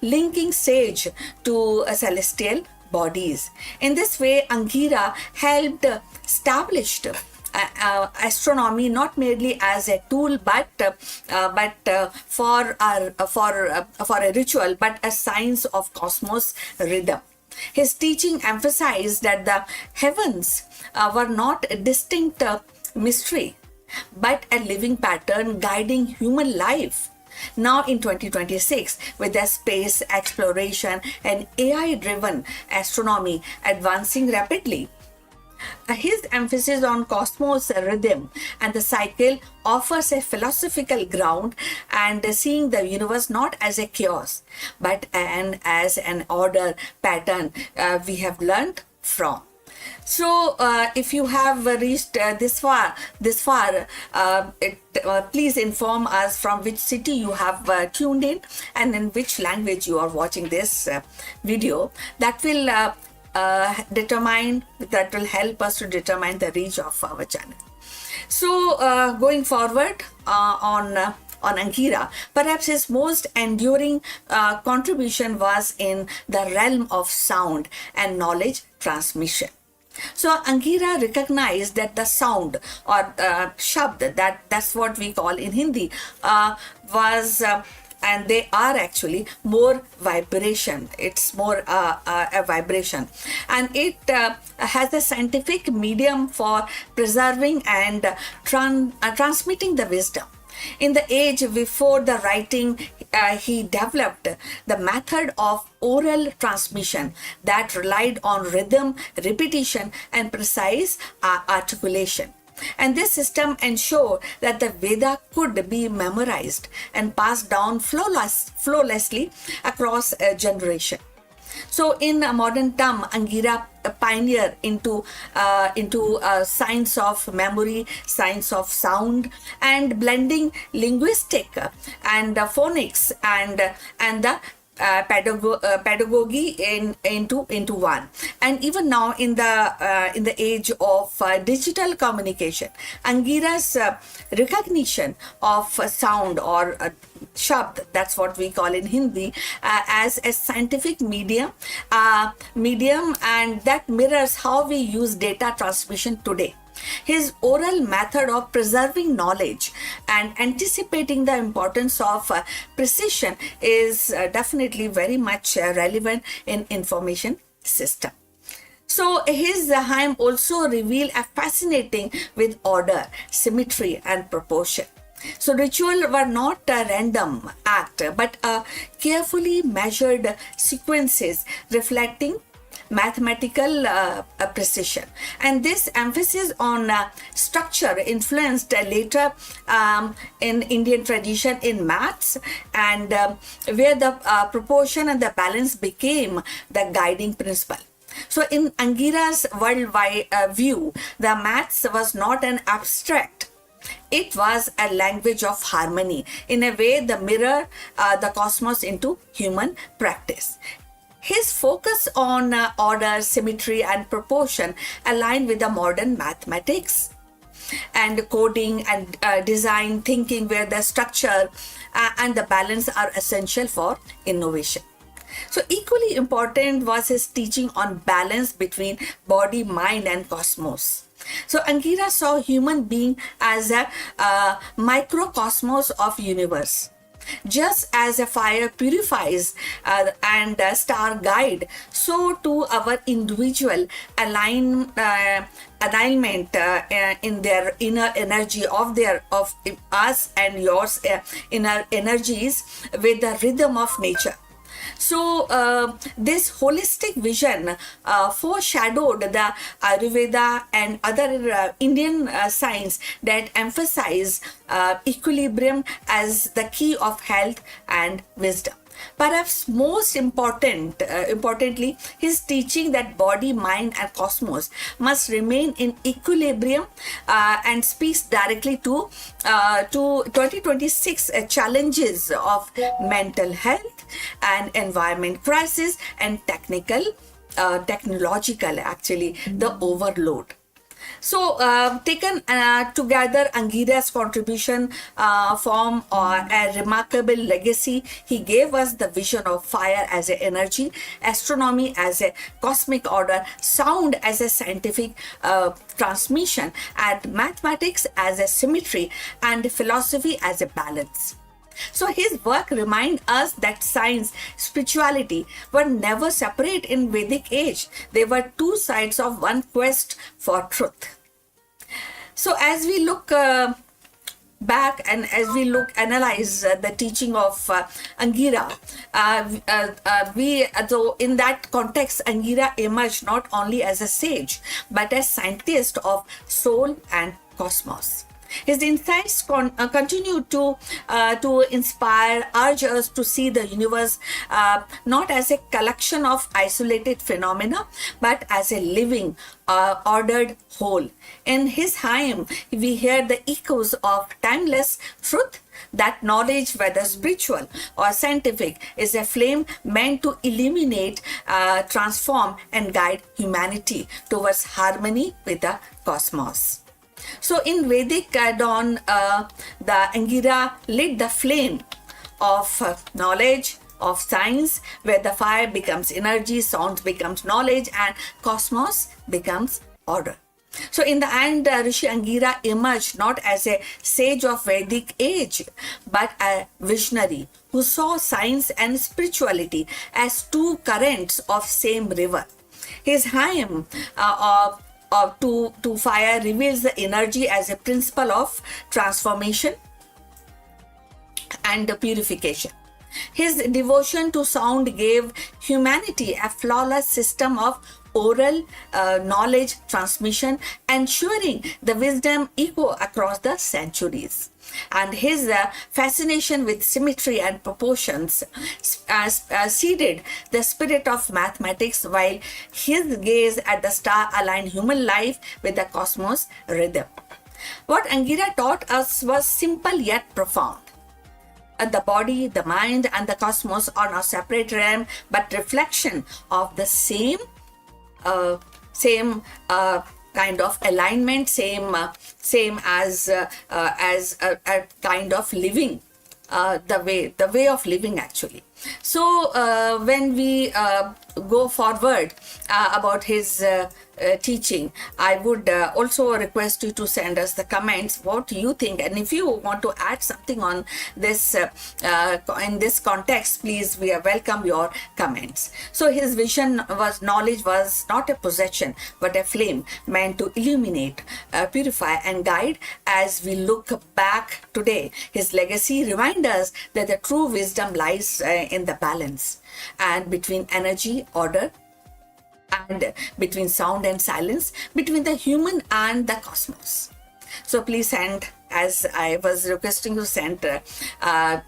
Speaker 2: linking sage to celestial bodies. In this way, Angira helped establish astronomy not merely as a tool, but for a ritual, but a science of cosmos rhythm. His teaching emphasized that the heavens were not a distinct mystery, but a living pattern guiding human life. Now in 2026, with the space exploration and AI-driven astronomy advancing rapidly, his emphasis on cosmos rhythm and the cycle offers a philosophical ground and seeing the universe not as a chaos, but as an order pattern we have learned from. So, if you have reached this far, please inform us from which city you have tuned in and in which language you are watching this video. That will that will help us to determine the reach of our channel. So going forward on Angira, perhaps his most enduring contribution was in the realm of sound and knowledge transmission. So Angira recognized that the sound or shabd, that's what we call in Hindi, was and they are actually more vibration. It's more a vibration, and it has a scientific medium for preserving and transmitting the wisdom. In the age before the writing, he developed the method of oral transmission that relied on rhythm, repetition, and precise articulation. And this system ensured that the Veda could be memorized and passed down flawlessly across a generation. So in a modern term, Angira pioneered into science of memory, science of sound, and blending linguistic and phonics and the pedagogy into one. And even now in the age of digital communication, Angira's recognition of sound or shabd, that's what we call in Hindi, as a scientific medium, and that mirrors how we use data transmission today. His oral method of preserving knowledge and anticipating the importance of precision is definitely very much relevant in information system. So his hymn also reveal a fascinating with order, symmetry and proportion. So ritual were not a random act but a carefully measured sequences reflecting mathematical precision, and this emphasis on structure influenced later in Indian tradition in maths, and where the proportion and the balance became the guiding principle. So in Angira's worldwide view, the maths was not an abstract, it was a language of harmony, in a way the mirror the cosmos into human practice. His focus on order, symmetry, and proportion aligned with the modern mathematics and coding and design thinking, where the structure and the balance are essential for innovation. So equally important was his teaching on balance between body, mind, and cosmos. So Angira saw human being as a microcosmos of universe. Just as a fire purifies and a star guide, so too our individual alignment in their inner energy of us and yours inner energies with the rhythm of nature. So this holistic vision foreshadowed the Ayurveda and other Indian science that emphasize equilibrium as the key of health and wisdom. Perhaps most importantly, his teaching that body, mind, and cosmos must remain in equilibrium and speaks directly to 2026 challenges of mental health and environment crisis and technological actually the overload. So, taken together, Angira's contribution form a remarkable legacy. He gave us the vision of fire as an energy, astronomy as a cosmic order, sound as a scientific transmission, and mathematics as a symmetry, and philosophy as a balance. So his work reminds us that science, spirituality were never separate in Vedic age. They were two sides of one quest for truth. So as we look back and as we analyze the teaching of Angira, though in that context, Angira emerged not only as a sage but as scientist of soul and cosmos. His insights continue to inspire, urge us to see the universe not as a collection of isolated phenomena, but as a living, ordered whole. In his hymn, we hear the echoes of timeless truth that knowledge, whether spiritual or scientific, is a flame meant to illuminate, transform, and guide humanity towards harmony with the cosmos. So in Vedic dawn, the Angira lit the flame of knowledge, of science, where the fire becomes energy, sound becomes knowledge, and cosmos becomes order. So in the end, Rishi Angira emerged not as a sage of Vedic age, but a visionary who saw science and spirituality as two currents of same river. His hymn to fire reveals the energy as a principle of transformation and purification. His devotion to sound gave humanity a flawless system of oral knowledge transmission, ensuring the wisdom echo across the centuries. And his fascination with symmetry and proportions seeded the spirit of mathematics, while his gaze at the star aligned human life with the cosmos rhythm. What Angira taught us was simple yet profound. The body, the mind, and the cosmos are not separate realm, but reflection of the same kind of alignment, same as a kind of living, the way of living actually. So when we go forward about his teaching, I would also request you to send us the comments what you think, and if you want to add something on this in this context, please, we welcome your comments. So his vision was knowledge was not a possession but a flame meant to illuminate, purify and guide. As we look back today, his legacy reminds us that the true wisdom lies in the balance and between energy, order, and between sound and silence, between the human and the cosmos. So please send, as I was requesting you, send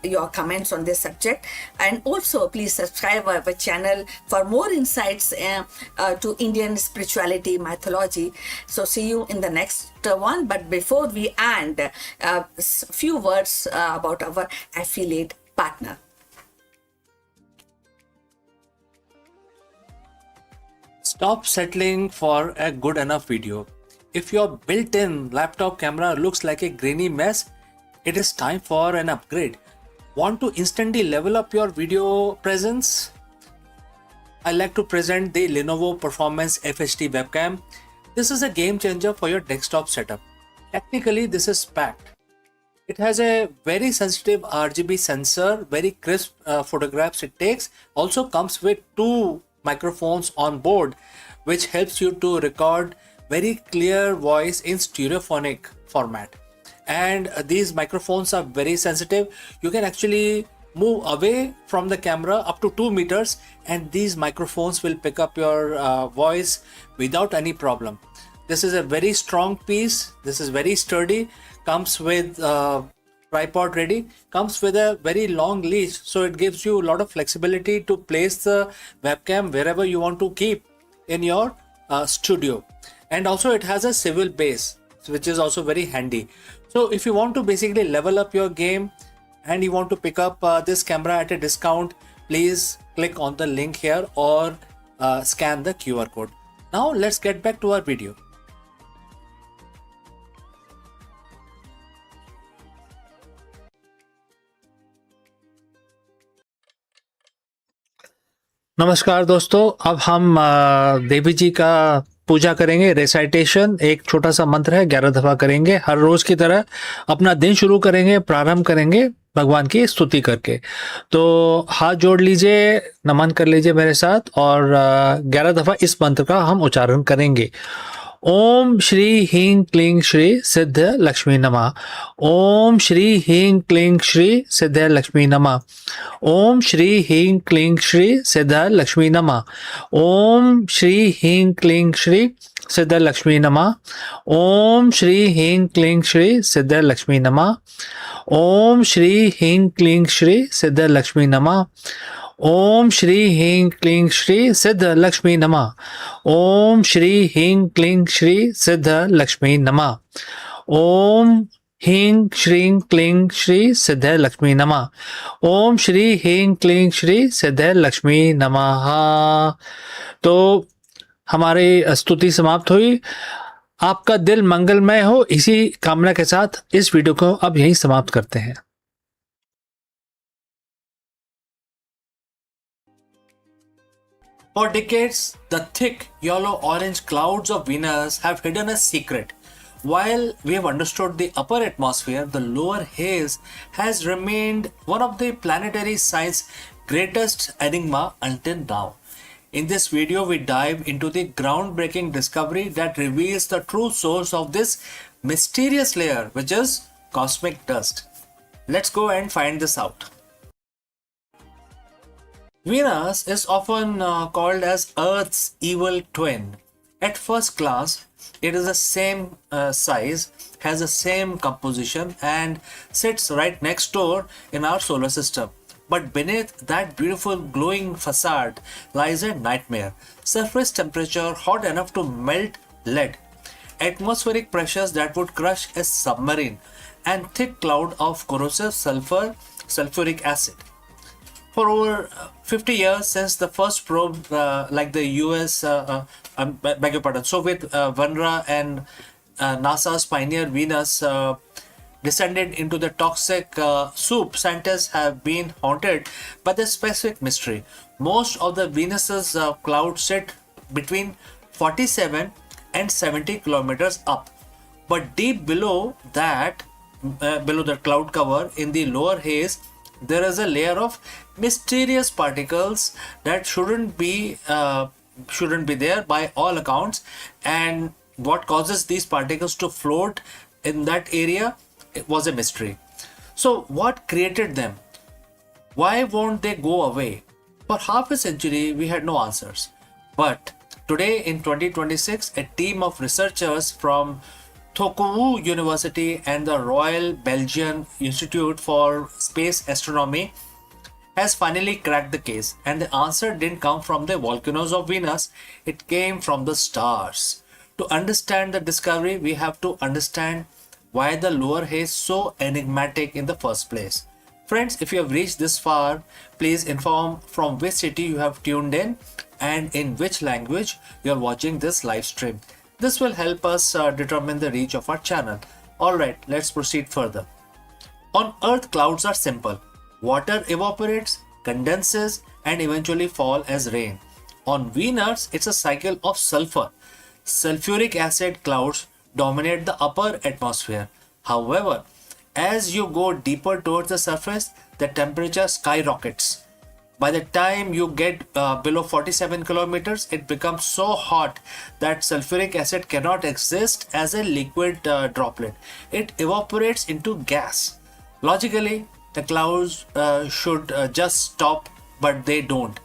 Speaker 2: your comments on this subject, and also please subscribe our channel for more insights to Indian spirituality, mythology. So see you in the next one. But before we end, few words about our affiliate partner.
Speaker 1: Stop settling for a good enough video. If your built-in laptop camera looks like a grainy mess, it is time for an upgrade. Want to instantly level up your video presence? I like to present the Lenovo Performance FHD webcam. This is a game changer for your desktop setup. Technically, this is packed. It has a very sensitive RGB sensor, very crisp photographs it takes. Also comes with 2 microphones on board, which helps you to record very clear voice in stereophonic format. And these microphones are very sensitive. You can actually move away from the camera up to 2 meters and these microphones will pick up your voice without any problem. This is a very strong piece. This is very sturdy. Comes with tripod ready, comes with a very long leash, so it gives you a lot of flexibility to place the webcam wherever you want to keep in your studio. And also it has a swivel base, which is also very handy. So if you want to basically level up your game and you want to pick up this camera at a discount, please click on the link here or scan the QR code. Now let's get back to our video. नमस्कार दोस्तों, अब हम देवी जी का पूजा करेंगे। रेसाइटेशन एक छोटा सा मंत्र है, 11 दफा करेंगे। हर रोज की तरह अपना दिन शुरू करेंगे, प्रारंभ करेंगे भगवान की स्तुति करके। तो हाथ जोड़ लीजिए, नमन कर लीजिए मेरे साथ और 11 दफा इस मंत्र का हम उच्चारण करेंगे। ओम श्री ह्रीं क्लीं श्री सिद्ध लक्ष्मी नमः। ओम श्री ह्रीं क्लीं श्री सिद्ध लक्ष्मी नमः। ओम श्री ह्रीं क्लीं श्री सिद्ध लक्ष्मी नमः। ओम श्री ह्रीं क्लीं श्री सिद्ध लक्ष्मी नमः। ओम श्री ह्रीं क्लीं श्री सिद्ध लक्ष्मी नमः। ओम श्री ह्रीं क्लीं श्री सिद्ध लक्ष्मी नमः। ओम श्री ह्रीं क्लीं श्री सिद्ध लक्ष्मी नमः। ओम श्री ह्रीं क्लीं श्री सिद्ध लक्ष्मी नमः। ओम ह्रीं श्रीं क्लीं श्री सिद्ध लक्ष्मी नमः। ओम श्री ह्रीं क्लीं श्री सिद्ध लक्ष्मी नमः। तो हमारी स्तुति समाप्त हुई। आपका दिल मंगलमय हो, इसी कामना के साथ इस वीडियो को अब यहीं समाप्त करते हैं। For decades, the thick yellow-orange clouds of Venus have hidden a secret. While we have understood the upper atmosphere, the lower haze has remained one of the planetary science's greatest enigma until now. In this video, we dive into the groundbreaking discovery that reveals the true source of this mysterious layer, which is cosmic dust. Let's go and find this out. Venus is often called as Earth's evil twin. At first glance, it is the same size, has the same composition, and sits right next door in our solar system. But beneath that beautiful glowing facade lies a nightmare. Surface temperature hot enough to melt lead, atmospheric pressures that would crush a submarine, and thick cloud of corrosive sulfuric acid. For over 50 years since the first probe, like the US, Soviet Venera and NASA's Pioneer Venus descended into the toxic soup, scientists have been haunted by the specific mystery. Most of the Venus's clouds sit between 47 and 70 kilometers up, but deep below that, below the cloud cover in the lower haze, there is a layer of mysterious particles that shouldn't be there by all accounts. And what causes these particles to float in that area, it was a mystery. So what created them? Why won't they go away? For half a century we had no answers, but today in 2026 a team of researchers from Tokuwu University and the Royal Belgian Institute for Space Astronomy has finally cracked the case, and the answer didn't come from the volcanoes of Venus, it came from the stars. To understand the discovery, we have to understand why the lower haze is so enigmatic in the first place. Friends, if you have reached this far, please inform from which city you have tuned in and in which language you are watching this live stream. This will help us determine the reach of our channel. Alright, let's proceed further. On Earth, clouds are simple. Water evaporates, condenses, and eventually fall as rain. On Venus, it's a cycle of sulfur. Sulfuric acid clouds dominate the upper atmosphere. However, as you go deeper towards the surface, the temperature skyrockets. By the time you get below 47 kilometers, it becomes so hot that sulfuric acid cannot exist as a liquid droplet. It evaporates into gas. Logically, the clouds should just stop, but they don't.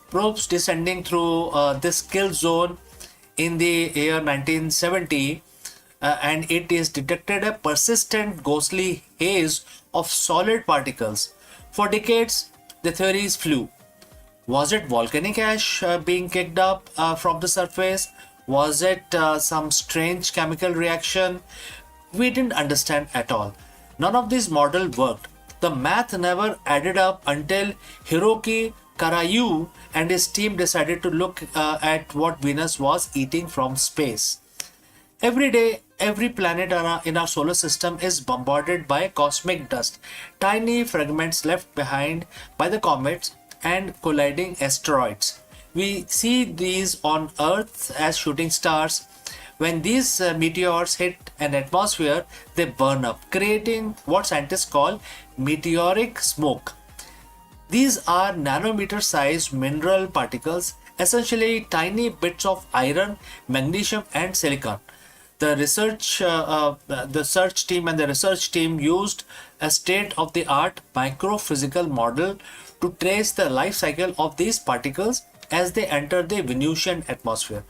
Speaker 1: Probes descending through this kill zone in the year 1970 and it is detected a persistent ghostly haze of solid particles. For decades, the theories flew. Was it volcanic ash being kicked up from the surface? Was it some strange chemical reaction? We didn't understand at all. None of these models worked. The math never added up until Hiroki Karayu and his team decided to look at what Venus was eating from space. Every day, every planet in our solar system is bombarded by cosmic dust, tiny fragments left behind by the comets and colliding asteroids. We see these on Earth as shooting stars. When these meteors hit an atmosphere, they burn up, creating what scientists call meteoric smoke. These are nanometer-sized mineral particles, essentially tiny bits of iron, magnesium, and silicon. The research team used a state-of-the-art microphysical model to trace the life cycle of these particles as they enter the Venusian atmosphere.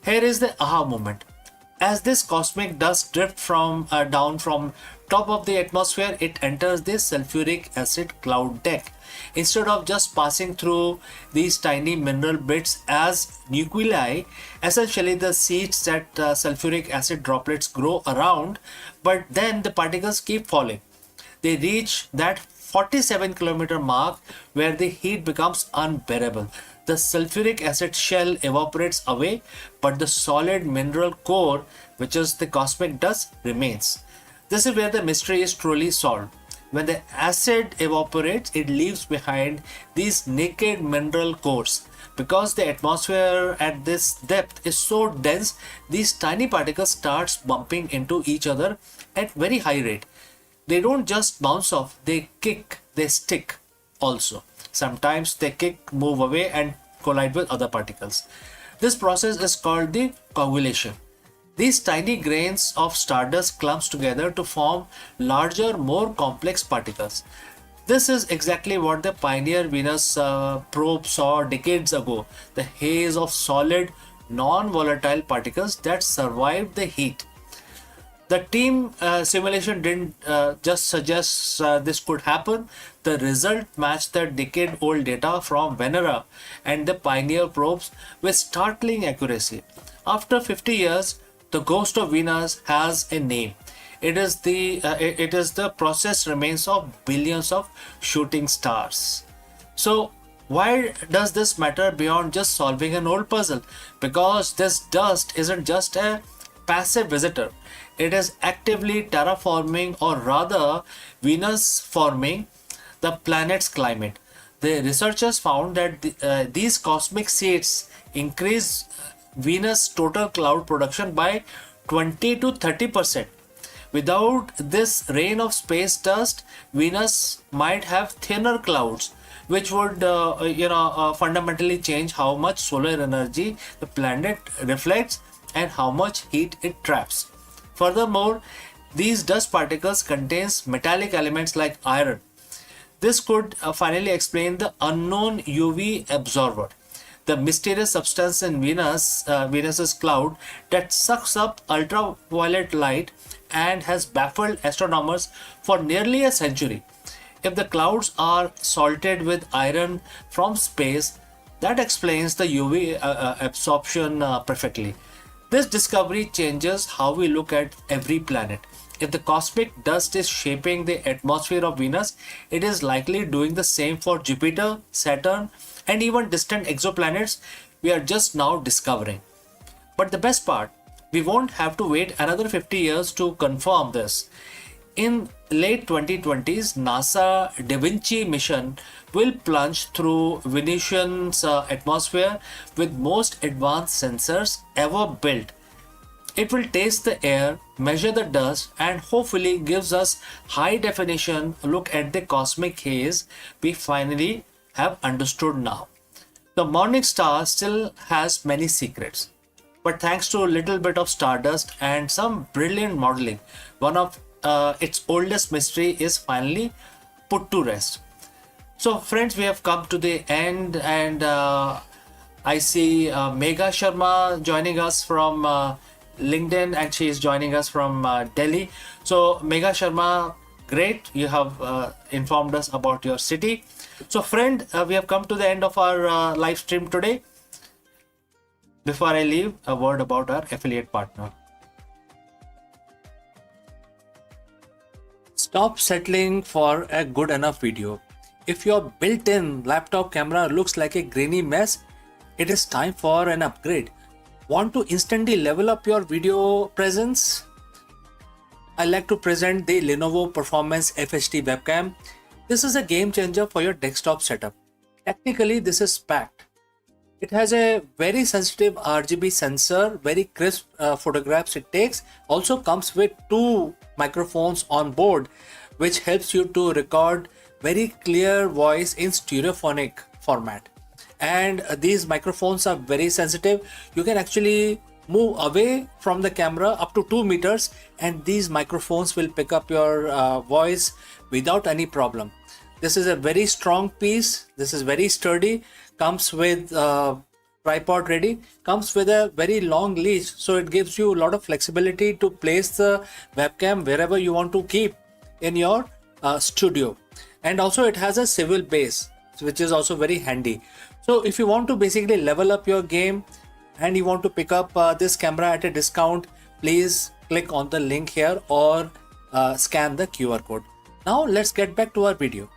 Speaker 1: Here is the aha moment. As this cosmic dust drifts down from top of the atmosphere, it enters the sulfuric acid cloud deck. Instead of just passing through these tiny mineral bits as nuclei, essentially the seeds that sulfuric acid droplets grow around, but then the particles keep falling. They reach that 47-kilometer mark where the heat becomes unbearable. The sulfuric acid shell evaporates away, but the solid mineral core, which is the cosmic dust, remains. This is where the mystery is truly solved. When the acid evaporates, it leaves behind these naked mineral cores. Because the atmosphere at this depth is so dense, these tiny particles start bumping into each other at very high rate. They don't just bounce off, they kick, they stick also. Sometimes they kick, move away and collide with other particles. This process is called the coagulation. These tiny grains of stardust clumps together to form larger, more complex particles. This is exactly what the Pioneer Venus probe saw decades ago, the haze of solid, non-volatile particles that survived the heat. The team simulation didn't just suggest this could happen. The result matched the decade-old data from Venera and the Pioneer probes with startling accuracy. After 50 years, the ghost of Venus has a name. It is the processed remains of billions of shooting stars. So why does this matter beyond just solving an old puzzle? Because this dust isn't just a passive visitor. It is actively terraforming, or rather Venus forming, the planet's climate. The researchers found that these cosmic seeds increase Venus' total cloud production by 20 to 30%. Without this rain of space dust, Venus might have thinner clouds, which would fundamentally change how much solar energy the planet reflects and how much heat it traps. Furthermore, these dust particles contains metallic elements like iron. This could finally explain the unknown UV absorber, the mysterious substance in Venus's cloud that sucks up ultraviolet light and has baffled astronomers for nearly a century. If the clouds are salted with iron from space, that explains the UV absorption perfectly. This discovery changes how we look at every planet. If the cosmic dust is shaping the atmosphere of Venus, it is likely doing the same for Jupiter, Saturn, and even distant exoplanets we are just now discovering. But the best part, we won't have to wait another 50 years to confirm this. In late 2020s, NASA Da Vinci mission will plunge through Venusian's atmosphere with most advanced sensors ever built. It will taste the air, measure the dust, and hopefully gives us high definition look at the cosmic haze we finally have understood now. The morning star still has many secrets, but thanks to a little bit of stardust and some brilliant modeling, one of its oldest mystery is finally put to rest. So friends, we have come to the end, and I see Megha Sharma joining us from LinkedIn, and she is joining us from Delhi. So Megha Sharma, great, you have informed us about your city. So friend, we have come to the end of our live stream today. Before I leave, a word about our affiliate partner. Stop settling for a good enough video. If your built-in laptop camera looks like a grainy mess, it is time for an upgrade. Want to instantly level up your video presence? I like to present the Lenovo Performance FHD webcam. This is a game changer for your desktop setup. Technically, this is packed. It has a very sensitive RGB sensor, very crisp photographs it takes. Also comes with 2 microphones on board, which helps you to record very clear voice in stereophonic format. And these microphones are very sensitive. You can actually move away from the camera up to 2 meters, and these microphones will pick up your voice without any problem. This is a very strong piece. This is very sturdy. Comes with tripod ready. Comes with a very long leash, so it gives you a lot of flexibility to place the webcam wherever you want to keep in your studio. And also it has a swivel base, which is also very handy. So if you want to basically level up your game and you want to pick up this camera at a discount, please click on the link here or scan the QR code. Now let's get back to our video.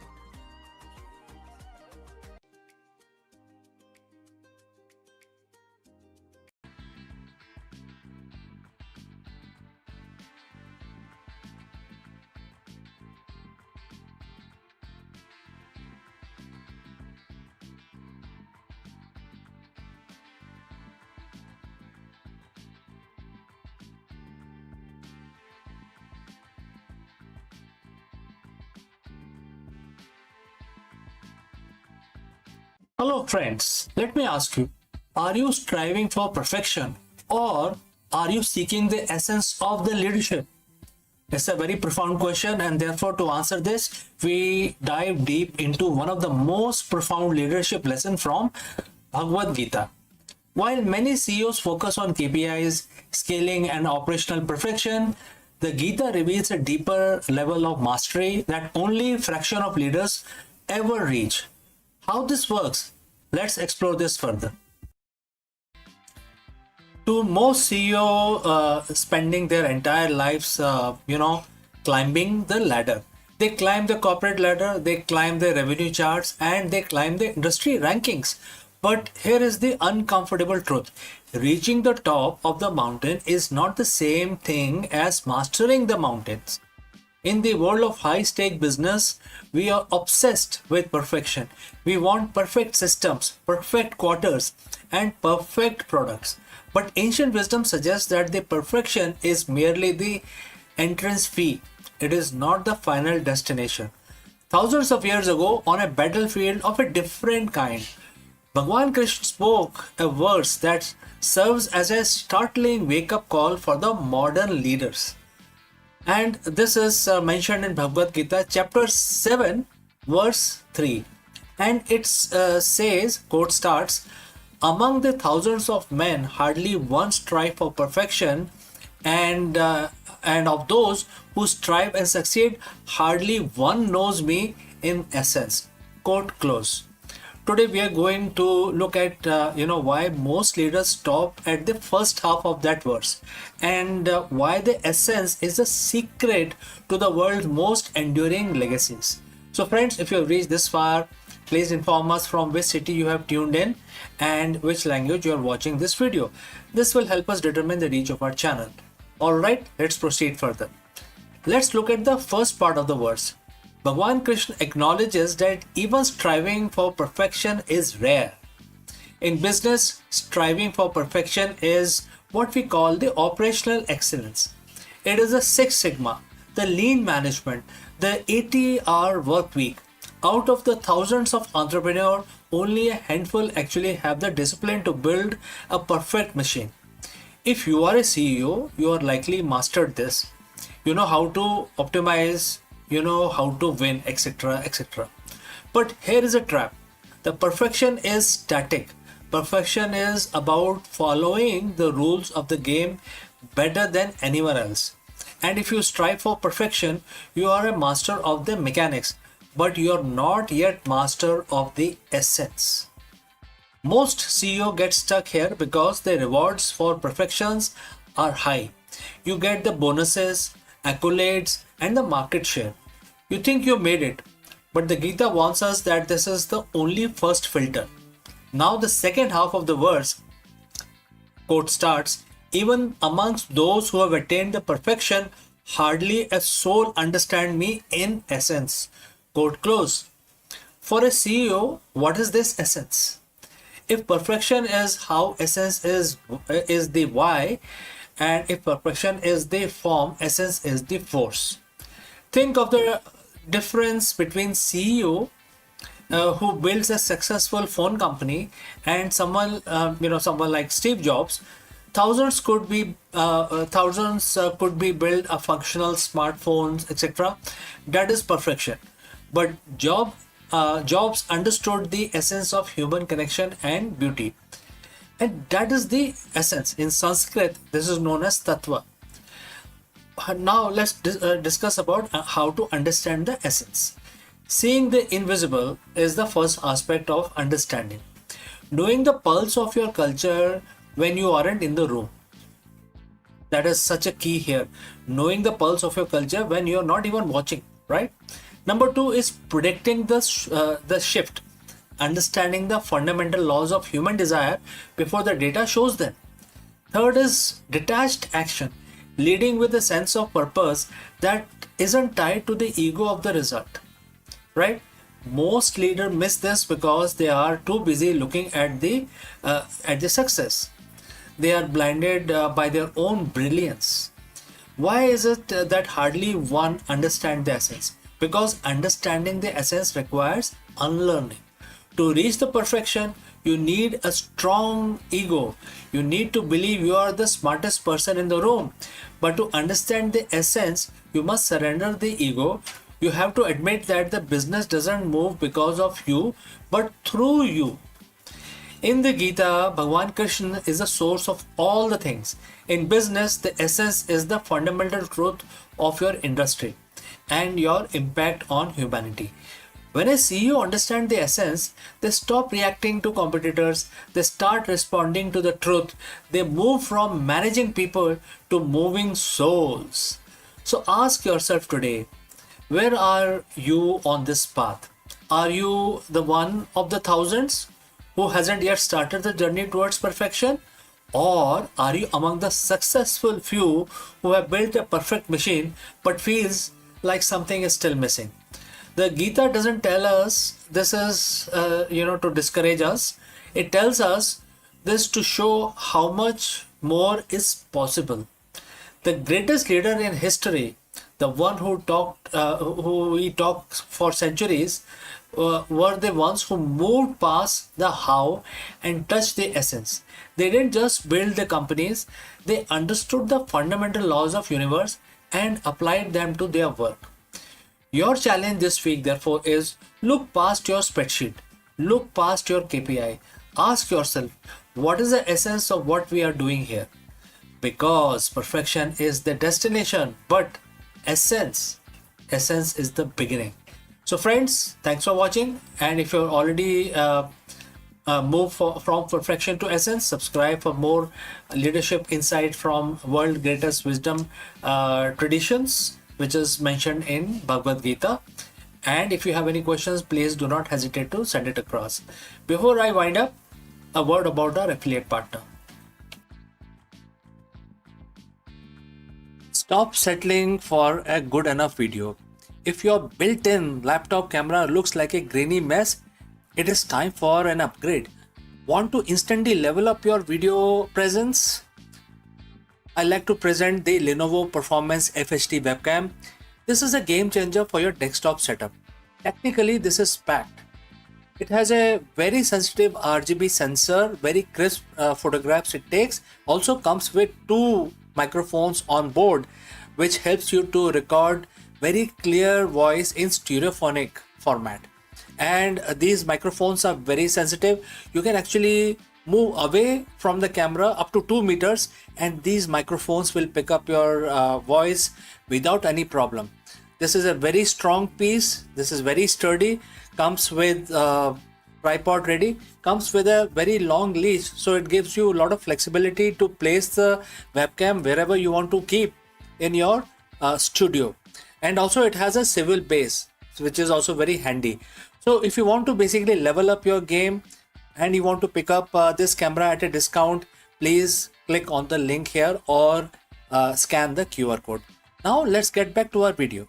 Speaker 1: Hello friends, let me ask you, are you striving for perfection or are you seeking the essence of the leadership? It's a very profound question, and therefore to answer this, we dive deep into one of the most profound leadership lessons from Bhagavad Gita. While many CEOs focus on KPIs, scaling and operational perfection, the Gita reveals a deeper level of mastery that only a fraction of leaders ever reach. How this works? Let's explore this further. To most CEO spending their entire lives, climbing the ladder. They climb the corporate ladder, they climb the revenue charts, and they climb the industry rankings. But here is the uncomfortable truth. reaching the top of the mountain is not the same thing as mastering the mountains. In the world of high-stake business, we are obsessed with perfection. We want perfect systems, perfect quarters, and perfect products. But ancient wisdom suggests that the perfection is merely the entrance fee. It is not the final destination. Thousands of years ago, on a battlefield of a different kind, Bhagwan Krishna spoke a verse that serves as a startling wake-up call for the modern leaders. And this is mentioned in Bhagavad Gita, chapter 7, verse 3. And it says, quote starts, among the thousands of men, hardly one strive for perfection, and of those who strive and succeed, hardly one knows me in essence. Quote close. Today we are going to look at why most leaders stop at the first half of that verse, and why the essence is the secret to the world's most enduring legacies. So friends, if you have reached this far, please inform us from which city you have tuned in and which language you are watching this video. This will help us determine the reach of our channel. Alright, let's proceed further. Let's look at the first part of the verse. Bhagwan Krishna acknowledges that even striving for perfection is rare. In business, striving for perfection is what we call the operational excellence. It is the Six Sigma, the lean management, the 80-hour work week. Out of the thousands of entrepreneurs, only a handful actually have the discipline to build a perfect machine. If you are a CEO, you are likely mastered this. You know how to optimize, you know how to win, etc., etc. But here is a trap. The perfection is static. Perfection is about following the rules of the game better than anyone else. And if you strive for perfection, you are a master of the mechanics, but you are not yet master of the essence. Most CEO get stuck here because the rewards for perfections are high. You get the bonuses, accolades, and the market share. You think you made it, but the Gita warns us that this is the only first filter. Now the second half of the verse, quote starts, even amongst those who have attained the perfection, hardly a soul understand me in essence. Quote close. For a CEO, what is this essence? If perfection is how, essence is the why, and if perfection is the form, essence is the force. Think of the difference between CEO who builds a successful phone company and someone like Steve Jobs. Thousands could be build a functional smartphones, etc. That is perfection. But Jobs understood the essence of human connection and beauty, and that is the essence. In Sanskrit, this is known as tattva. Now let's discuss about how to understand the essence. Seeing the invisible is the first aspect of understanding. Knowing the pulse of your culture when you aren't in the room. That is such a key here. Knowing the pulse of your culture when you're not even watching, right? Number two is predicting the shift. Understanding the fundamental laws of human desire before the data shows them. Third is detached action. Leading with a sense of purpose that isn't tied to the ego of the result, right? Most leaders miss this because they are too busy looking at the success. They are blinded by their own brilliance. Why is it that hardly one understands the essence? Because understanding the essence requires unlearning. To reach the perfection, you need a strong ego. You need to believe you are the smartest person in the room. But to understand the essence, you must surrender the ego. You have to admit that the business doesn't move because of you, but through you. In the Gita, Bhagwan Krishna is the source of all the things. In business, the essence is the fundamental truth of your industry and your impact on humanity. When a CEO understands the essence, they stop reacting to competitors, they start responding to the truth, they move from managing people to moving souls. So ask yourself today, where are you on this path? Are you the one of the thousands who hasn't yet started the journey towards perfection? Or are you among the successful few who have built a perfect machine but feels like something is still missing? The Gita doesn't tell us this is, to discourage us. It tells us this to show how much more is possible. The greatest leader in history, the one who we talked for centuries, were the ones who moved past the how and touched the essence. They didn't just build the companies; they understood the fundamental laws of universe and applied them to their work. Your challenge this week, therefore, is look past your spreadsheet, look past your KPI, ask yourself, what is the essence of what we are doing here? Because perfection is the destination, but essence is the beginning. So, friends, thanks for watching. And if you're already moved from perfection to essence, subscribe for more leadership insight from world greatest wisdom traditions, which is mentioned in Bhagavad Gita. And if you have any questions, please do not hesitate to send it across. Before I wind up, a word about our affiliate partner. Stop settling for a good enough video. If your built-in laptop camera looks like a grainy mess, it is time for an upgrade. Want to instantly level up your video presence? I like to present the Lenovo Performance FHD webcam. This is a game changer for your desktop setup. Technically, this is packed. It has a very sensitive RGB sensor, very crisp photographs it takes. Also comes with two microphones on board, which helps you to record very clear voice in stereophonic format. And these microphones are very sensitive. You can actually move away from the camera up to 2 meters and these microphones will pick up your voice without any problem. This is a very strong piece. This is very sturdy. Comes with tripod ready. Comes with a very long leash, so it gives you a lot of flexibility to place the webcam wherever you want to keep in your studio. And also it has a swivel base, which is also very handy. So if you want to basically level up your game and you want to pick up this camera at a discount, please click on the link here or scan the QR code. Now let's get back to our video.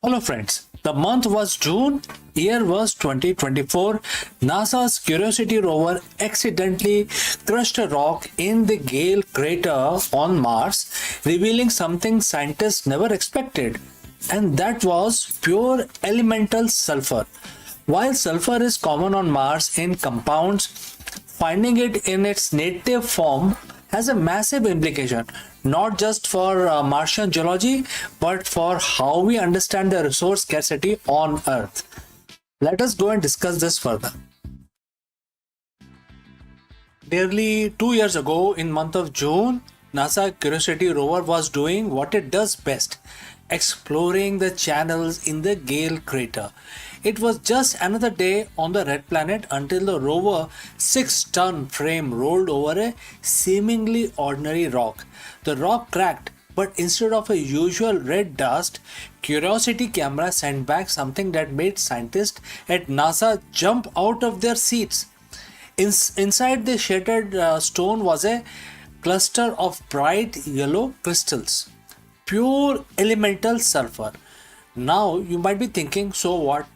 Speaker 1: Hello friends, the month was June, year was 2024. NASA's Curiosity rover accidentally crushed a rock in the Gale crater on Mars, revealing something scientists never expected, and that was pure elemental sulfur. While sulfur is common on Mars in compounds, finding it in its native form has a massive implication, not just for Martian geology, but for how we understand the resource scarcity on Earth. Let us go and discuss this further. Nearly 2 years ago, in month of June, NASA Curiosity rover was doing what it does best, exploring the channels in the Gale crater. It was just another day on the red planet until the rover 6-ton frame rolled over a seemingly ordinary rock. The rock cracked, but instead of a usual red dust, Curiosity camera sent back something that made scientists at NASA jump out of their seats. Inside the shattered stone was a cluster of bright yellow crystals, pure elemental sulfur. Now you might be thinking, so what?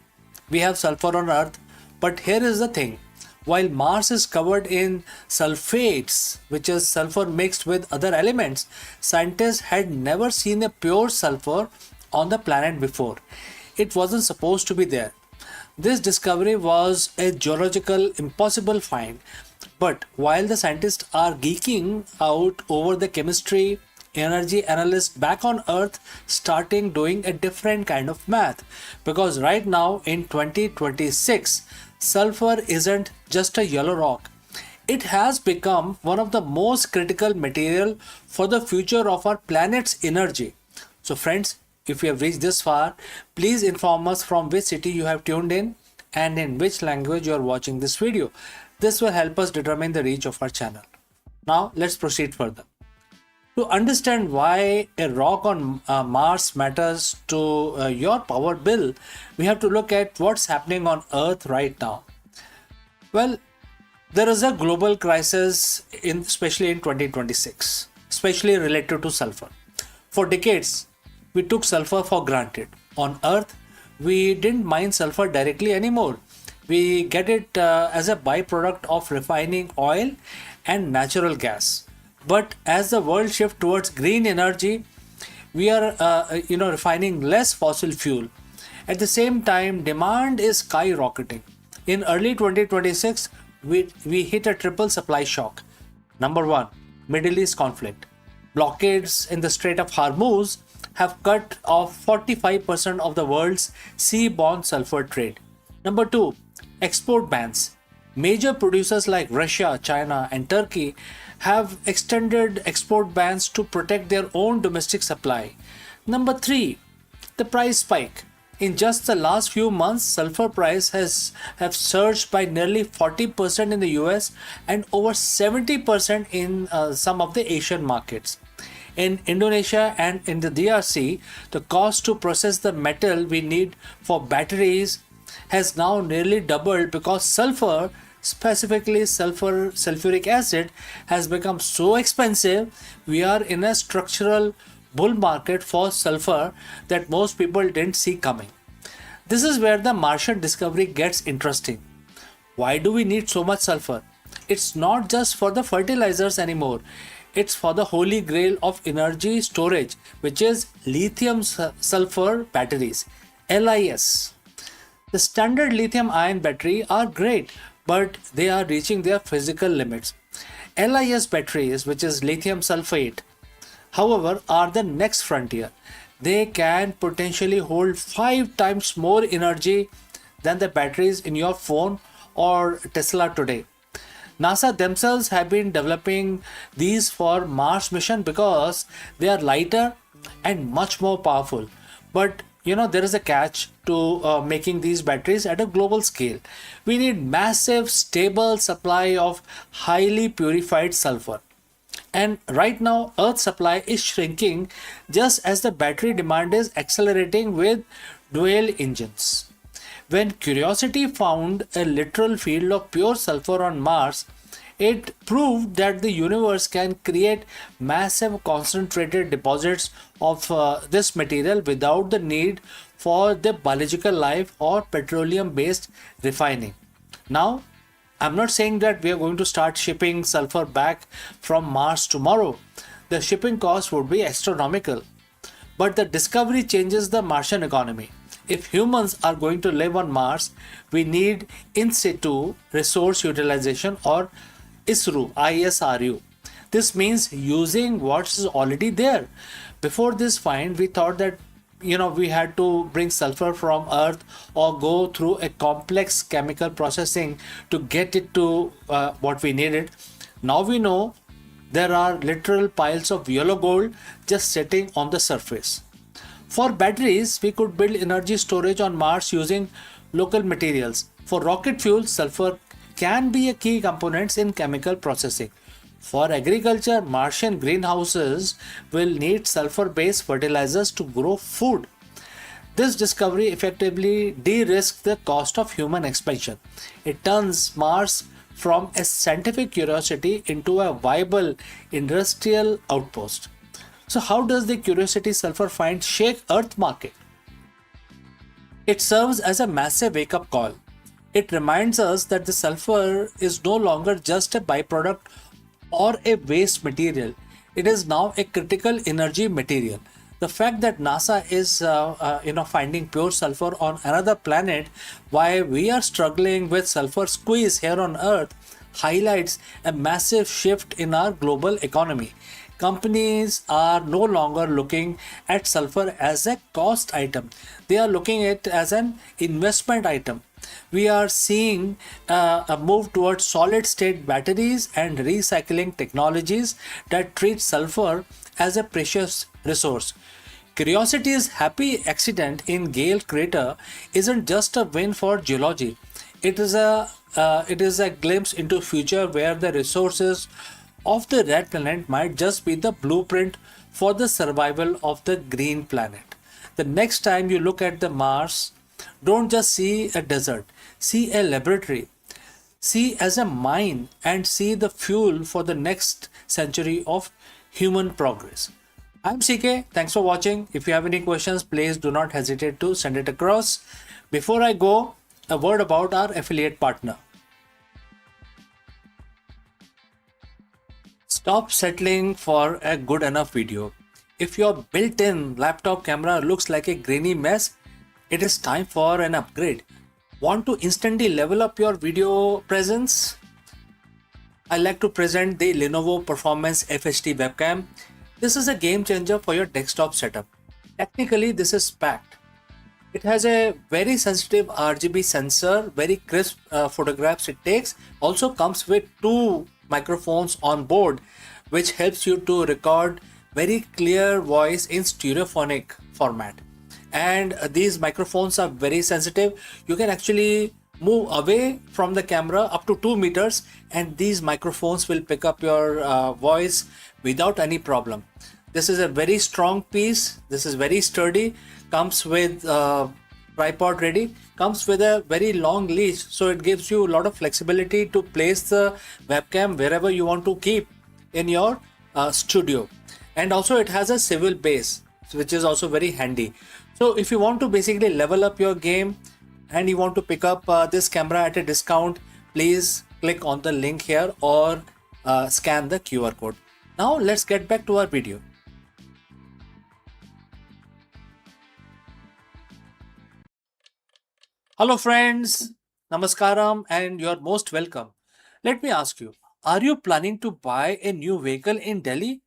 Speaker 1: We have sulfur on Earth, but here is the thing. While Mars is covered in sulfates, which is sulfur mixed with other elements, scientists had never seen a pure sulfur on the planet before. It wasn't supposed to be there. This discovery was a geological impossible find. But while the scientists are geeking out over the chemistry, energy analysts back on Earth starting doing a different kind of math, because right now in 2026 sulfur isn't just a yellow rock. It has become one of the most critical material for the future of our planet's energy. So friends, if you have reached this far, please inform us from which city you have tuned in and in which language you are watching this video. This will help us determine the reach of our channel. Now let's proceed further. To understand why a rock on Mars matters to your power bill, we have to look at what's happening on Earth right now. Well, there is a global crisis, especially in 2026, especially related to sulfur. For decades, we took sulfur for granted. On Earth, we didn't mine sulfur directly anymore. We get it as a byproduct of refining oil and natural gas. But as the world shifts towards green energy, we are refining less fossil fuel. At the same time, demand is skyrocketing. In early 2026, we hit a triple supply shock. Number one, Middle East conflict. Blockades in the Strait of Hormuz have cut off 45% of the world's seaborne sulfur trade. Number two, export bans. Major producers like Russia, China, and Turkey have extended export bans to protect their own domestic supply. Number three, the price spike. In just the last few months, sulfur price have surged by nearly 40% in the US and over 70% in some of the Asian markets. In Indonesia and in the DRC, the cost to process the metal we need for batteries has now nearly doubled because sulfur, specifically sulfuric acid, has become so expensive. We are in a structural bull market for sulfur that most people didn't see coming. This is where the Martian discovery gets interesting. Why do we need so much sulfur? It's not just for the fertilizers anymore. It's for the holy grail of energy storage, which is lithium sulfur batteries, LIS. The standard lithium ion battery are great, but they are reaching their physical limits. LIS batteries, which is lithium sulfate, however, are the next frontier. They can potentially hold 5 times more energy than the batteries in your phone or Tesla today. NASA themselves have been developing these for Mars mission because they are lighter and much more powerful. But there is a catch to making these batteries at a global scale. We need massive, stable supply of highly purified sulfur. And right now, Earth's supply is shrinking just as the battery demand is accelerating with dual engines. When Curiosity found a literal field of pure sulfur on Mars, it proved that the universe can create massive concentrated deposits of this material without the need for the biological life or petroleum-based refining. Now, I'm not saying that we are going to start shipping sulfur back from Mars tomorrow. The shipping cost would be astronomical. But the discovery changes the Martian economy. If humans are going to live on Mars, we need in situ resource utilization, or ISRU. This means using what's already there. Before this find, we thought that we had to bring sulfur from Earth or go through a complex chemical processing to get it to what we needed. Now we know there are literal piles of yellow gold just sitting on the surface. For batteries, we could build energy storage on Mars using local materials. For rocket fuel, sulfur can be a key component in chemical processing. For agriculture, Martian greenhouses will need sulfur-based fertilizers to grow food. This discovery effectively de-risks the cost of human expansion. It turns Mars from a scientific curiosity into a viable industrial outpost. So how does the Curiosity sulfur find shake Earth market? It serves as a massive wake-up call. It reminds us that the sulfur is no longer just a byproduct or a waste material. It is now a critical energy material. The fact that NASA is finding pure sulfur on another planet while we are struggling with sulfur squeeze here on Earth highlights a massive shift in our global economy. Companies are no longer looking at sulfur as a cost item. They are looking at it as an investment item. We are seeing a move towards solid state batteries and recycling technologies that treat sulfur as a precious resource. Curiosity's happy accident in Gale crater isn't just a win for geology. It is a glimpse into future where the resources of the red planet might just be the blueprint for the survival of the green planet. The next time you look at the Mars, don't just see a desert, see a laboratory, see as a mine, and see the fuel for the next century of human progress. I'm CK. Thanks for watching. If you have any questions, please do not hesitate to send it across. Before I go, a word about our affiliate partner. Stop settling for a good enough video. If your built-in laptop camera looks like a grainy mess, it is time for an upgrade. Want to instantly level up your video presence? I like to present the Lenovo Performance FHD webcam. This is a game changer for your desktop setup. Technically, this is packed. It has a very sensitive RGB sensor, very crisp photographs it takes. Also comes with two microphones on board, which helps you to record very clear voice in stereophonic format. And these microphones are very sensitive. You can actually move away from the camera up to 2 meters, and these microphones will pick up your voice without any problem. This is a very strong piece. This is very sturdy. Comes with tripod ready. Comes with a very long leash, so it gives you a lot of flexibility to place the webcam wherever you want to keep in your studio. And also it has a swivel base, which is also very handy. So if you want to basically level up your game and you want to pick up this camera at a discount, please click on the link here or scan the QR code. Now let's get back to our video. Hello friends, Namaskaram, and you're most welcome. Let me ask you, are you planning to buy a new vehicle in Delhi?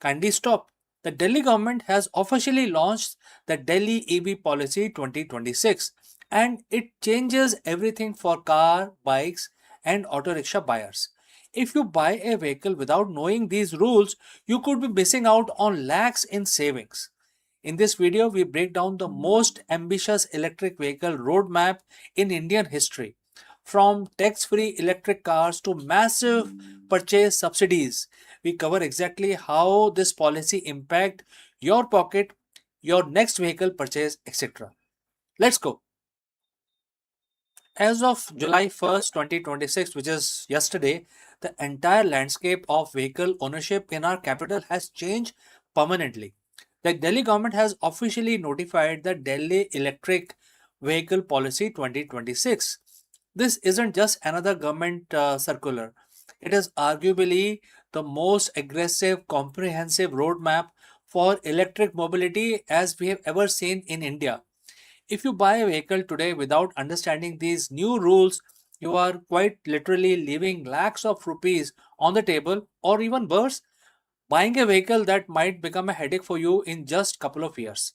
Speaker 1: Kindly stop. The Delhi government has officially launched the Delhi EV Policy 2026, and it changes everything for car, bikes and auto rickshaw buyers. If you buy a vehicle without knowing these rules, you could be missing out on lakhs in savings. In this video, we break down the most ambitious electric vehicle roadmap in Indian history. From tax-free electric cars to massive purchase subsidies, we cover exactly how this policy impact your pocket, your next vehicle purchase, etc. Let's go. As of July 1st, 2026, which is yesterday, the entire landscape of vehicle ownership in our capital has changed permanently. The Delhi government has officially notified the Delhi Electric Vehicle Policy 2026. This isn't just another government circular. It is arguably the most aggressive, comprehensive roadmap for electric mobility as we have ever seen in India. If you buy a vehicle today without understanding these new rules, you are quite literally leaving lakhs of rupees on the table, or even worse, buying a vehicle that might become a headache for you in just couple of years.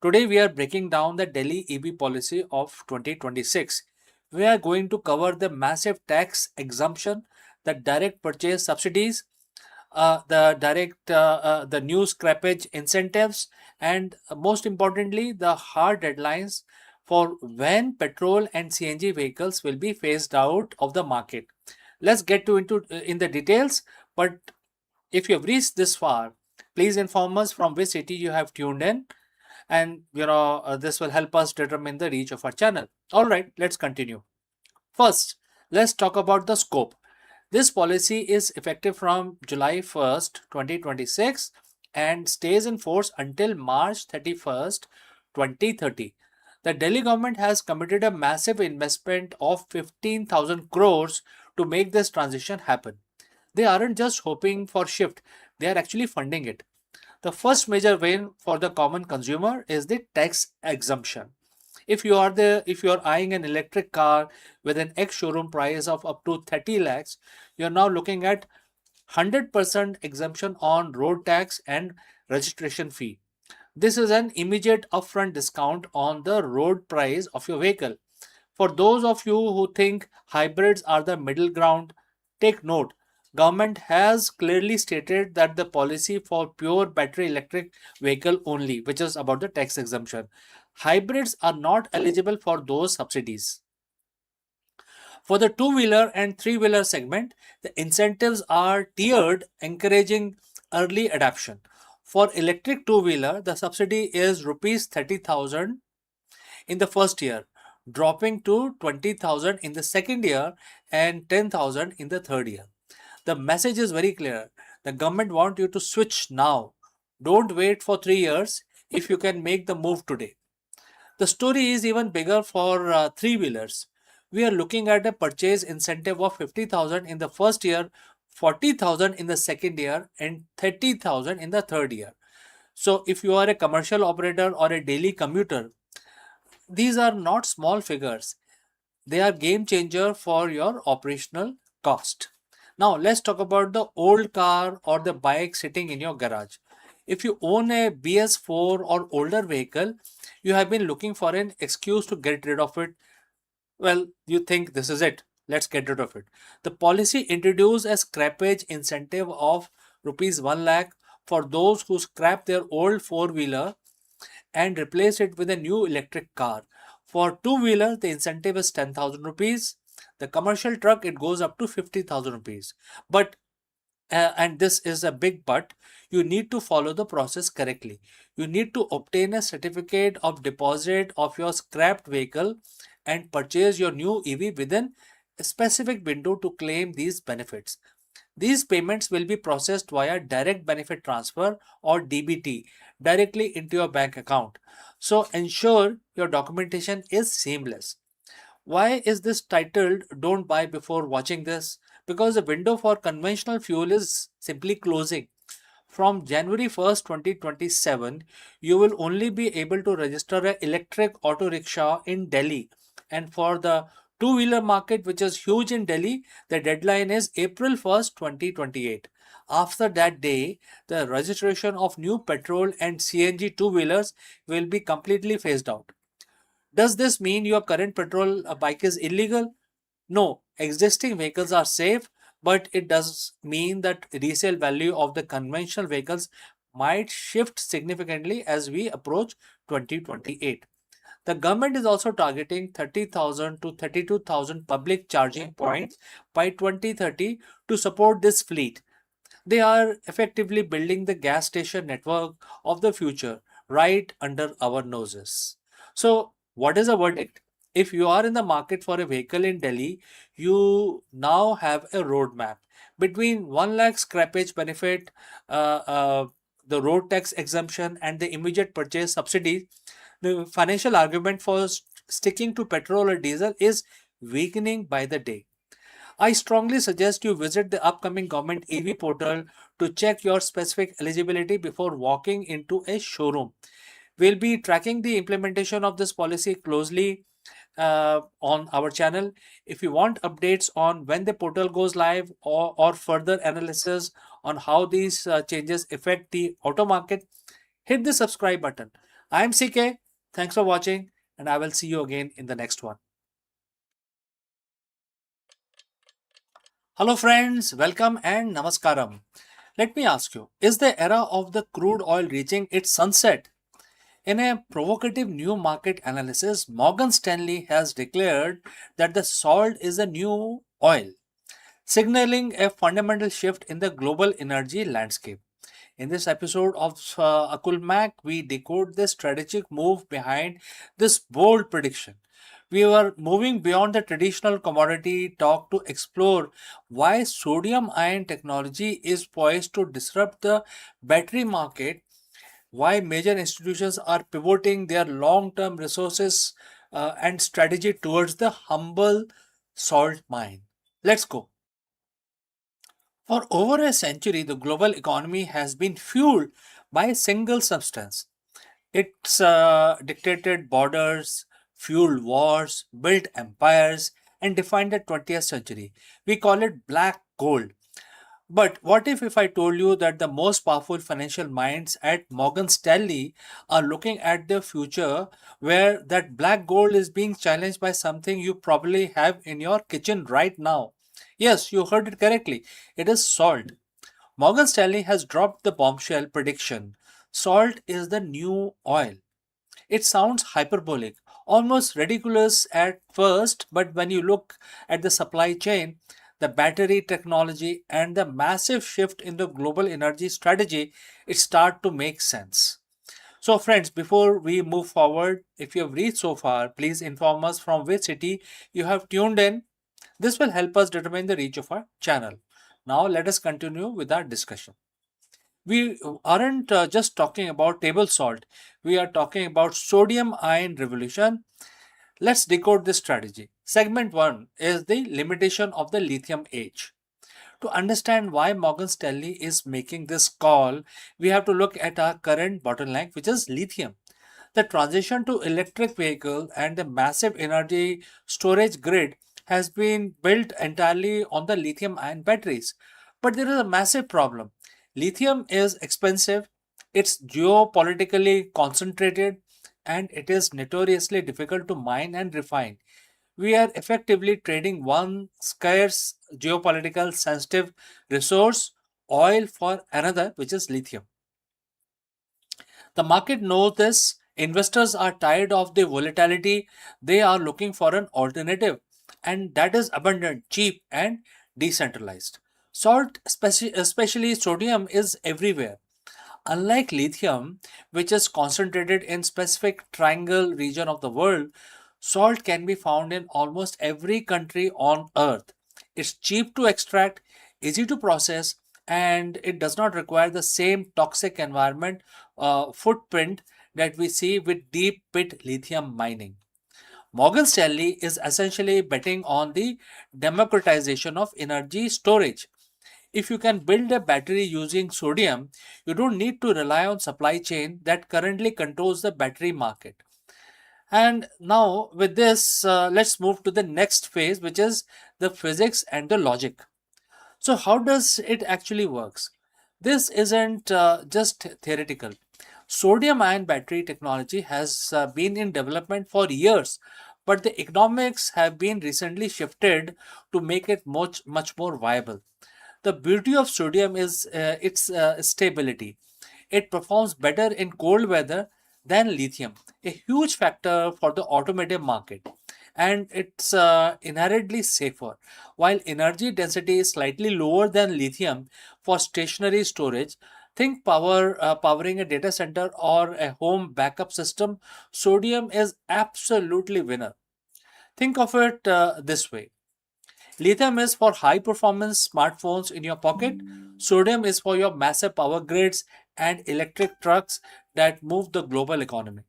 Speaker 1: Today we are breaking down the Delhi EV policy of 2026. We are going to cover the massive tax exemption, the direct purchase subsidies, the new scrappage incentives, and most importantly, the hard deadlines for when petrol and CNG vehicles will be phased out of the market. Let's get to into in the details. But if you have reached this far, please inform us from which city you have tuned in, and this will help us determine the reach of our channel. All right, let's continue. First, let's talk about the scope. This policy is effective from July 1st, 2026 and stays in force until March 31st, 2030. The Delhi government has committed a massive investment of 15,000 crores to make this transition happen. They aren't just hoping for shift, they are actually funding it. The first major win for the common consumer is the tax exemption. If you are eyeing an electric car with an ex showroom price of up to 30 lakhs, you're now looking at 100% exemption on road tax and registration fee. This is an immediate upfront discount on the road price of your vehicle. For those of you who think hybrids are the middle ground, take note. Government has clearly stated that the policy for pure battery electric vehicle only, which is about the tax exemption. Hybrids are not eligible for those subsidies. For the two-wheeler and three-wheeler segment, the incentives are tiered, encouraging early adoption. For electric two-wheeler, the subsidy is rupees 30,000 in the first year, dropping to 20,000 in the second year and 10,000 in the third year. The message is very clear. The government wants you to switch now. Don't wait for 3 years if you can make the move today. The story is even bigger for three wheelers. We are looking at a purchase incentive of 50,000 in the first year, 40,000 in the second year, and 30,000 in the third year. So, if you are a commercial operator or a daily commuter, these are not small figures. They are game changer for your operational cost. Now let's talk about the old car or the bike sitting in your garage. If you own a BS4 or older vehicle, you have been looking for an excuse to get rid of it. Well, you think this is it. Let's get rid of it. The policy introduced a scrappage incentive of rupees 1 lakh for those who scrap their old four-wheeler and replace it with a new electric car. For two-wheeler, the incentive is 10,000 rupees. The commercial truck, it goes up to 50,000 rupees. But and this is a big but, you need to follow the process correctly. You need to obtain a certificate of deposit of your scrapped vehicle and purchase your new EV within a specific window to claim these benefits. These payments will be processed via direct benefit transfer or DBT directly into your bank account. So ensure your documentation is seamless. Why is this titled Don't Buy Before Watching This? Because the window for conventional fuel is simply closing. From January 1st, 2027, you will only be able to register an electric auto rickshaw in Delhi. And for the two-wheeler market, which is huge in Delhi, the deadline is April 1st, 2028. After that day, the registration of new petrol and CNG two-wheelers will be completely phased out. Does this mean your current petrol bike is illegal? No, existing vehicles are safe, but it does mean that resale value of the conventional vehicles might shift significantly as we approach 2028. The government is also targeting 30,000 to 32,000 public charging points by 2030 to support this fleet. They are effectively building the gas station network of the future right under our noses. So, what is the verdict? If you are in the market for a vehicle in Delhi, you now have a roadmap between 1 lakh scrappage benefit, the road tax exemption, and the immediate purchase subsidy. The financial argument for sticking to petrol or diesel is weakening by the day. I strongly suggest you visit the upcoming government EV portal to check your specific eligibility before walking into a showroom. We'll be tracking the implementation of this policy closely on our channel. If you want updates on when the portal goes live or further analysis on how these changes affect the auto market, hit the subscribe button. I am CK. Thanks for watching, and I will see you again in the next one. Hello friends, welcome and namaskaram. Let me ask you, is the era of the crude oil reaching its sunset? In a provocative new market analysis, Morgan Stanley has declared that the salt is a new oil, signaling a fundamental shift in the global energy landscape. In this episode of Akulmach, we decode the strategic move behind this bold prediction. We were moving beyond the traditional commodity talk to explore why sodium ion technology is poised to disrupt the battery market, why major institutions are pivoting their long term resources and strategy towards the humble salt mine. Let's go. For over a century, the global economy has been fueled by a single substance. It's dictated borders, fueled wars, built empires, and defined the 20th century. We call it black gold. But what if I told you that the most powerful financial minds at Morgan Stanley are looking at the future where that black gold is being challenged by something you probably have in your kitchen right now? Yes, you heard it correctly. It is salt. Morgan Stanley has dropped the bombshell prediction. Salt is the new oil. It sounds hyperbolic, almost ridiculous at first, but when you look at the supply chain, the battery technology, and the massive shift in the global energy strategy, it starts to make sense. So, friends, before we move forward, if you have reached so far, please inform us from which city you have tuned in. This will help us determine the reach of our channel. Now, let us continue with our discussion. We aren't just talking about table salt, we are talking about sodium ion revolution. Let's decode this strategy. Segment 1 is the limitation of the lithium age. To understand why Morgan Stanley is making this call, we have to look at our current bottleneck, which is lithium. The transition to electric vehicle and the massive energy storage grid has been built entirely on the lithium ion batteries. But there is a massive problem. Lithium is expensive, it's geopolitically concentrated, and it is notoriously difficult to mine and refine. We are effectively trading one scarce geopolitical sensitive resource, oil, for another, which is lithium. The market knows this. Investors are tired of the volatility. They are looking for an alternative, and that is abundant, cheap, and decentralized. Salt, especially sodium, is everywhere. Unlike lithium, which is concentrated in specific triangle region of the world, salt can be found in almost every country on earth. It's cheap to extract, easy to process, and it does not require the same toxic environment footprint that we see with deep pit lithium mining. Morgan Stanley is essentially betting on the democratization of energy storage. If you can build a battery using sodium, you don't need to rely on supply chain that currently controls the battery market. And now with this, let's move to the next phase, which is the physics and the logic. So how does it actually works? This isn't just theoretical. Sodium ion battery technology has been in development for years, but the economics have been recently shifted to make it much more viable. The beauty of sodium is its stability. It performs better in cold weather than lithium, a huge factor for the automotive market. And it's inherently safer. While energy density is slightly lower than lithium for stationary storage, think powering a data center or a home backup system, sodium is absolutely winner. Think of it this way. Lithium is for high performance smartphones in your pocket. Sodium is for your massive power grids and electric trucks that move the global economy.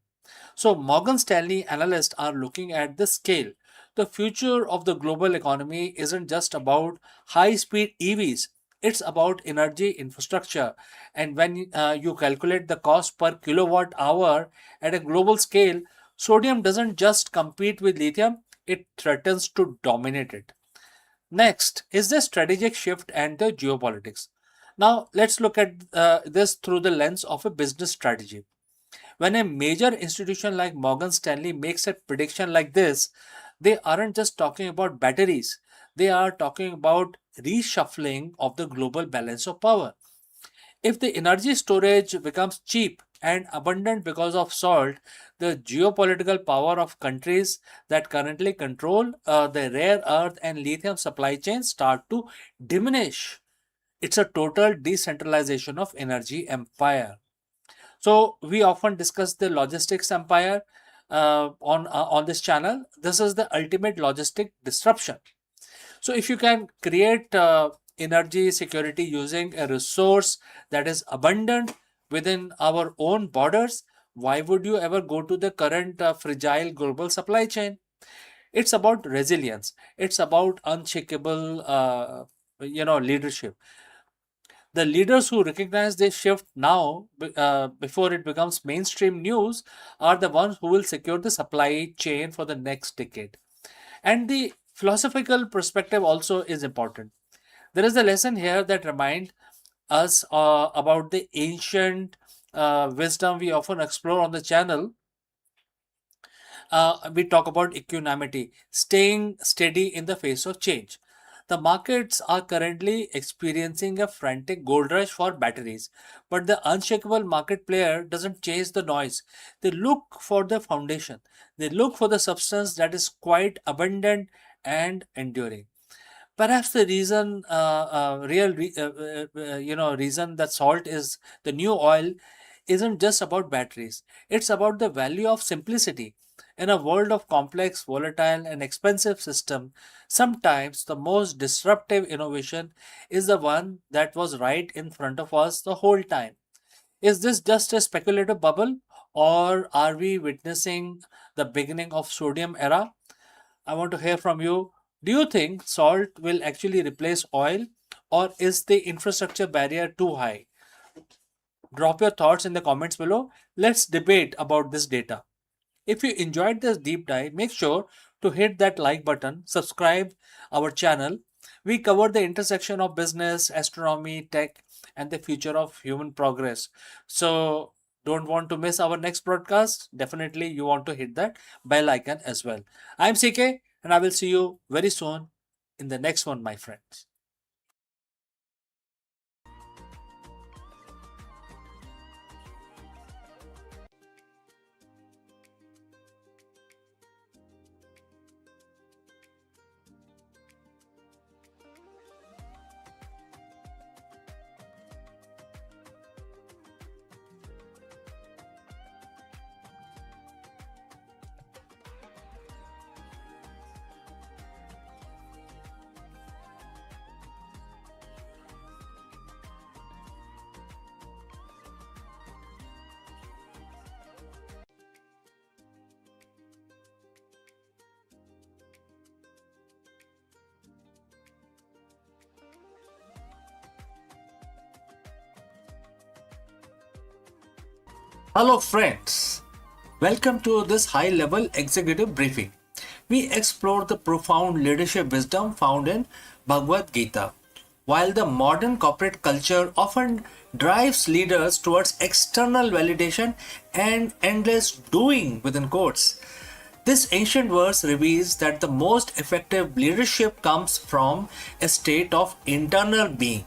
Speaker 1: So, Morgan Stanley analysts are looking at the scale. The future of the global economy isn't just about high speed EVs, it's about energy infrastructure. And when you calculate the cost per kilowatt hour at a global scale, sodium doesn't just compete with lithium, it threatens to dominate it. Next is the strategic shift and the geopolitics. Now, let's look at this through the lens of a business strategy. When a major institution like Morgan Stanley makes a prediction like this, they aren't just talking about batteries, they are talking about reshuffling of the global balance of power. If the energy storage becomes cheap and abundant because of salt, the geopolitical power of countries that currently control the rare earth and lithium supply chains start to diminish. It's a total decentralization of energy empire. So we often discuss the logistics empire on this channel. This is the ultimate logistic disruption. So if you can create energy security using a resource that is abundant within our own borders, why would you ever go to the current fragile global supply chain? It's about resilience. It's about unshakable, leadership. The leaders who recognize this shift now, before it becomes mainstream news, are the ones who will secure the supply chain for the next decade. And the philosophical perspective also is important. There is a lesson here that reminds us about the ancient wisdom we often explore on the channel. We talk about equanimity, staying steady in the face of change. The markets are currently experiencing a frantic gold rush for batteries, but the unshakable market player doesn't chase the noise. They look for the foundation. They look for the substance that is quite abundant and enduring. Perhaps the reason, reason that salt is the new oil isn't just about batteries. It's about the value of simplicity. In a world of complex, volatile, and expensive system, sometimes the most disruptive innovation is the one that was right in front of us the whole time. Is this just a speculative bubble, or are we witnessing the beginning of sodium era? I want to hear from you. Do you think salt will actually replace oil, or is the infrastructure barrier too high? Drop your thoughts in the comments below. Let's debate about this data. If you enjoyed this deep dive, make sure to hit that like button, subscribe our channel. We cover the intersection of business, astronomy, tech, and the future of human progress. So don't want to miss our next broadcast. Definitely you want to hit that bell icon as well. I'm CK and I will see you very soon in the next one, my friends. Hello, friends. Welcome to this high level executive briefing. We explore the profound leadership wisdom found in Bhagavad Gita. While the modern corporate culture often drives leaders towards external validation and endless doing within quotes, this ancient verse reveals that the most effective leadership comes from a state of internal being.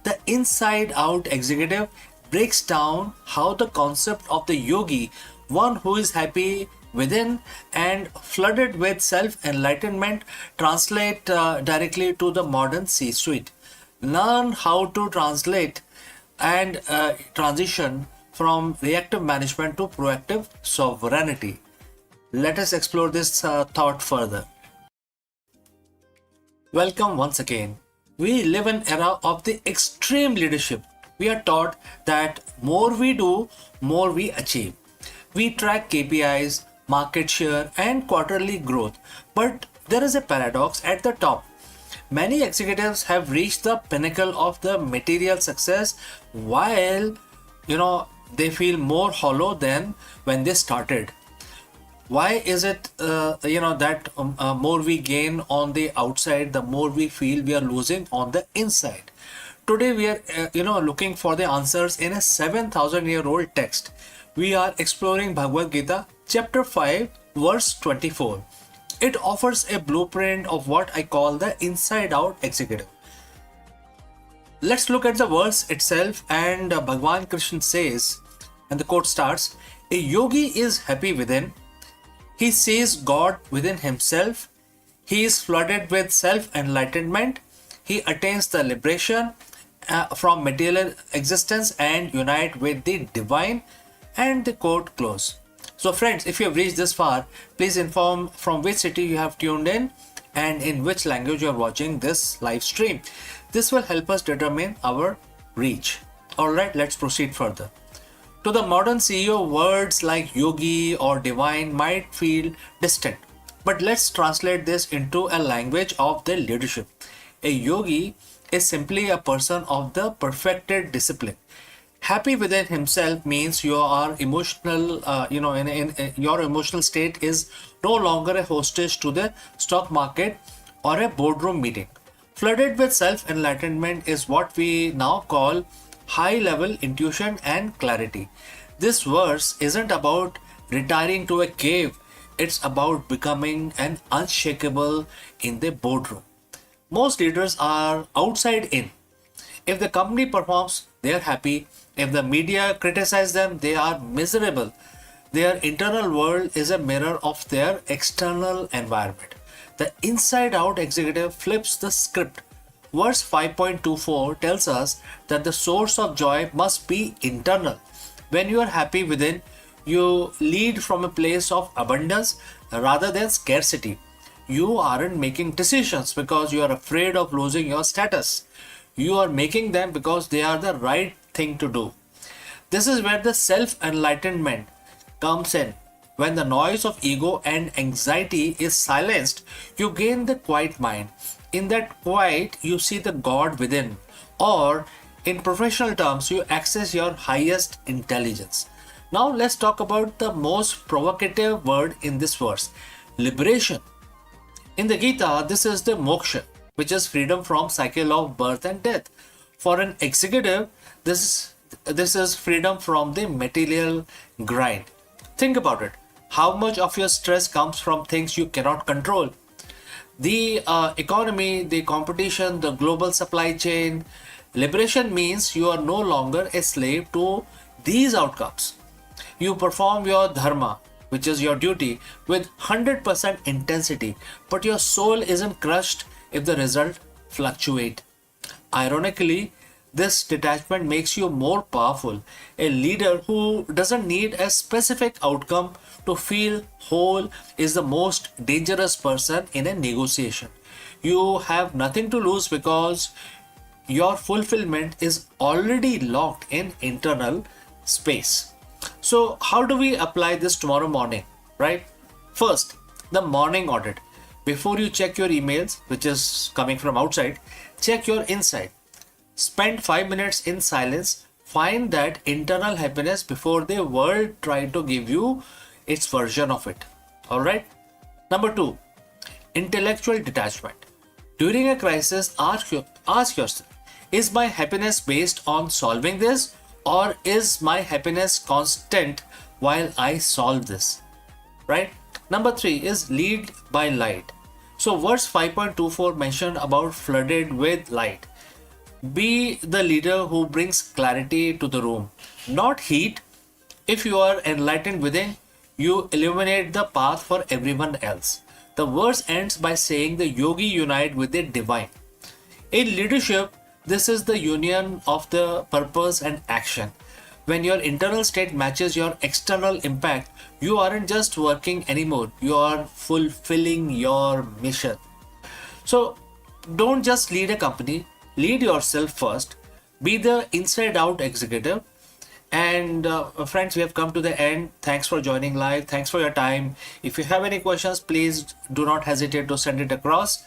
Speaker 1: The inside out executive breaks down how the concept of the yogi, one who is happy within and flooded with self enlightenment, translate directly to the modern C suite. Learn how to translate and transition from reactive management to proactive sovereignty. Let us explore this thought further. Welcome once again. We live in an era of the extreme leadership. We are taught that more we do, more we achieve. We track KPIs, market share, and quarterly growth. But there is a paradox at the top. Many executives have reached the pinnacle of the material success while they feel more hollow than when they started. Why is it that more we gain on the outside, the more we feel we are losing on the inside? Today we are looking for the answers in a 7,000-year-old text. We are exploring Bhagavad Gita chapter 5 verse 24. It offers a blueprint of what I call the inside out executive. Let's look at the verse itself, and Bhagwan Krishna says, and the quote starts, a yogi is happy within. He sees God within himself. He is flooded with self-enlightenment. He attains the liberation from material existence and unite with the divine. And the quote close. So friends, if you have reached this far, please inform from which city you have tuned in and in which language you are watching this live stream. This will help us determine our reach. Alright, let's proceed further. To the modern CEO, words like yogi or divine might feel distant. But let's translate this into a language of the leadership. A yogi is simply a person of the perfected discipline. Happy within himself means you are emotional, in your emotional state is no longer a hostage to the stock market or a boardroom meeting. Flooded with self-enlightenment is what we now call high-level intuition and clarity. This verse isn't about retiring to a cave, it's about becoming an unshakable in the boardroom. Most leaders are outside in. If the company performs, they are happy. If the media criticize them, they are miserable. Their internal world is a mirror of their external environment. The inside out executive flips the script. Verse 5.24 tells us that the source of joy must be internal. When you are happy within, you lead from a place of abundance rather than scarcity. You aren't making decisions because you are afraid of losing your status. You are making them because they are the right thing to do. This is where the self-enlightenment comes in. When the noise of ego and anxiety is silenced, you gain the quiet mind. In that quiet, you see the God within, or in professional terms, you access your highest intelligence. Now, let's talk about the most provocative word in this verse: liberation. In the Gita, this is the moksha, which is freedom from cycle of birth and death. For an executive, this is freedom from the material grind. Think about it. How much of your stress comes from things you cannot control? The economy, the competition, the global supply chain. Liberation means you are no longer a slave to these outcomes. You perform your dharma, which is your duty, with 100% intensity, but your soul isn't crushed if the result fluctuate. Ironically, this detachment makes you more powerful. A leader who doesn't need a specific outcome to feel whole is the most dangerous person in a negotiation. You have nothing to lose because your fulfillment is already locked in internal space. So, how do we apply this tomorrow morning, right? First, the morning audit. Before you check your emails, which is coming from outside, check your inside. Spend 5 minutes in silence. Find that internal happiness before the world try to give you its version of it. Alright? Number 2, intellectual detachment. During a crisis, ask yourself, is my happiness based on solving this, or is my happiness constant while I solve this? Right? Number 3 is lead by light. So verse 5.24 mentioned about flooded with light. Be the leader who brings clarity to the room, not heat. If you are enlightened within, you illuminate the path for everyone else. The verse ends by saying the yogi unite with the divine. In leadership, this is the union of the purpose and action. When your internal state matches your external impact, you aren't just working anymore, you are fulfilling your mission. So don't just lead a company, lead yourself first. Be the inside out executive. And friends, we have come to the end. Thanks for joining live. Thanks for your time. If you have any questions, please do not hesitate to send it across.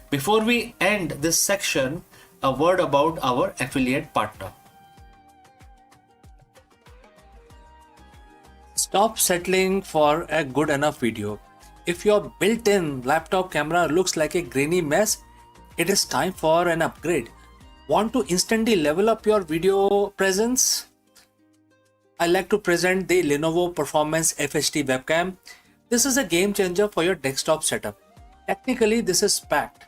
Speaker 1: Before we end this section, a word about our affiliate partner. Stop settling for a good enough video. If your built-in laptop camera looks like a grainy mess, it is time for an upgrade. Want to instantly level up your video presence? I like to present the Lenovo Performance FHD webcam. This is a game changer for your desktop setup. Technically, this is packed.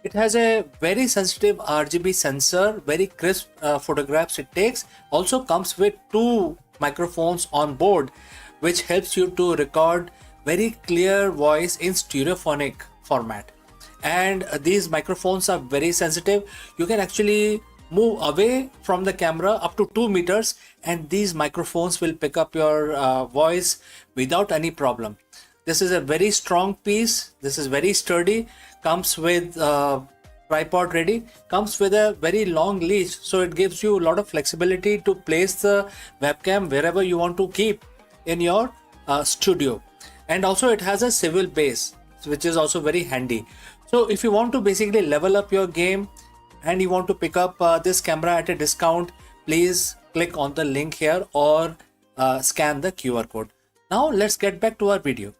Speaker 1: It has a very sensitive RGB sensor, very crisp photographs it takes. Also comes with 2 microphones on board, which helps you to record very clear voice in stereophonic format. And these microphones are very sensitive. You can actually move away from the camera up to 2 meters and these microphones will pick up your voice without any problem. This is a very strong piece. This is very sturdy. Comes with tripod ready. Comes with a very long leash, so it gives you a lot of flexibility to place the webcam wherever you want to keep in your studio. And also it has a swivel base, which is also very handy. So if you want to basically level up your game and you want to pick up this camera at a discount, please click on the link here or scan the QR code. Now let's get back to our video.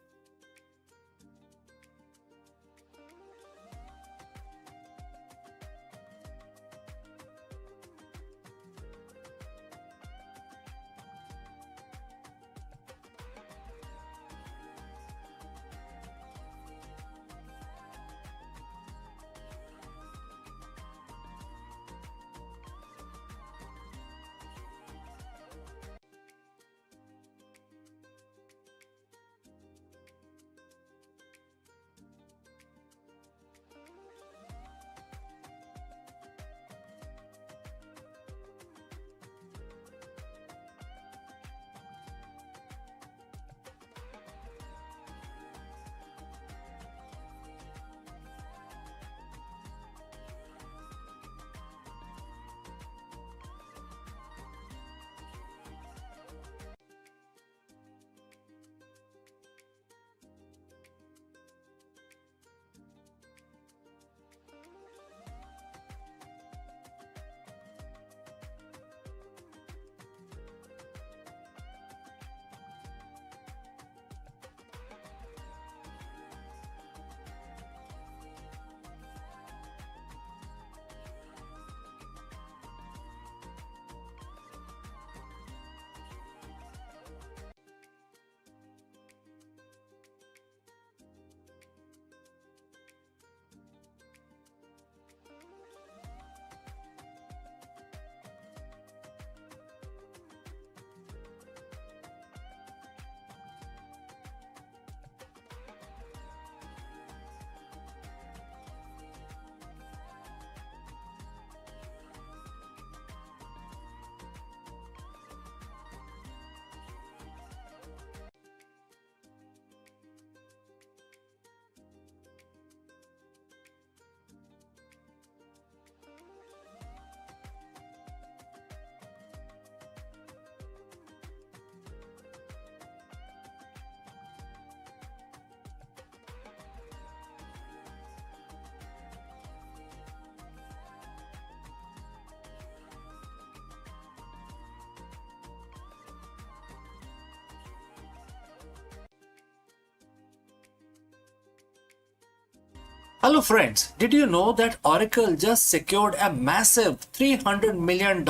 Speaker 1: Hello friends, did you know that Oracle just secured a massive $300 million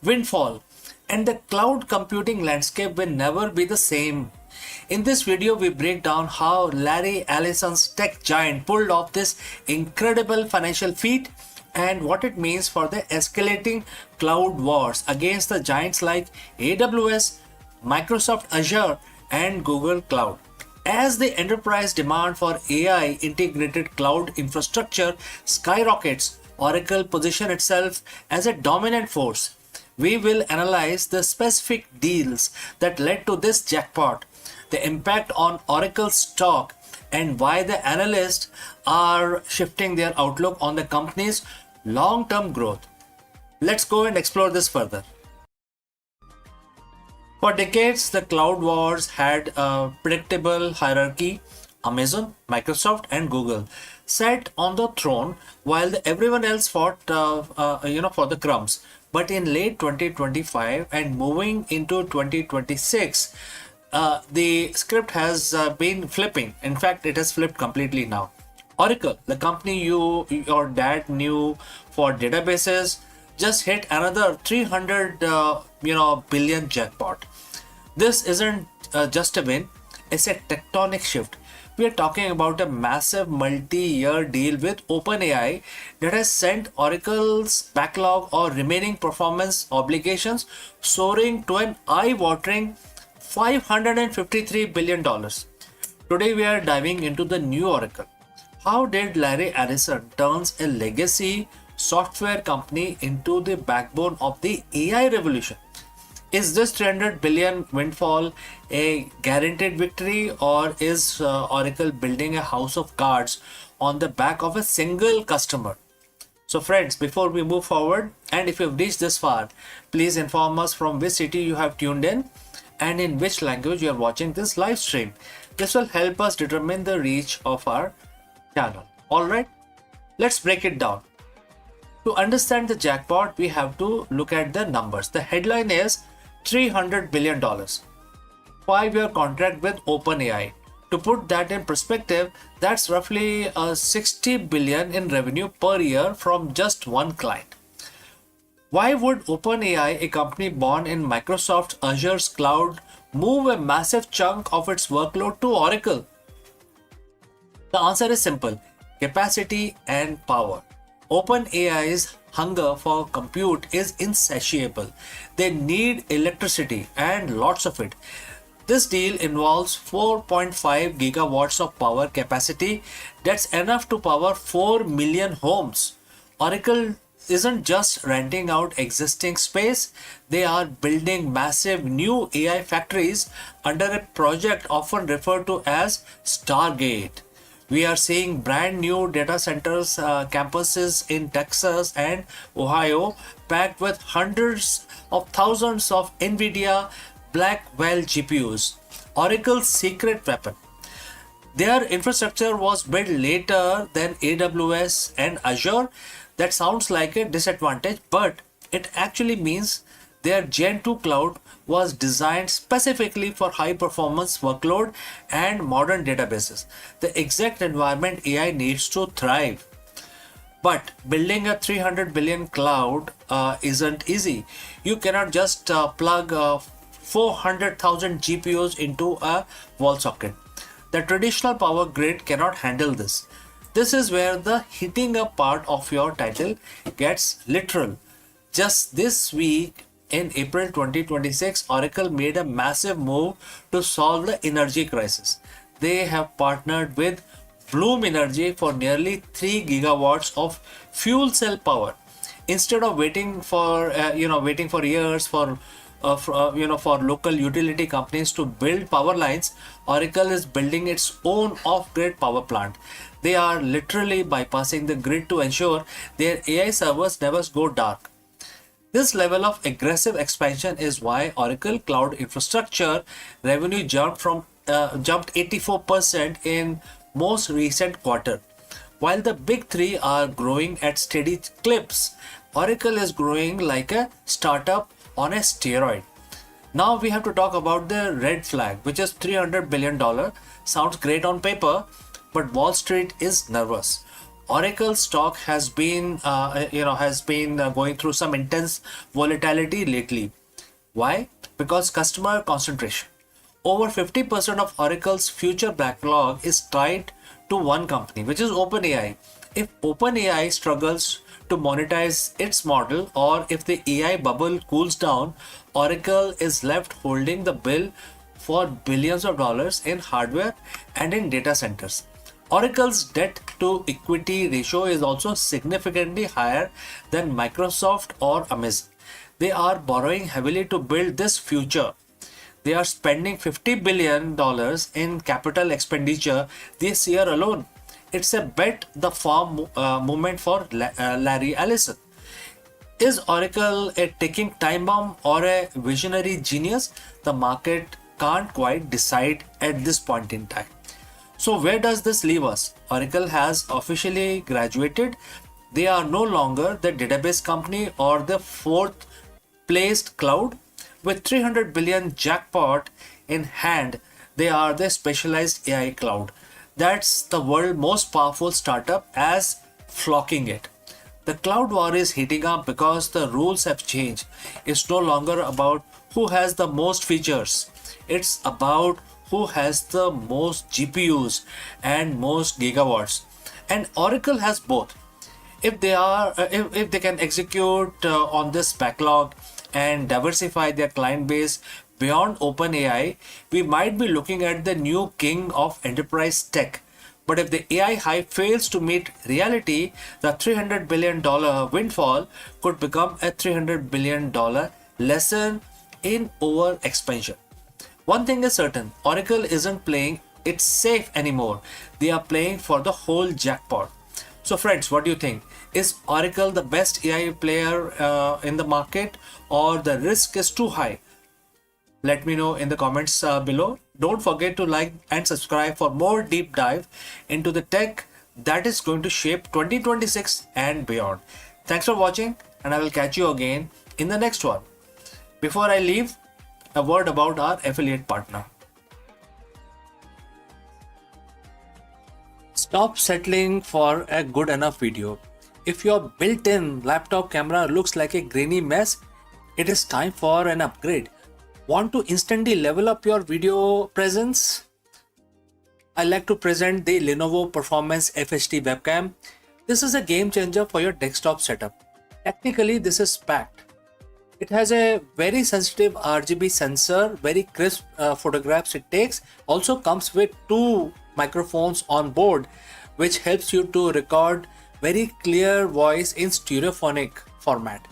Speaker 1: windfall and the cloud computing landscape will never be the same? In this video, we break down how Larry Ellison's tech giant pulled off this incredible financial feat and what it means for the escalating cloud wars against the giants like AWS, Microsoft Azure, and Google Cloud. As the enterprise demand for AI integrated cloud infrastructure skyrockets, Oracle positions itself as a dominant force. We will analyze the specific deals that led to this jackpot, the impact on Oracle stock, and why the analysts are shifting their outlook on the company's long-term growth. Let's go and explore this further. For decades, the cloud wars had a predictable hierarchy. Amazon, Microsoft, and Google sat on the throne while everyone else fought, for the crumbs. But in late 2025 and moving into 2026, the script has been flipping. In fact, it has flipped completely now. Oracle, the company your dad knew for databases, just hit another 300 billion jackpot. This isn't just a win, it's a tectonic shift. We are talking about a massive multi-year deal with OpenAI that has sent Oracle's backlog or remaining performance obligations soaring to an eye-watering $553 billion. Today we are diving into the new Oracle. How did Larry Ellison turns a legacy software company into the backbone of the AI revolution? Is this 300 billion windfall a guaranteed victory, or is Oracle building a house of cards on the back of a single customer? So friends, before we move forward, and if you've reached this far, please inform us from which city you have tuned in and in which language you are watching this live stream. This will help us determine the reach of our channel. Alright, let's break it down. To understand the jackpot, we have to look at the numbers. The headline is $300 billion. 5-year contract with OpenAI. To put that in perspective, that's roughly 60 billion in revenue per year from just one client. Why would OpenAI, a company born in Microsoft Azure's cloud, move a massive chunk of its workload to Oracle? The answer is simple: capacity and power. OpenAI's hunger for compute is insatiable. They need electricity and lots of it. This deal involves 4.5 gigawatts of power capacity. That's enough to power 4 million homes. Oracle isn't just renting out existing space, they are building massive new AI factories under a project often referred to as Stargate. We are seeing brand new data centers, campuses in Texas and Ohio, packed with hundreds of thousands of NVIDIA Blackwell GPUs, Oracle's secret weapon. Their infrastructure was built later than AWS and Azure. That sounds like a disadvantage, but it actually means their Gen 2 cloud was designed specifically for high performance workload and modern databases, the exact environment AI needs to thrive. But building a 300 billion cloud isn't easy. You cannot just plug 400,000 GPUs into a wall socket. The traditional power grid cannot handle this. This is where the heating up part of your title gets literal. Just this week, in April 2026, Oracle made a massive move to solve the energy crisis. They have partnered with Bloom Energy for nearly 3 gigawatts of fuel cell power. Instead of waiting for years for local utility companies to build power lines, Oracle is building its own off-grid power plant. They are literally bypassing the grid to ensure their AI servers never go dark. This level of aggressive expansion is why Oracle Cloud Infrastructure revenue jumped 84% in most recent quarter. While the big three are growing at steady clips, Oracle is growing like a startup on a steroid. Now we have to talk about the red flag, which is $300 billion. Sounds great on paper, but Wall Street is nervous. Oracle stock has been going through some intense volatility lately. Why? Because customer concentration. Over 50% of Oracle's future backlog is tied to one company, which is OpenAI. If OpenAI struggles to monetize its model, or if the AI bubble cools down, Oracle is left holding the bill for billions of dollars in hardware and in data centers. Oracle's debt to equity ratio is also significantly higher than Microsoft or Amazon. They are borrowing heavily to build this future. They are spending $50 billion in capital expenditure this year alone. It's a bet the farm movement for Larry Ellison. Is Oracle a ticking time bomb or a visionary genius? The market can't quite decide at this point in time. So where does this leave us? Oracle has officially graduated. They are no longer the database company or the fourth placed cloud. With 300 billion jackpot in hand, they are the specialized AI cloud. That's the world's most powerful startup as flocking it. The cloud war is heating up because the rules have changed. It's no longer about who has the most features. It's about who has the most GPUs and most gigawatts. And Oracle has both. If they can execute on this backlog and diversify their client base beyond OpenAI, we might be looking at the new king of enterprise tech. But if the AI hype fails to meet reality, the $300 billion windfall could become a $300 billion lesson in over expansion. One thing is certain, Oracle isn't playing it safe anymore. They are playing for the whole jackpot. So friends, what do you think? Is Oracle the best AI player in the market, or the risk is too high? Let me know in the comments below. Don't forget to like and subscribe for more deep dive into the tech that is going to shape 2026 and beyond. Thanks for watching, and I will catch you again in the next one. Before I leave, a word about our affiliate partner. Stop settling for a good enough video. If your built-in laptop camera looks like a grainy mess, it is time for an upgrade. Want to instantly level up your video presence? I like to present the Lenovo Performance FHD webcam. This is a game changer for your desktop setup. Technically, this is packed. It has a very sensitive RGB sensor, very crisp photographs it takes. Also comes with two microphones on board, which helps you to record very clear voice in stereophonic format.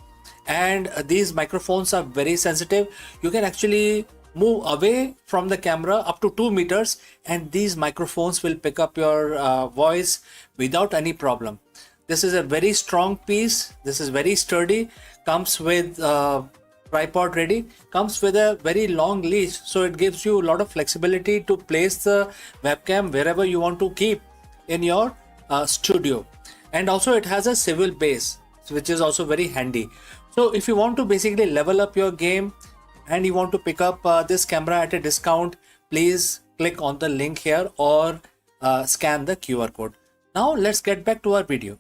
Speaker 1: And these microphones are very sensitive. You can actually move away from the camera up to 2 meters, and these microphones will pick up your voice without any problem. This is a very strong piece. This is very sturdy. Comes with tripod ready. Comes with a very long leash, so it gives you a lot of flexibility to place the webcam wherever you want to keep in your studio. And also it has a swivel base, which is also very handy. So if you want to basically level up your game and you want to pick up this camera at a discount, please click on the link here or scan the QR code. Now let's get back to our video.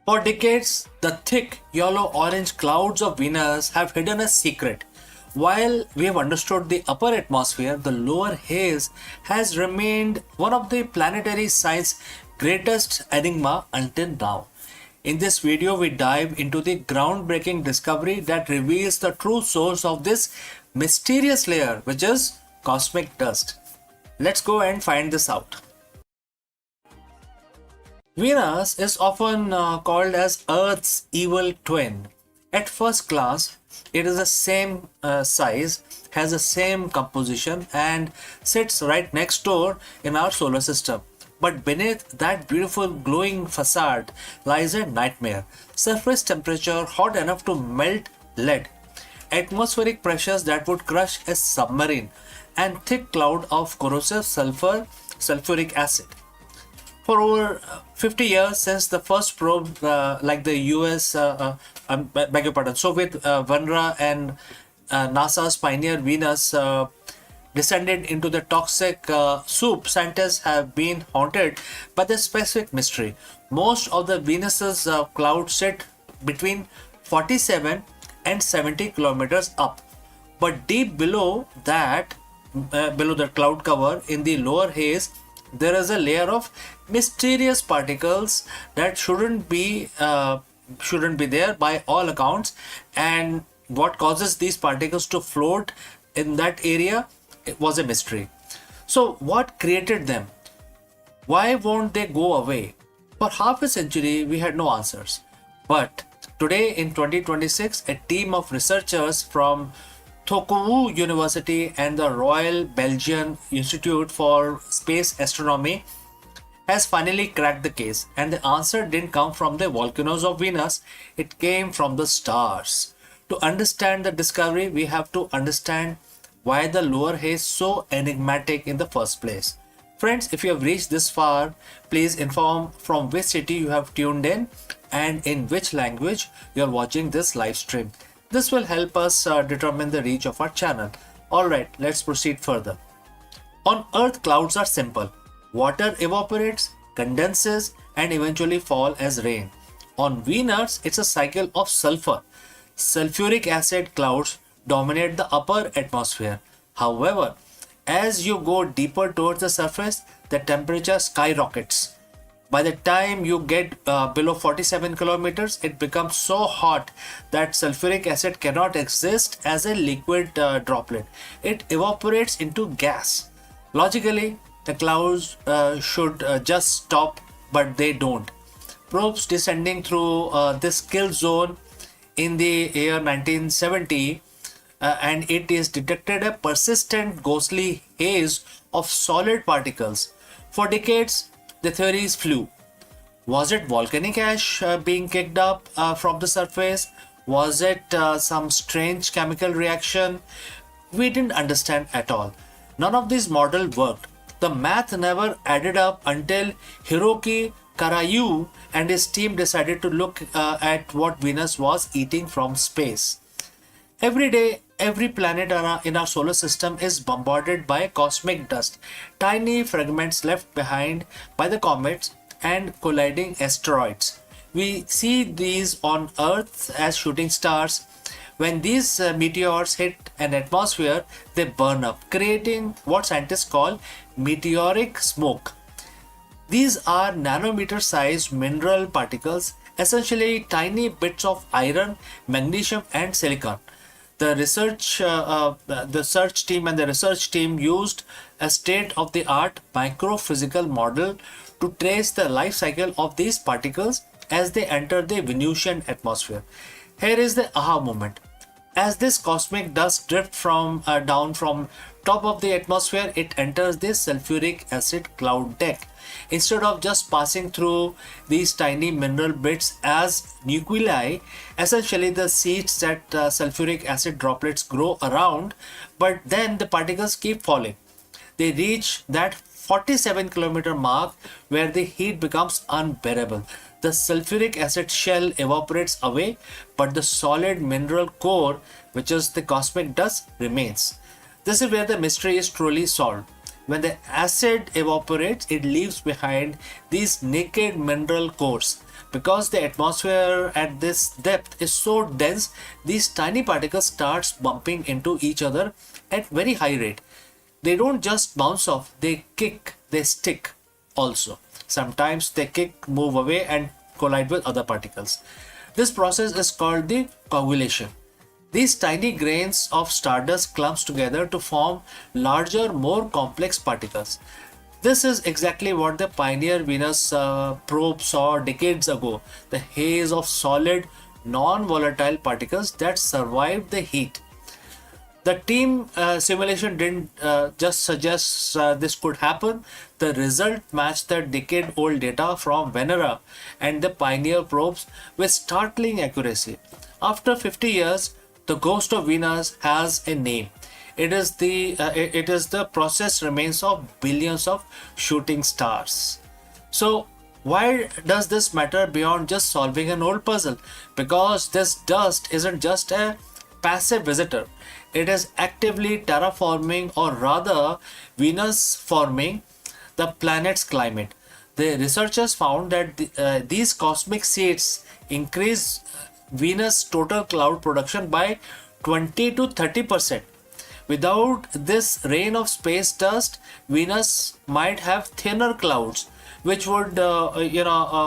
Speaker 1: For decades, the thick yellow-orange clouds of Venus have hidden a secret. While we have understood the upper atmosphere, the lower haze has remained one of the planetary science's greatest enigma until now. In this video, we dive into the groundbreaking discovery that reveals the true source of this mysterious layer, which is cosmic dust. Let's go and find this out. Venus is often called as Earth's evil twin. At first glance, it is the same size, has the same composition, and sits right next door in our solar system. But beneath that beautiful glowing facade lies a nightmare. Surface temperature hot enough to melt lead, atmospheric pressures that would crush a submarine, and thick cloud of corrosive sulfuric acid. For over 50 years since the first probe, like the US, beg your pardon, Soviet Venera and NASA's Pioneer Venus descended into the toxic soup, scientists have been haunted by the specific mystery. Most of the Venus's clouds sit between 47 and 70 kilometers up, but deep below that, below the cloud cover in the lower haze, there is a layer of mysterious particles that shouldn't be there by all accounts. And what causes these particles to float in that area, it was a mystery. So what created them? Why won't they go away? For half a century we had no answers, but today in 2026 a team of researchers from Tokou University and the Royal Belgian Institute for Space Astronomy has finally cracked the case, and the answer didn't come from the volcanoes of Venus, it came from the stars. To understand the discovery, we have to understand why the lower haze is so enigmatic in the first place. Friends, if you have reached this far, please inform from which city you have tuned in and in which language you are watching this live stream. This will help us determine the reach of our channel. Alright, let's proceed further. On Earth, clouds are simple. Water evaporates, condenses, and eventually fall as rain. On Venus, it's a cycle of sulfur. Sulfuric acid clouds dominate the upper atmosphere. However, as you go deeper towards the surface, the temperature skyrockets. By the time you get below 47 kilometers, it becomes so hot that sulfuric acid cannot exist as a liquid droplet. It evaporates into gas. Logically, the clouds should just stop, but they don't. Probes descending through this kill zone in the year 1970 and it is detected a persistent ghostly haze of solid particles. For decades, the theories flew. Was it volcanic ash being kicked up from the surface? Was it some strange chemical reaction? We didn't understand at all. None of these models worked. The math never added up until Hiroki Karayu and his team decided to look at what Venus was eating from space. Every day, every planet in our solar system is bombarded by cosmic dust, tiny fragments left behind by the comets and colliding asteroids. We see these on Earth as shooting stars. When these meteors hit an atmosphere, they burn up, creating what scientists call meteoric smoke. These are nanometer-sized mineral particles, essentially tiny bits of iron, magnesium, and silicon. The research team used a state-of-the-art microphysical model to trace the life cycle of these particles as they enter the Venusian atmosphere. Here is the aha moment. As this cosmic dust drifts down from top of the atmosphere, it enters the sulfuric acid cloud deck. Instead of just passing through these tiny mineral bits as nuclei, essentially the seeds that sulfuric acid droplets grow around, but then the particles keep falling. They reach that 47-kilometer mark where the heat becomes unbearable. The sulfuric acid shell evaporates away, but the solid mineral core, which is the cosmic dust, remains. This is where the mystery is truly solved. When the acid evaporates, it leaves behind these naked mineral cores. Because the atmosphere at this depth is so dense, these tiny particles starts bumping into each other at very high rate. They don't just bounce off, they kick, they stick also. Sometimes they kick, move away and collide with other particles. This process is called the coagulation. These tiny grains of stardust clumps together to form larger, more complex particles. This is exactly what the Pioneer Venus probe saw decades ago, the haze of solid, non-volatile particles that survived the heat. The team simulation didn't just suggest this could happen. The result matched the decade-old data from Venera and the Pioneer probes with startling accuracy. After 50 years, the ghost of Venus has a name. It is the processed remains of billions of shooting stars. So why does this matter beyond just solving an old puzzle? Because this dust isn't just a passive visitor. It is actively terraforming, or rather Venus forming, the planet's climate. The researchers found that these cosmic seeds increase Venus' total cloud production by 20 to 30%. Without this rain of space dust, Venus might have thinner clouds, which would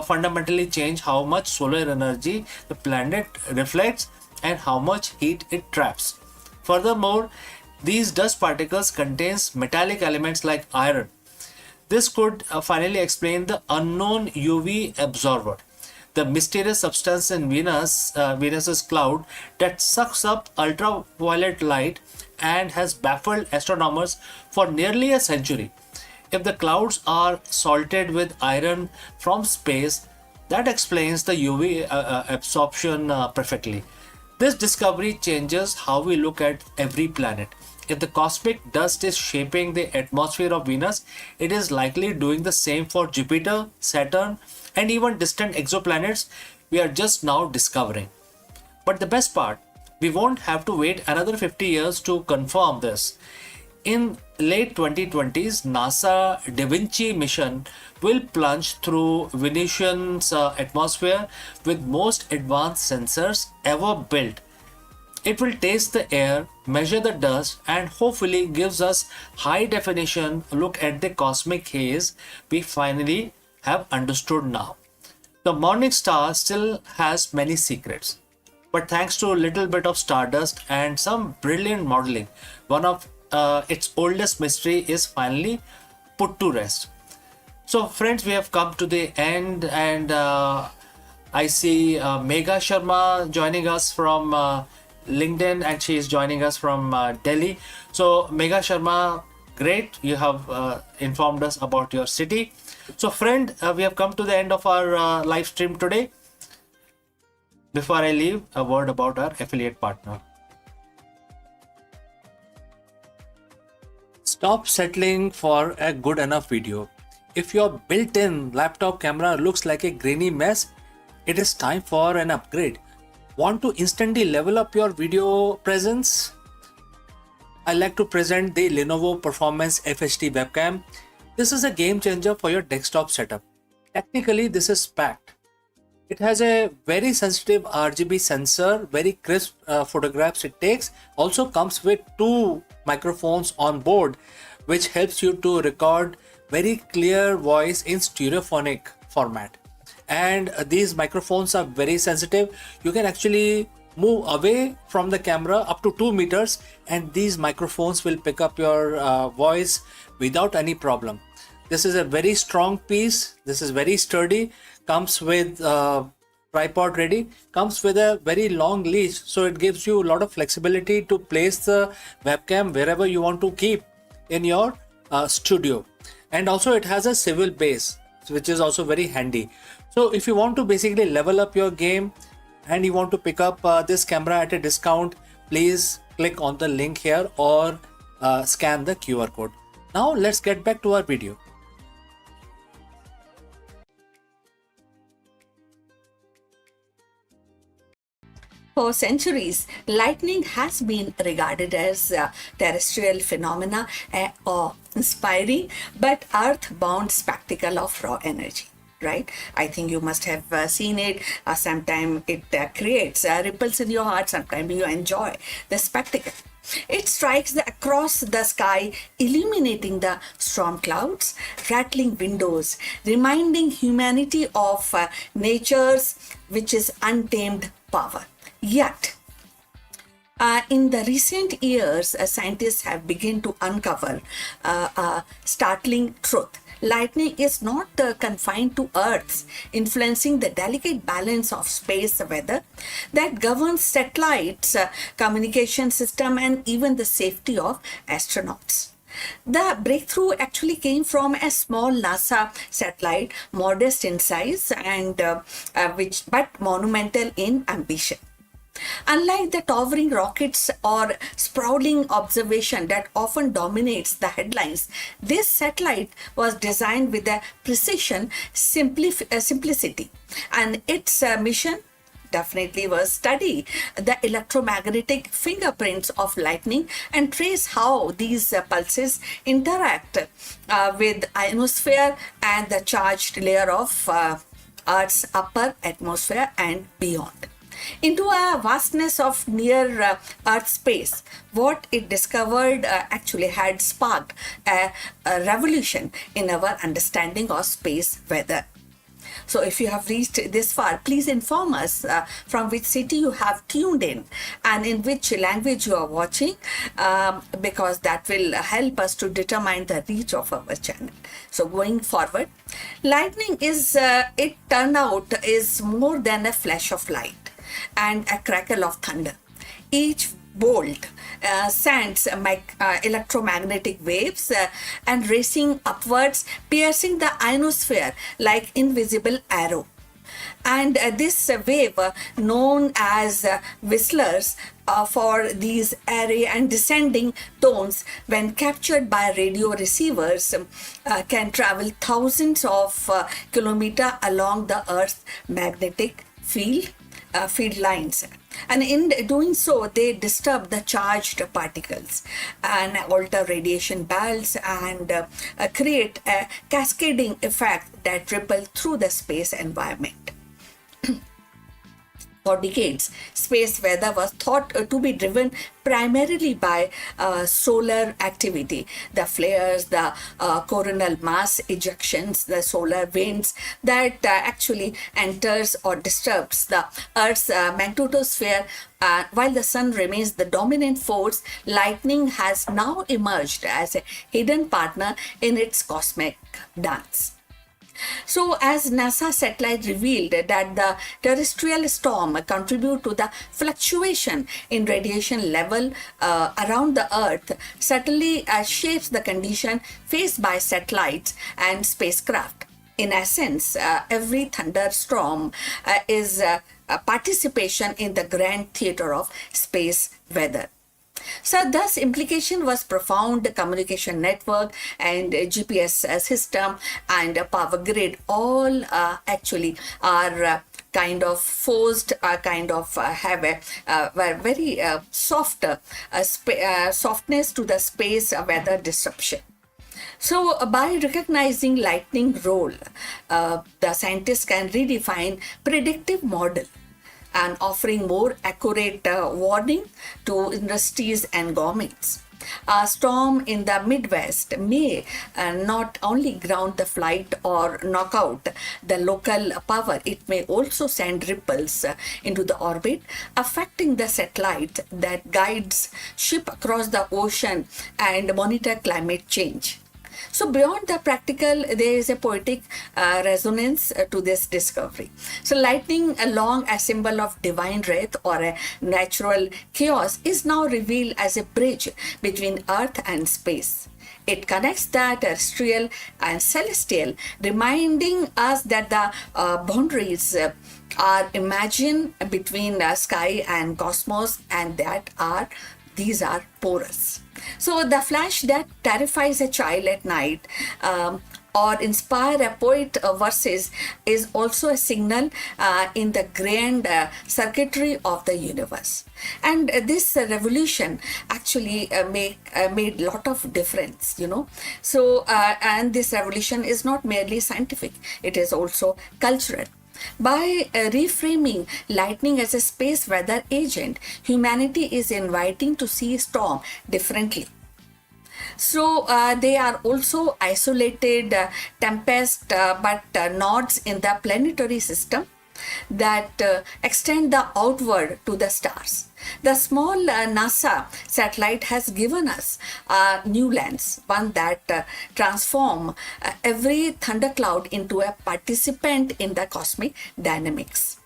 Speaker 1: fundamentally change how much solar energy the planet reflects and how much heat it traps. Furthermore, these dust particles contains metallic elements like iron. This could finally explain the unknown UV absorber, the mysterious substance in Venus's cloud that sucks up ultraviolet light and has baffled astronomers for nearly a century. If the clouds are salted with iron from space, that explains the UV absorption perfectly. This discovery changes how we look at every planet. If the cosmic dust is shaping the atmosphere of Venus, it is likely doing the same for Jupiter, Saturn, and even distant exoplanets we are just now discovering. But the best part, we won't have to wait another 50 years to confirm this. In late 2020s, NASA Da Vinci mission will plunge through Venusian's atmosphere with most advanced sensors ever built. It will taste the air, measure the dust, and hopefully gives us high definition look at the cosmic haze we finally have understood now. The morning star still has many secrets, but thanks to a little bit of stardust and some brilliant modeling, one of its oldest mystery is finally put to rest. So friends, we have come to the end, and I see Megha Sharma joining us from LinkedIn, and she is joining us from Delhi. So Megha Sharma, great, you have informed us about your city. So friend, we have come to the end of our live stream today. Before I leave, a word about our affiliate partner. Stop settling for a good enough video. If your built-in laptop camera looks like a grainy mess, it is time for an upgrade. Want to instantly level up your video presence? I like to present the Lenovo Performance FHD webcam. This is a game changer for your desktop setup. Technically, this is packed. It has a very sensitive RGB sensor, very crisp photographs it takes. Also comes with 2 microphones on board, which helps you to record very clear voice in stereophonic format. And these microphones are very sensitive. You can actually move away from the camera up to 2 meters, and these microphones will pick up your voice without any problem. This is a very strong piece. This is very sturdy. Comes with tripod ready. Comes with a very long leash, so it gives you a lot of flexibility to place the webcam wherever you want to keep in your studio. And also it has a swivel base, which is also very handy. So if you want to basically level up your game and you want to pick up this camera at a discount, please click on the link here or scan the QR code. Now let's get back to our video.
Speaker 2: For centuries, lightning has been regarded as a terrestrial phenomena, or inspiring but earth-bound spectacle of raw energy. right? I think you must have seen it. Sometimes it creates ripples in your heart. Sometimes you enjoy the spectacle. It strikes across the sky, illuminating the storm clouds, rattling windows, reminding humanity of nature's, which is untamed power. Yet, in the recent years, scientists have begun to uncover a startling truth. Lightning is not confined to Earth, influencing the delicate balance of space weather that governs satellites, communication system, and even the safety of astronauts. The breakthrough actually came from a small NASA satellite, modest in size and which but monumental in ambition. Unlike the towering rockets or sprawling observation that often dominates the headlines, this satellite was designed with a precision, simplicity, and its mission definitely was study the electromagnetic fingerprints of lightning and trace how these pulses interact with ionosphere and the charged layer of Earth's upper atmosphere and beyond into a vastness of near Earth space. What it discovered actually had sparked a revolution in our understanding of space weather. So if you have reached this far, please inform us from which city you have tuned in and in which language you are watching, because that will help us to determine the reach of our channel. So going forward, lightning is, it turned out, is more than a flash of light and a crackle of thunder. Each bolt sends electromagnetic waves and racing upwards, piercing the ionosphere like invisible arrow. And this wave, known as whistlers, for these airy and descending tones, when captured by radio receivers, can travel thousands of kilometers along the Earth's magnetic field lines, and in doing so they disturb the charged particles and alter radiation bands and create a cascading effect that ripple through the space environment. For decades, space weather was thought to be driven primarily by solar activity, the flares, the coronal mass ejections, the solar winds that actually enters or disturbs the Earth's magnetosphere. While the sun remains the dominant force, lightning has now emerged as a hidden partner in its cosmic dance. So, as NASA satellite revealed that the terrestrial storm contribute to the fluctuation in radiation level around the Earth, subtly shapes the condition faced by satellites and spacecraft. In essence, every thunderstorm is a participation in the grand theater of space weather. So thus implication was profound communication network and GPS system and power grid all actually are kind of forced, kind of have a very soft softness to the space weather disruption. So by recognizing lightning role, the scientists can redefine predictive model and offering more accurate warning to industries and governments. A storm in the Midwest may not only ground the flight or knock out the local power, it may also send ripples into the orbit, affecting the satellite that guides ship across the ocean and monitor climate change. So beyond the practical, there is a poetic resonance to this discovery. So lightning, along a symbol of divine wrath or a natural chaos, is now revealed as a bridge between earth and space. It connects the terrestrial and celestial, reminding us that the boundaries are imagined between the sky and cosmos, and that these are porous. So the flash that terrifies a child at night or inspire a poet verses is also a signal in the grand circuitry of the universe. And this revolution actually made lot of difference, so and this revolution is not merely scientific, it is also cultural. By reframing lightning as a space weather agent, humanity is inviting to see storm differently. So they are also isolated tempest, but nodes in the planetary system that extend the outward to the stars. The small NASA satellite has given us a new lens, one that transform every thundercloud into a participant in the cosmic dynamics.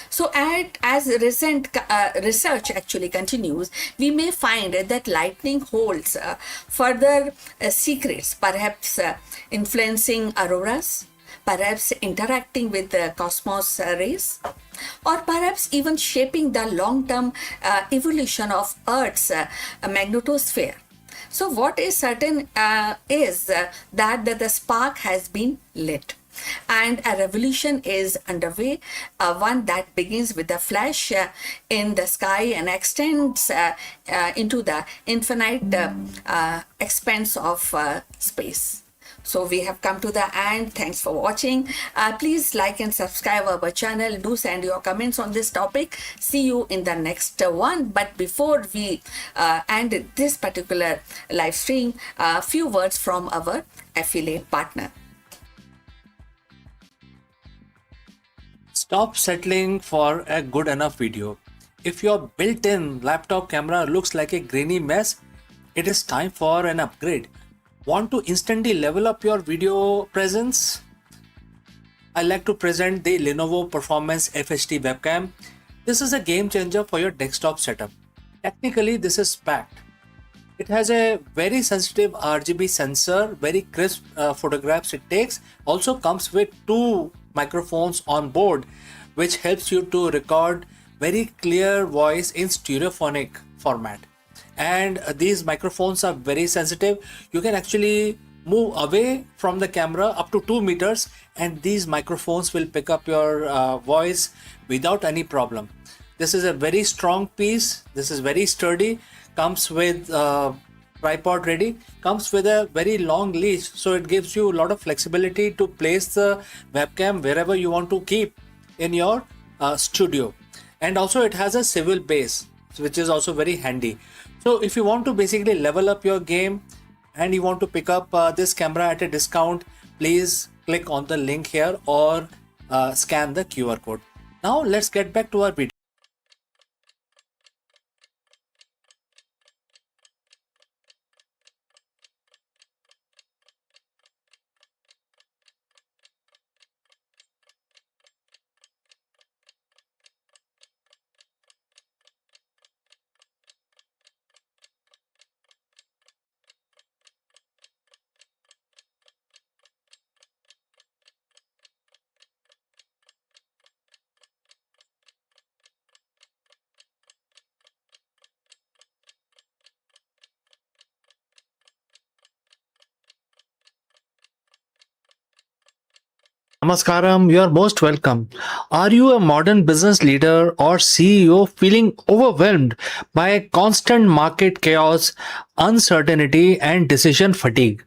Speaker 2: So as recent research actually continues, we may find that lightning holds further secrets, perhaps influencing auroras, perhaps interacting with the cosmos rays, or perhaps even shaping the long-term evolution of Earth's magnetosphere. So what is certain is that the spark has been lit and a revolution is underway, one that begins with a flash in the sky and extends into the infinite expanse of space. So we have come to the end. Thanks for watching. Please like and subscribe our channel. Do send your comments on this topic. See you in the next one. But before we end this particular live stream, a few words from our affiliate partner.
Speaker 1: Stop settling for a good enough video. If your built-in laptop camera looks like a grainy mess, it is time for an upgrade. Want to instantly level up your video presence? I like to present the Lenovo Performance FHD webcam. This is a game changer for your desktop setup. Technically, this is packed. It has a very sensitive RGB sensor, very crisp photographs it takes. Also comes with two microphones on board, which helps you to record very clear voice in stereophonic format. And these microphones are very sensitive. You can actually move away from the camera up to 2 meters and these microphones will pick up your voice without any problem. This is a very strong piece. This is very sturdy. Comes with tripod ready, comes with a very long leash, so it gives you a lot of flexibility to place the webcam wherever you want to keep in your studio. And also it has a swivel base, which is also very handy. So if you want to basically level up your game and you want to pick up this camera at a discount, please click on the link here or scan the QR code. Now let's get back to our video. Namaskaram, you are most welcome. Are you a modern business leader or CEO feeling overwhelmed by constant market chaos, uncertainty, and decision fatigue?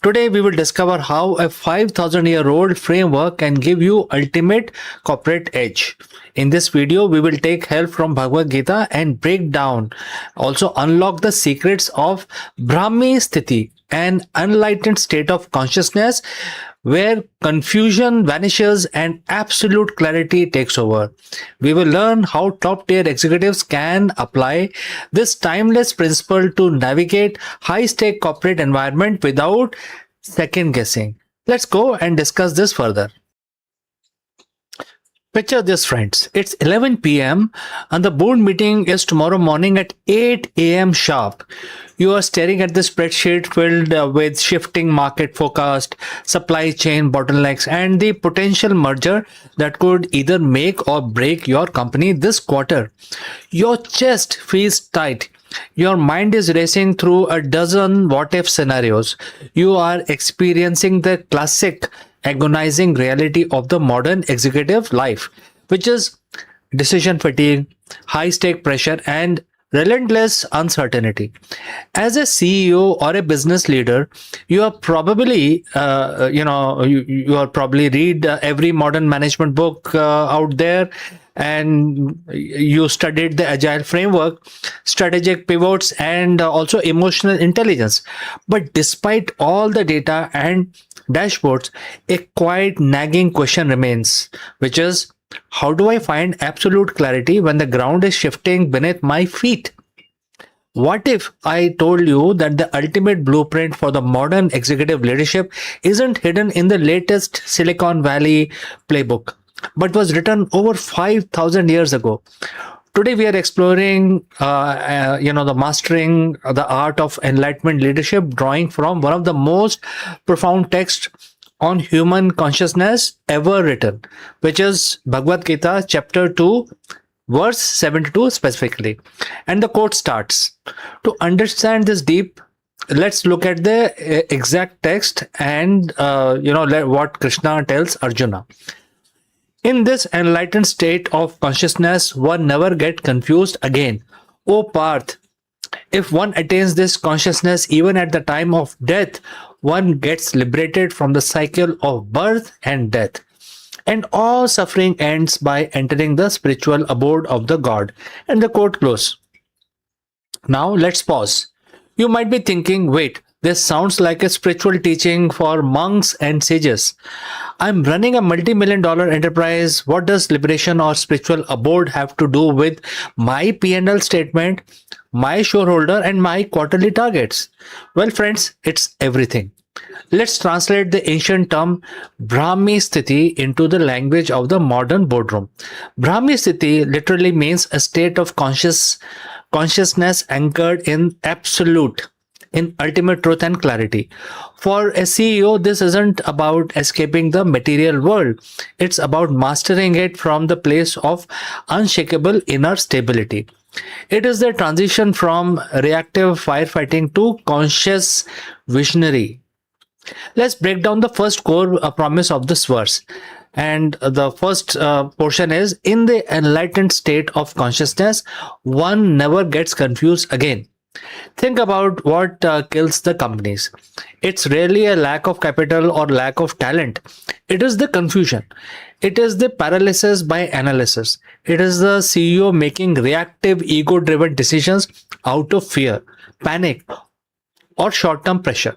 Speaker 1: Today, we will discover how a 5,000-year-old framework can give you ultimate corporate edge. In this video, we will take help from Bhagavad Gita and break down, also unlock the secrets of Brahmi Sthiti, an enlightened state of consciousness where confusion vanishes and absolute clarity takes over. We will learn how top-tier executives can apply this timeless principle to navigate high-stake corporate environment without second-guessing. Let's go and discuss this further. Picture this, friends. It's 11 p.m. and the board meeting is tomorrow morning at 8 a.m. sharp. You are staring at the spreadsheet filled with shifting market forecast, supply chain bottlenecks, and the potential merger that could either make or break your company this quarter. Your chest feels tight Your mind is racing through a dozen what if scenarios. You are experiencing the classic agonizing reality of the modern executive life, which is decision fatigue, high stake pressure, and relentless uncertainty. As a CEO or a business leader, you are probably, you are probably read every modern management book out there, and you studied the agile framework, strategic pivots, and also emotional intelligence. But despite all the data and dashboards, a quite nagging question remains, which is, how do I find absolute clarity when the ground is shifting beneath my feet? What if I told you that the ultimate blueprint for the modern executive leadership isn't hidden in the latest Silicon Valley playbook, but was written over 5,000 years ago? Today we are exploring, the mastering the art of enlightenment leadership, drawing from one of the most profound texts on human consciousness ever written, which is Bhagavad Gita, chapter 2, verse 72 specifically. And the quote starts, to understand this deep, let's look at the exact text and, what Krishna tells Arjuna. In this enlightened state of consciousness, one never get confused again. O Parth, if one attains this consciousness even at the time of death, one gets liberated from the cycle of birth and death. And all suffering ends by entering the spiritual abode of the God. And the quote close. Now let's pause. You might be thinking, wait, this sounds like a spiritual teaching for monks and sages. I'm running a multi-million dollar enterprise. What does liberation or spiritual abode have to do with my P&L statement, my shareholder, and my quarterly targets? Well, friends, it's everything. Let's translate the ancient term Brahmi Sthiti into the language of the modern boardroom. Brahmi Sthiti literally means a state of consciousness anchored in absolute, in ultimate truth and clarity. For a CEO, this isn't about escaping the material world. It's about mastering it from the place of unshakable inner stability. It is the transition from reactive firefighting to conscious visionary. Let's break down the first core promise of this verse. And the first portion is, in the enlightened state of consciousness, one never gets confused again. Think about what kills the companies. It's really a lack of capital or lack of talent. It is the confusion. It is the paralysis by analysis. It is the CEO making reactive, ego-driven decisions out of fear, panic, or short-term pressure.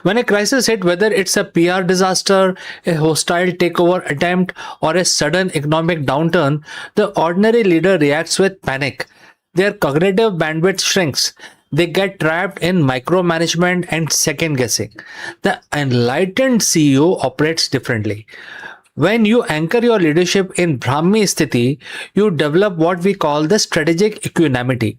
Speaker 1: When a crisis hits, whether it's a PR disaster, a hostile takeover attempt, or a sudden economic downturn, the ordinary leader reacts with panic. Their cognitive bandwidth shrinks. They get trapped in micromanagement and second guessing. The enlightened CEO operates differently. When you anchor your leadership in Brahmi Sthiti, you develop what we call the strategic equanimity.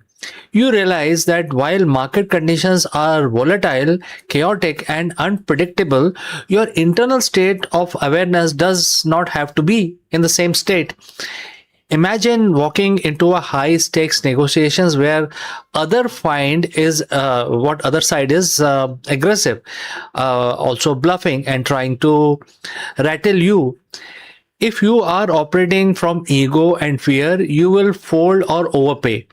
Speaker 1: You realize that while market conditions are volatile, chaotic, and unpredictable, your internal state of awareness does not have to be in the same state. Imagine walking into a high stakes negotiations where other side is aggressive, also bluffing and trying to rattle you. If you are operating from ego and fear, you will fold or overpay.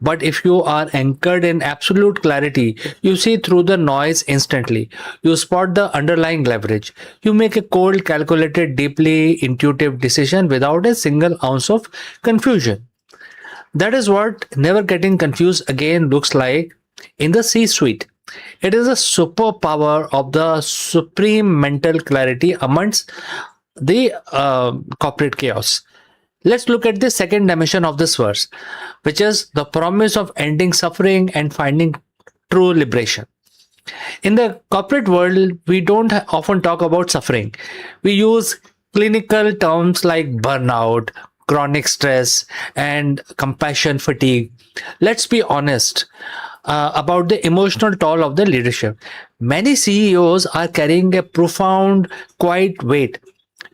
Speaker 1: But if you are anchored in absolute clarity, you see through the noise instantly. You spot the underlying leverage. You make a cold, calculated, deeply intuitive decision without a single ounce of confusion. That is what never getting confused again looks like in the C-suite. It is a superpower of the supreme mental clarity amongst the corporate chaos. Let's look at the second dimension of this verse, which is the promise of ending suffering and finding true liberation. In the corporate world, we don't often talk about suffering. We use clinical terms like burnout, chronic stress, and compassion fatigue. Let's be honest about the emotional toll of the leadership. Many CEOs are carrying a profound, quiet weight.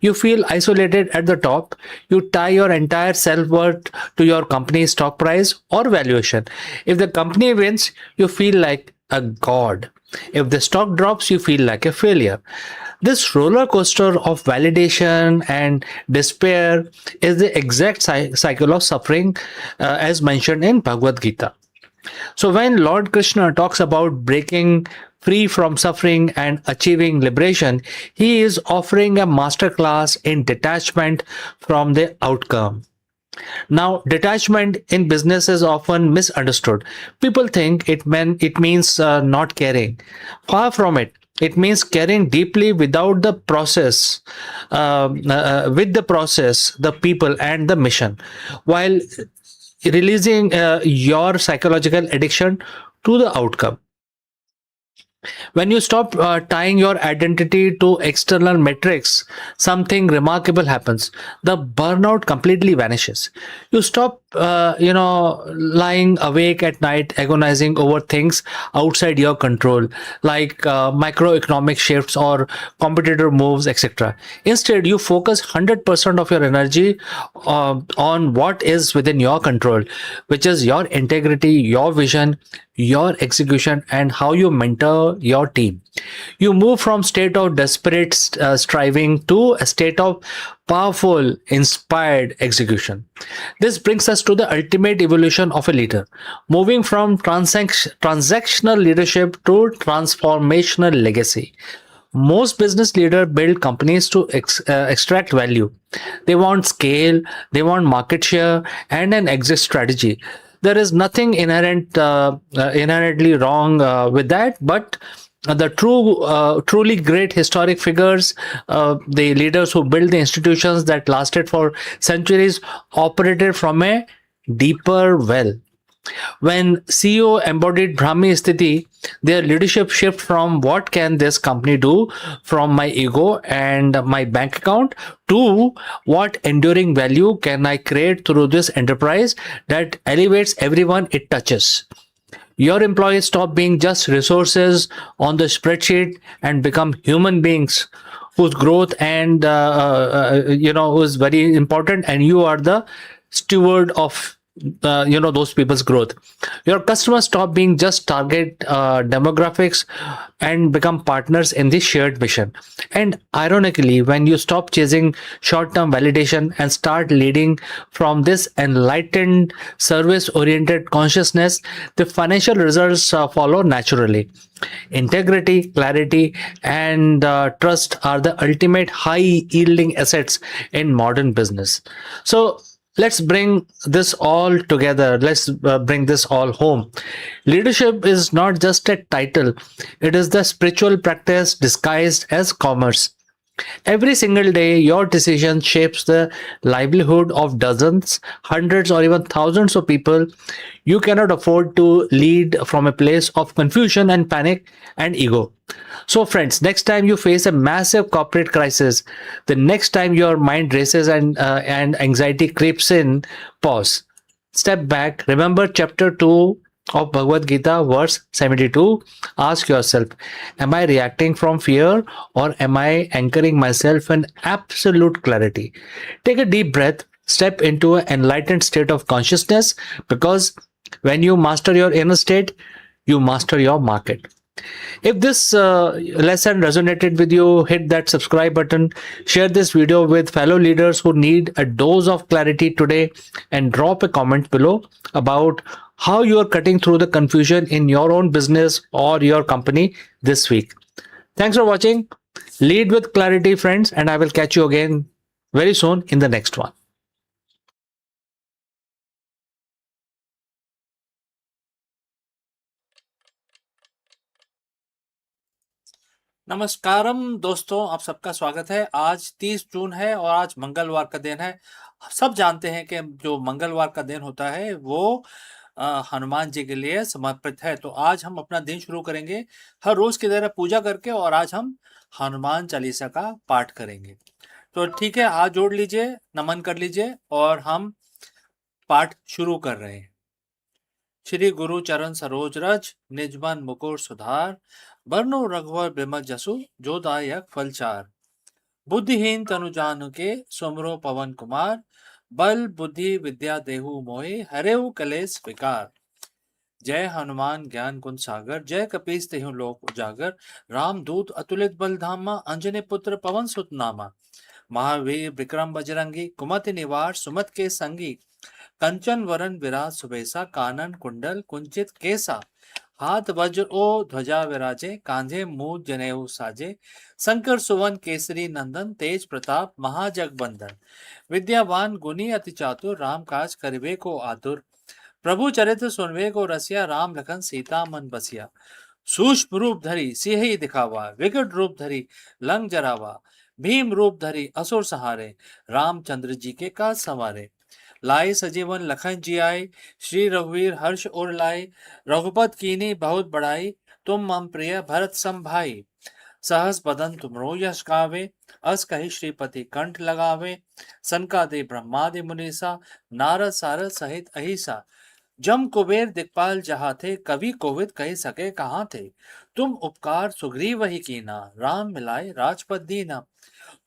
Speaker 1: You feel isolated at the top. You tie your entire self worth to your company's stock price or valuation. If the company wins, you feel like a god. If the stock drops, you feel like a failure. This roller coaster of validation and despair is the exact cycle of suffering as mentioned in Bhagavad Gita. So, when Lord Krishna talks about breaking free from suffering and achieving liberation, he is offering a masterclass in detachment from the outcome. Now, detachment in business is often misunderstood. People think it means not caring. Far from it. It means caring deeply without the process, with the process, the people, and the mission, while releasing your psychological addiction to the outcome. When you stop tying your identity to external metrics, something remarkable happens. The burnout completely vanishes. You stop, lying awake at night, agonizing over things outside your control, like microeconomic shifts or competitor moves, etc. Instead, you focus 100% of your energy on what is within your control, which is your integrity, your vision, your execution, and how you mentor your team. You move from state of desperate striving to a state of powerful inspired execution. This brings us to the ultimate evolution of a leader, moving from transactional leadership to transformational legacy. Most business leaders build companies to extract value. They want scale, they want market share, and an exit strategy. There is nothing inherently wrong with that, but the truly great historic figures, the leaders who built the institutions that lasted for centuries, operated from a deeper well. When CEO embodied Brahmi Sthiti, their leadership shift from what can this company do from my ego and my bank account to what enduring value can I create through this enterprise that elevates everyone it touches. Your employees stop being just resources on the spreadsheet and become human beings whose growth and who is very important, and you are the steward of those people's growth. Your customers stop being just target demographics and become partners in the shared mission. And ironically, when you stop chasing short-term validation and start leading from this enlightened service-oriented consciousness, the financial results follow naturally. Integrity, clarity, and trust are the ultimate high yielding assets in modern business. So let's bring this all together. Let's bring this all home. Leadership is not just a title, it is the spiritual practice disguised as commerce. Every single day, your decision shapes the livelihood of dozens, hundreds, or even thousands of people. You cannot afford to lead from a place of confusion and panic and ego. So, friends, next time you face a massive corporate crisis, the next time your mind races and anxiety creeps in, pause, step back, remember chapter 2 of Bhagavad Gita, verse 72. Ask yourself, am I reacting from fear or am I anchoring myself in absolute clarity? Take a deep breath, step into an enlightened state of consciousness, because when you master your inner state, you master your market. If this lesson resonated with you, hit that subscribe button, share this video with fellow leaders who need a dose of clarity today, and drop a comment below about how you are cutting through the confusion in your own business or your company this week. Thanks for watching. Lead with clarity, friends, and I will catch you again very soon in the next one. नमस्कारम दोस्तों, आप सबका स्वागत है। आज 30 जून है और आज मंगलवार का दिन है। सब जानते हैं कि जो मंगलवार का दिन होता है वो हनुमान जी के लिए समर्पित है। तो आज हम अपना दिन शुरू करेंगे हर रोज की तरह पूजा करके, और आज हम हनुमान चालीसा का पाठ करेंगे। तो ठीक है, हाथ जोड़ लीजिए, नमन कर लीजिए और हम पाठ शुरू कर रहे हैं। श्री गुरु चरण सरोज रज, निजमन मुकुर सुधार, बरनो रघुवर बिमल जसु, जो दायक फल चार। बुद्धिहीन तनु जानु के सुमरो पवन कुमार, बल बुद्धि विद्या देहु मोहि, हरेउ कलेस विकार। जय हनुमान ज्ञान गुण सागर, जय कपीस तिहुँ लोक उजागर, राम दूत अतुलित बल धामा, अंजनी पुत्र पवन सुत नामा। महावीर विक्रम बजरंगी, कुमति निवार सुमत के संगी, कंचन वरन विराज सुबेसा, कानन कुंडल कुंचित केसा। हाथ वज्र ओ ध्वजा विराजे, कांधे मूज जनेऊ साजे, शंकर सुवन केसरी नंदन, तेज प्रताप महाजगबंदन। विद्यावान गुणी अति चातुर, राम काज करिबे को आतुर। प्रभु चरित्र सुनबे को रसिया, राम लखन सीता मन बसिया। सूक्ष्म रूप धरी सिंह दिखावा, विकट रूप धरी लंग जरावा। भीम रूप धरी असुर सहारे, रामचंद्र जी के काज संवारे। लाए सजीवन लखन जी आए, श्री रघुवीर हर्ष उर लाए। रघुपत कीनी बहुत बड़ाई, तुम मम प्रिय भरत सम भाई। सहस बदन तुमरो यश गावे, अस कहि श्रीपति कंठ लगावे। सनकादि ब्रह्मादि मुनीसा, नारद सारद सहित अहिसा। जम कुबेर दिक्पाल जहाँ थे, कवि कोविद कह सके कहाँ थे। तुम उपकार सुग्रीव ही कीना, राम मिलाए राजपद दीना।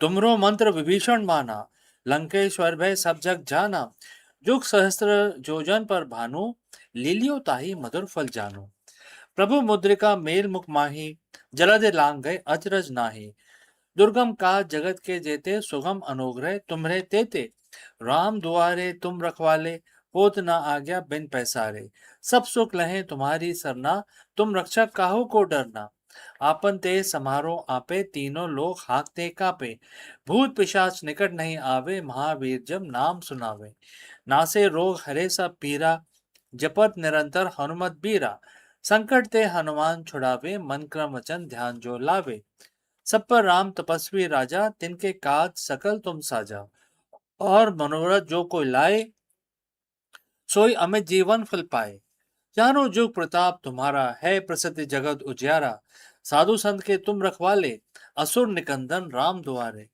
Speaker 1: तुमरो मंत्र विभीषण माना, लंकेश्वर भय सब जग जाना। जुग सहस्त्र जोजन पर भानु, लीलियो ताही मधुर फल जानो। प्रभु मुद्रिका मेल मुख माही, जलद लांग गए अचरज नाही। दुर्गम काज जगत के जेते, सुगम अनुग्रह तुम्हरे तेते। राम दुआरे तुम रखवाले, होत न आज्ञा बिन पैसारे। सब सुख लहे तुम्हारी सरना, तुम रक्षक काहू को डरना। आपन ते समारो आपे, तीनों लोग हाँकते कापे। भूत पिशाच निकट नहीं आवे, महावीर जब नाम सुनावे। नासे रोग हरे सब पीरा, जपत निरंतर हनुमत बीरा। संकट ते हनुमान छुड़ावे, मन क्रम वचन ध्यान जो लावे। सब पर राम तपस्वी राजा, तिनके काज सकल तुम साजा। और मनोरथ जो कोई लाए, सोई अमित जीवन फल पाए। जानो जुग प्रताप तुम्हारा, है प्रसिद्ध जगत उजियारा। साधु संत के तुम रखवाले, असुर निकंदन राम दुआरे।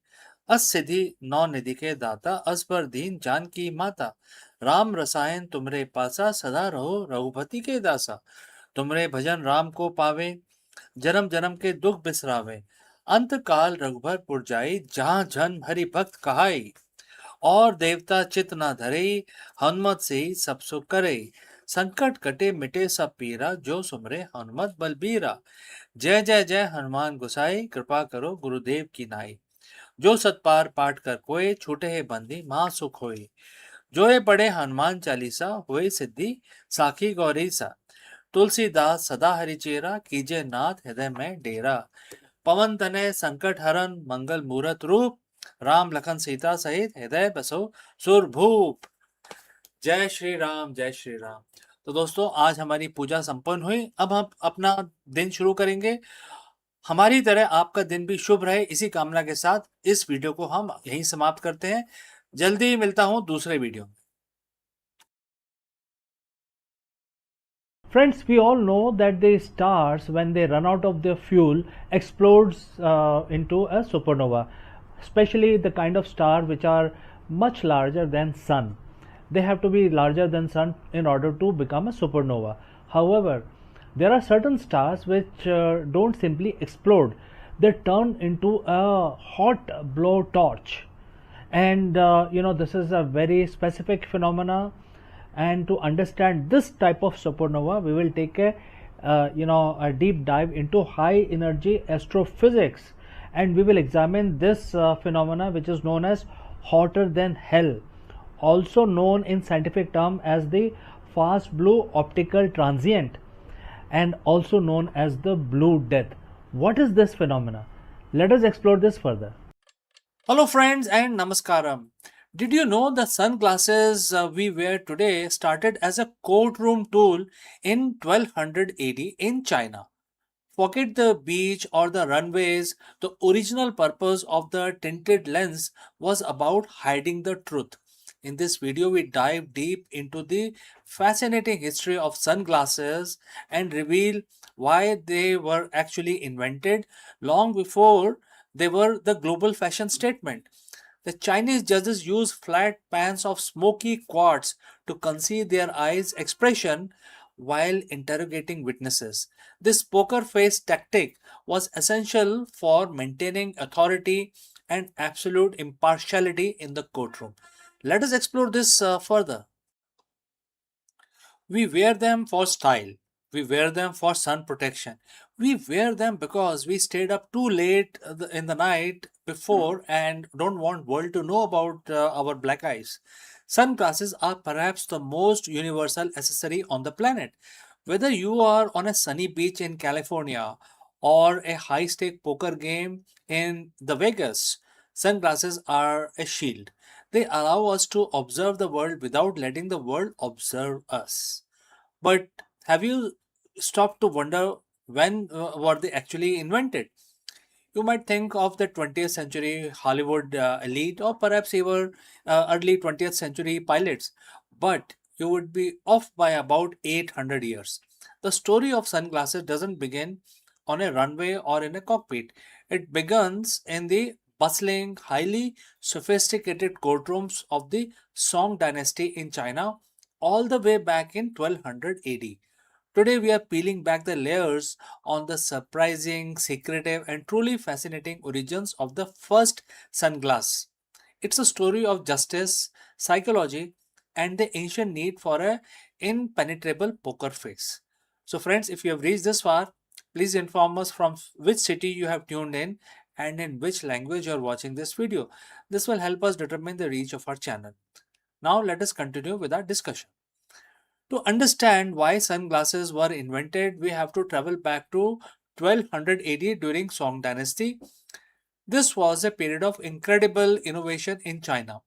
Speaker 1: अस सिद्धि नौ निधि के दाता, अस पर दीन जान की माता। राम रसायन तुमरे पासा, सदा रहो रघुपति के दासा। तुमरे भजन राम को पावे, जन्म जन्म के दुख बिसरावे। अंत काल रघुबर पुर जाई, जहाँ जन हरि भक्त कहाई। और देवता चित न धरे, हनुमत से ही सब सुख करे। संकट कटे मिटे सब पीरा, जो सुमरे हनुमत बलबीरा। जय जय जय हनुमान गोसाई, कृपा करो गुरुदेव की नाई। जो सतपार पाठ कर कोय, छूटे है बंदी महा सुख होय। जो ये पढ़े हनुमान चालीसा, होय सिद्धि साखी गौरी सा। तुलसीदास सदा हरिचेरा, कीजे नाथ हृदय में डेरा। पवन तनय संकट हरन, मंगल मूरत रूप। राम लखन सीता सहित हृदय बसो सुरभूप। जय श्री राम जय श्री राम। तो दोस्तों, आज हमारी पूजा संपन्न हुई। अब हम अपना दिन शुरू करेंगे। हमारी तरह आपका दिन भी शुभ रहे, इसी कामना के साथ इस वीडियो को हम यहीं समाप्त करते हैं। जल्दी मिलता हूं दूसरे वीडियो में।
Speaker 3: Friends, we all know that the stars, when they run out of their fuel, explodes into a supernova, especially the kind of star which are much larger than sun. They have to be larger than sun in order to become a supernova. However, there are certain stars which don't simply explode, they turn into a hot blowtorch. And this is a very specific phenomena. And to understand this type of supernova, we will take a deep dive into high energy astrophysics, and we will examine this phenomena, which is known as hotter than hell, also known in scientific term as the fast blue optical transient, and also known as the blue death. What is this phenomena? Let us explore this further.
Speaker 1: Hello friends and namaskaram. Did you know the sunglasses we wear today started as a courtroom tool in 1200 AD in China? Forget the beach or the runways, the original purpose of the tinted lens was about hiding the truth. In this video, we dive deep into the fascinating history of sunglasses and reveal why they were actually invented long before they were the global fashion statement. The Chinese judges use flat pans of smoky quartz to conceal their eyes' expression while interrogating witnesses. This poker face tactic was essential for maintaining authority and absolute impartiality in the courtroom. Let us explore this further. We wear them for style. We wear them for sun protection. We wear them because we stayed up too late in the night before and don't want world to know about our black eyes. Sunglasses are perhaps the most universal accessory on the planet. Whether you are on a sunny beach in California or a high-stake poker game in the Vegas, sunglasses are a shield. They allow us to observe the world without letting the world observe us. But have you stopped to wonder when were they actually invented? You might think of the 20th century Hollywood elite or perhaps even early 20th century pilots, but you would be off by about 800 years. The story of sunglasses doesn't begin on a runway or in a cockpit. It begins in the bustling, highly sophisticated courtrooms of the Song dynasty in China all the way back in 1200 AD. Today, we are peeling back the layers on the surprising, secretive, and truly fascinating origins of the first sunglass. It's a story of justice, psychology, and the ancient need for a impenetrable poker face. So, friends, if you have reached this far, please inform us from which city you have tuned in and in which language you are watching this video. This will help us determine the reach of our channel. Now, let us continue with our discussion. To understand why sunglasses were invented, we have to travel back to 1200 AD during Song dynasty. This was a period of incredible innovation in China.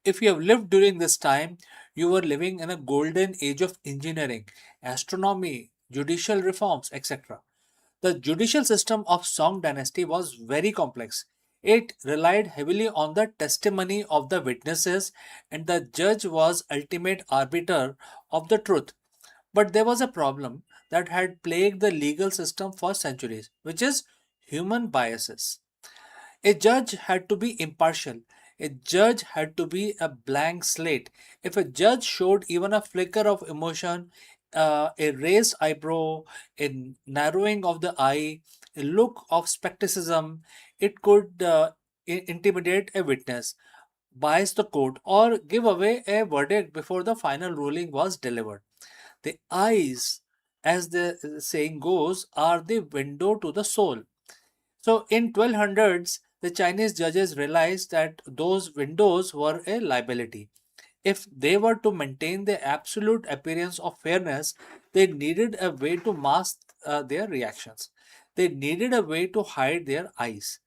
Speaker 1: If you have lived during this time, you were living in a golden age of engineering, astronomy, judicial reforms, etc. The judicial system of Song dynasty was very complex. It relied heavily on the testimony of the witnesses, and the judge was ultimate arbiter of the truth. But there was a problem that had plagued the legal system for centuries, which is human biases. A judge had to be impartial. A judge had to be a blank slate. If a judge showed even a flicker of emotion, a raised eyebrow, a narrowing of the eye, a look of skepticism, it could intimidate a witness, bias the court, or give away a verdict before the final ruling was delivered. The eyes, as the saying goes, are the window to the soul. So in 1200s, the Chinese judges realized that those windows were a liability. If they were to maintain the absolute appearance of fairness, they needed a way to mask their reactions. They needed a way to hide their eyes.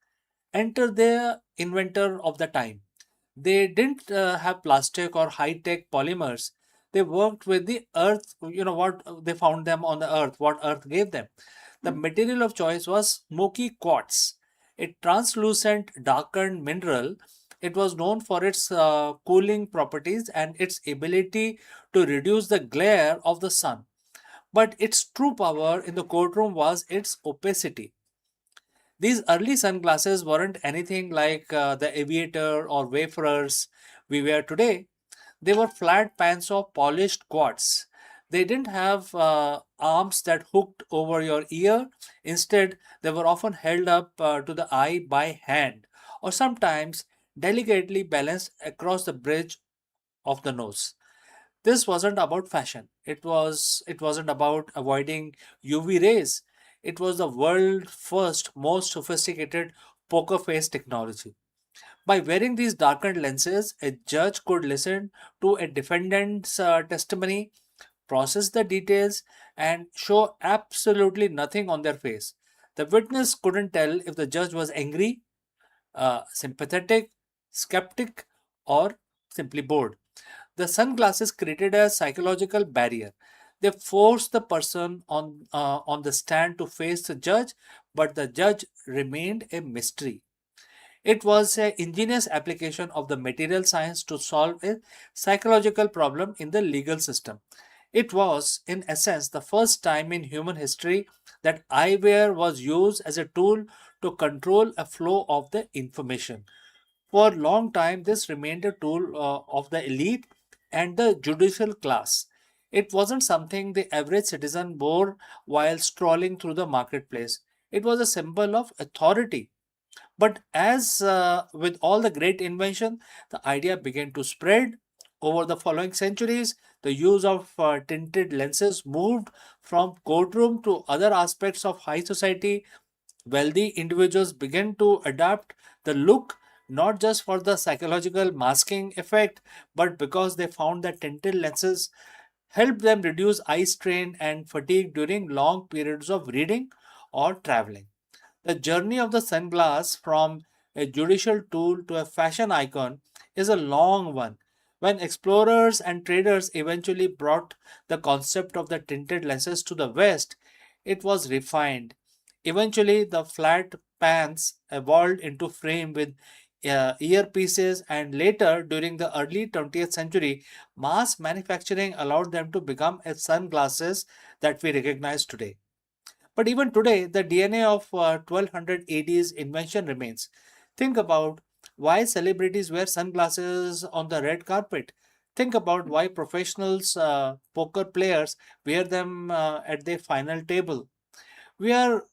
Speaker 1: Enter the inventor of the time. They didn't have plastic or high-tech polymers. They worked with the earth, what they found them on the earth, what earth gave them. The material of choice was smoky quartz, a translucent darkened mineral. It was known for its cooling properties and its ability to reduce the glare of the sun. But its true power in the courtroom was its opacity. These early sunglasses weren't anything like the aviator or wayfarers we wear today. They were flat pans of polished quartz. They didn't have arms that hooked over your ear. Instead, they were often held up to the eye by hand or sometimes delicately balanced across the bridge of the nose. This wasn't about fashion. It wasn't about avoiding UV rays. It was the world's first most sophisticated poker face technology. By wearing these darkened lenses, a judge could listen to a defendant's testimony, process the details, and show absolutely nothing on their face. The witness couldn't tell if the judge was angry, sympathetic, skeptic, or simply bored. The sunglasses created a psychological barrier. They forced the person on the stand to face the judge, but the judge remained a mystery. It was an ingenious application of the material science to solve a psychological problem in the legal system. It was, in essence, the first time in human history that eyewear was used as a tool to control a flow of the information. For a long time, this remained a tool of the elite and the judicial class. It wasn't something the average citizen wore while strolling through the marketplace. It was a symbol of authority. But as with all the great invention, the idea began to spread. Over the following centuries, the use of tinted lenses moved from courtroom to other aspects of high society. Wealthy individuals began to adapt the look not just for the psychological masking effect, but because they found that tinted lenses helped them reduce eye strain and fatigue during long periods of reading or traveling. The journey of the sunglass from a judicial tool to a fashion icon is a long one. When explorers and traders eventually brought the concept of the tinted lenses to the West, it was refined. Eventually, the flat pans evolved into frame with earpieces, and later, during the early 20th century, mass manufacturing allowed them to become a sunglasses that we recognize today. But even today, the DNA of 1200 AD's invention remains. Think about why celebrities wear sunglasses on the red carpet. Think about why professionals, poker players, wear them at their final table. We are,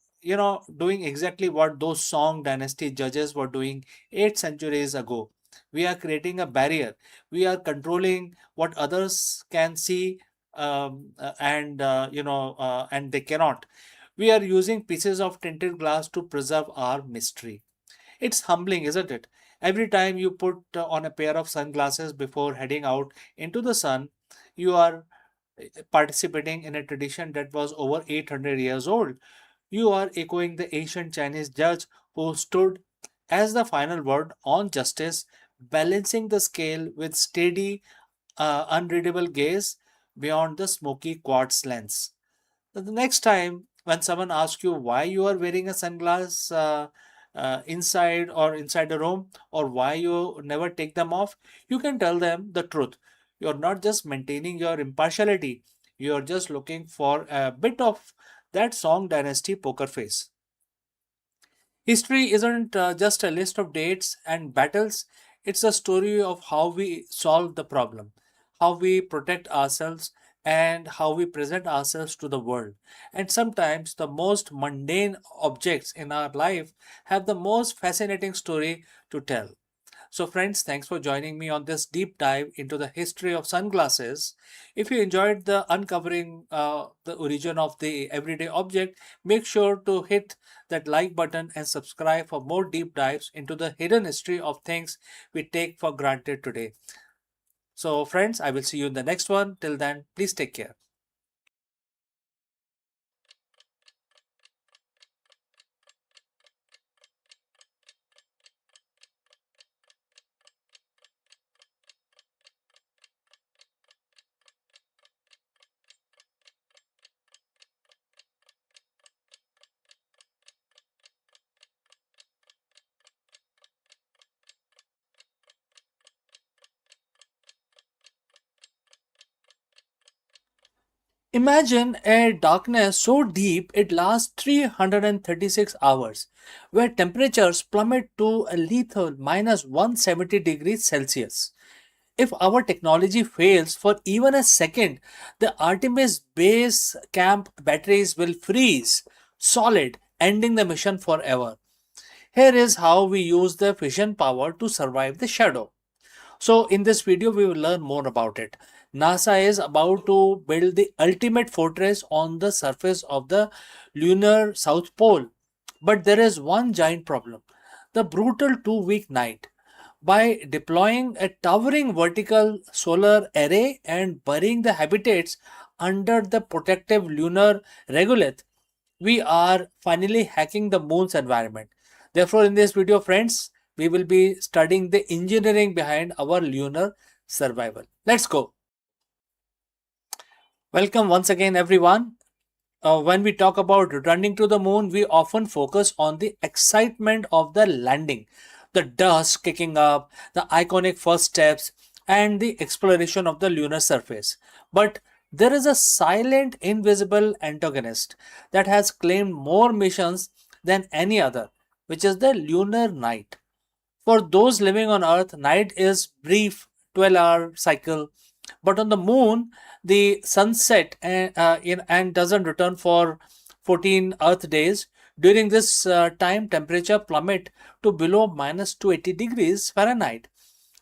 Speaker 1: doing exactly what those Song dynasty judges were doing 8 centuries ago. We are creating a barrier. We are controlling what others can see, and they cannot. We are using pieces of tinted glass to preserve our mystery. It's humbling, isn't it? Every time you put on a pair of sunglasses before heading out into the sun, you are participating in a tradition that was over 800 years old. You are echoing the ancient Chinese judge who stood as the final word on justice, balancing the scale with steady, unreadable gaze beyond the smoky quartz lens. The next time when someone asks you why you are wearing a sunglass inside a room, or why you never take them off, you can tell them the truth. You're not just maintaining your impartiality, you're just looking for a bit of that Song dynasty poker face. History isn't just a list of dates and battles, it's a story of how we solve the problem, how we protect ourselves, and how we present ourselves to the world. And sometimes the most mundane objects in our life have the most fascinating story to tell. So, friends, thanks for joining me on this deep dive into the history of sunglasses. If you enjoyed the uncovering the origin of the everyday object, make sure to hit that like button and subscribe for more deep dives into the hidden history of things we take for granted today. So, friends, I will see you in the next one. Till then, please take care. Imagine a darkness so deep it lasts 336 hours, where temperatures plummet to a lethal minus 170 degrees Celsius. If our technology fails for even a second, the Artemis base camp batteries will freeze solid, ending the mission forever. Here is how we use the fission power to survive the shadow. So, in this video, we will learn more about it. NASA is about to build the ultimate fortress on the surface of the lunar South Pole. But there is one giant problem, the brutal 2 week night. By deploying a towering vertical solar array and burying the habitats under the protective lunar regolith, we are finally hacking the moon's environment. Therefore, in this video, friends, we will be studying the engineering behind our lunar survival. Let's go. Welcome once again, everyone. When we talk about returning to the moon, we often focus on the excitement of the landing, the dust kicking up, the iconic first steps, and the exploration of the lunar surface. But there is a silent, invisible antagonist that has claimed more missions than any other, which is the lunar night. For those living on Earth, night is brief 12-hour cycle, but on the moon, the sunset and doesn't return for 14 Earth days. During this time, temperature plummet to below minus 280 degrees Fahrenheit.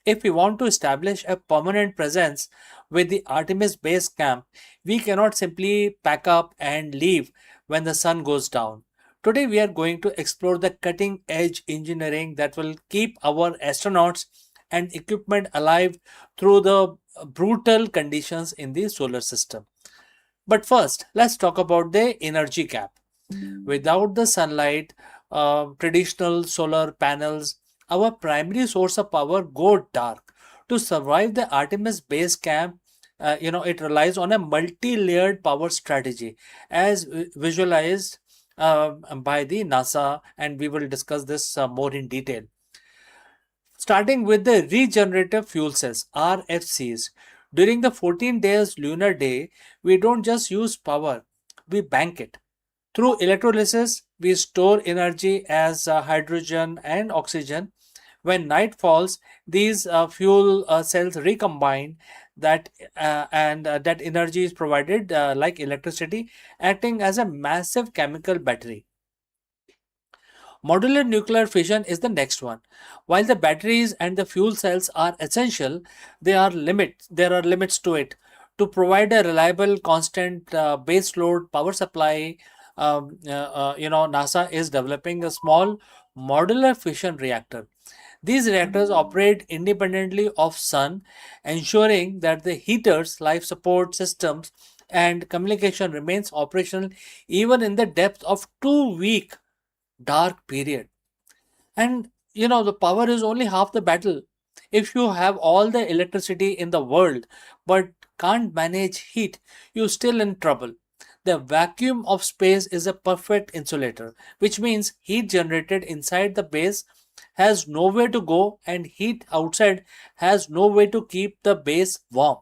Speaker 1: If we want to establish a permanent presence with the Artemis base camp, we cannot simply pack up and leave when the sun goes down. Today, we are going to explore the cutting edge engineering that will keep our astronauts and equipment alive through the brutal conditions in the solar system. But first, let's talk about the energy gap. Without the sunlight, traditional solar panels, our primary source of power go dark. To survive the Artemis base camp, it relies on a multi-layered power strategy, as visualized by the NASA, and we will discuss this more in detail. Starting with the regenerative fuel cells, RFCs. During the 14 days lunar day, we don't just use power, we bank it. Through electrolysis, we store energy as hydrogen and oxygen. When night falls, these fuel cells recombine that energy is provided like electricity, acting as a massive chemical battery. Modular nuclear fission is the next one. While the batteries and the fuel cells are essential, there are limits to it. To provide a reliable, constant base load power supply, NASA is developing a small modular fission reactor. These reactors operate independently of sun, ensuring that the heaters, life support systems, and communication remains operational even in the depth of 2 week dark period. And the power is only half the battle. If you have all the electricity in the world but can't manage heat, you're still in trouble. The vacuum of space is a perfect insulator, which means heat generated inside the base has nowhere to go and heat outside has no way to keep the base warm.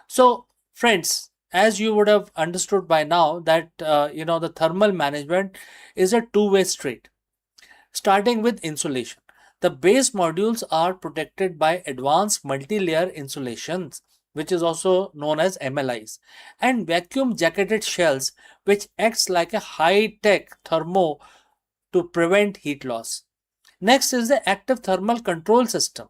Speaker 1: So, friends, as you would have understood by now that the thermal management is a two-way street. Starting with insulation, the base modules are protected by advanced multi-layer insulations, which is also known as MLIs, and vacuum jacketed shells, which acts like a high-tech thermo to prevent heat loss. Next is the active thermal control system,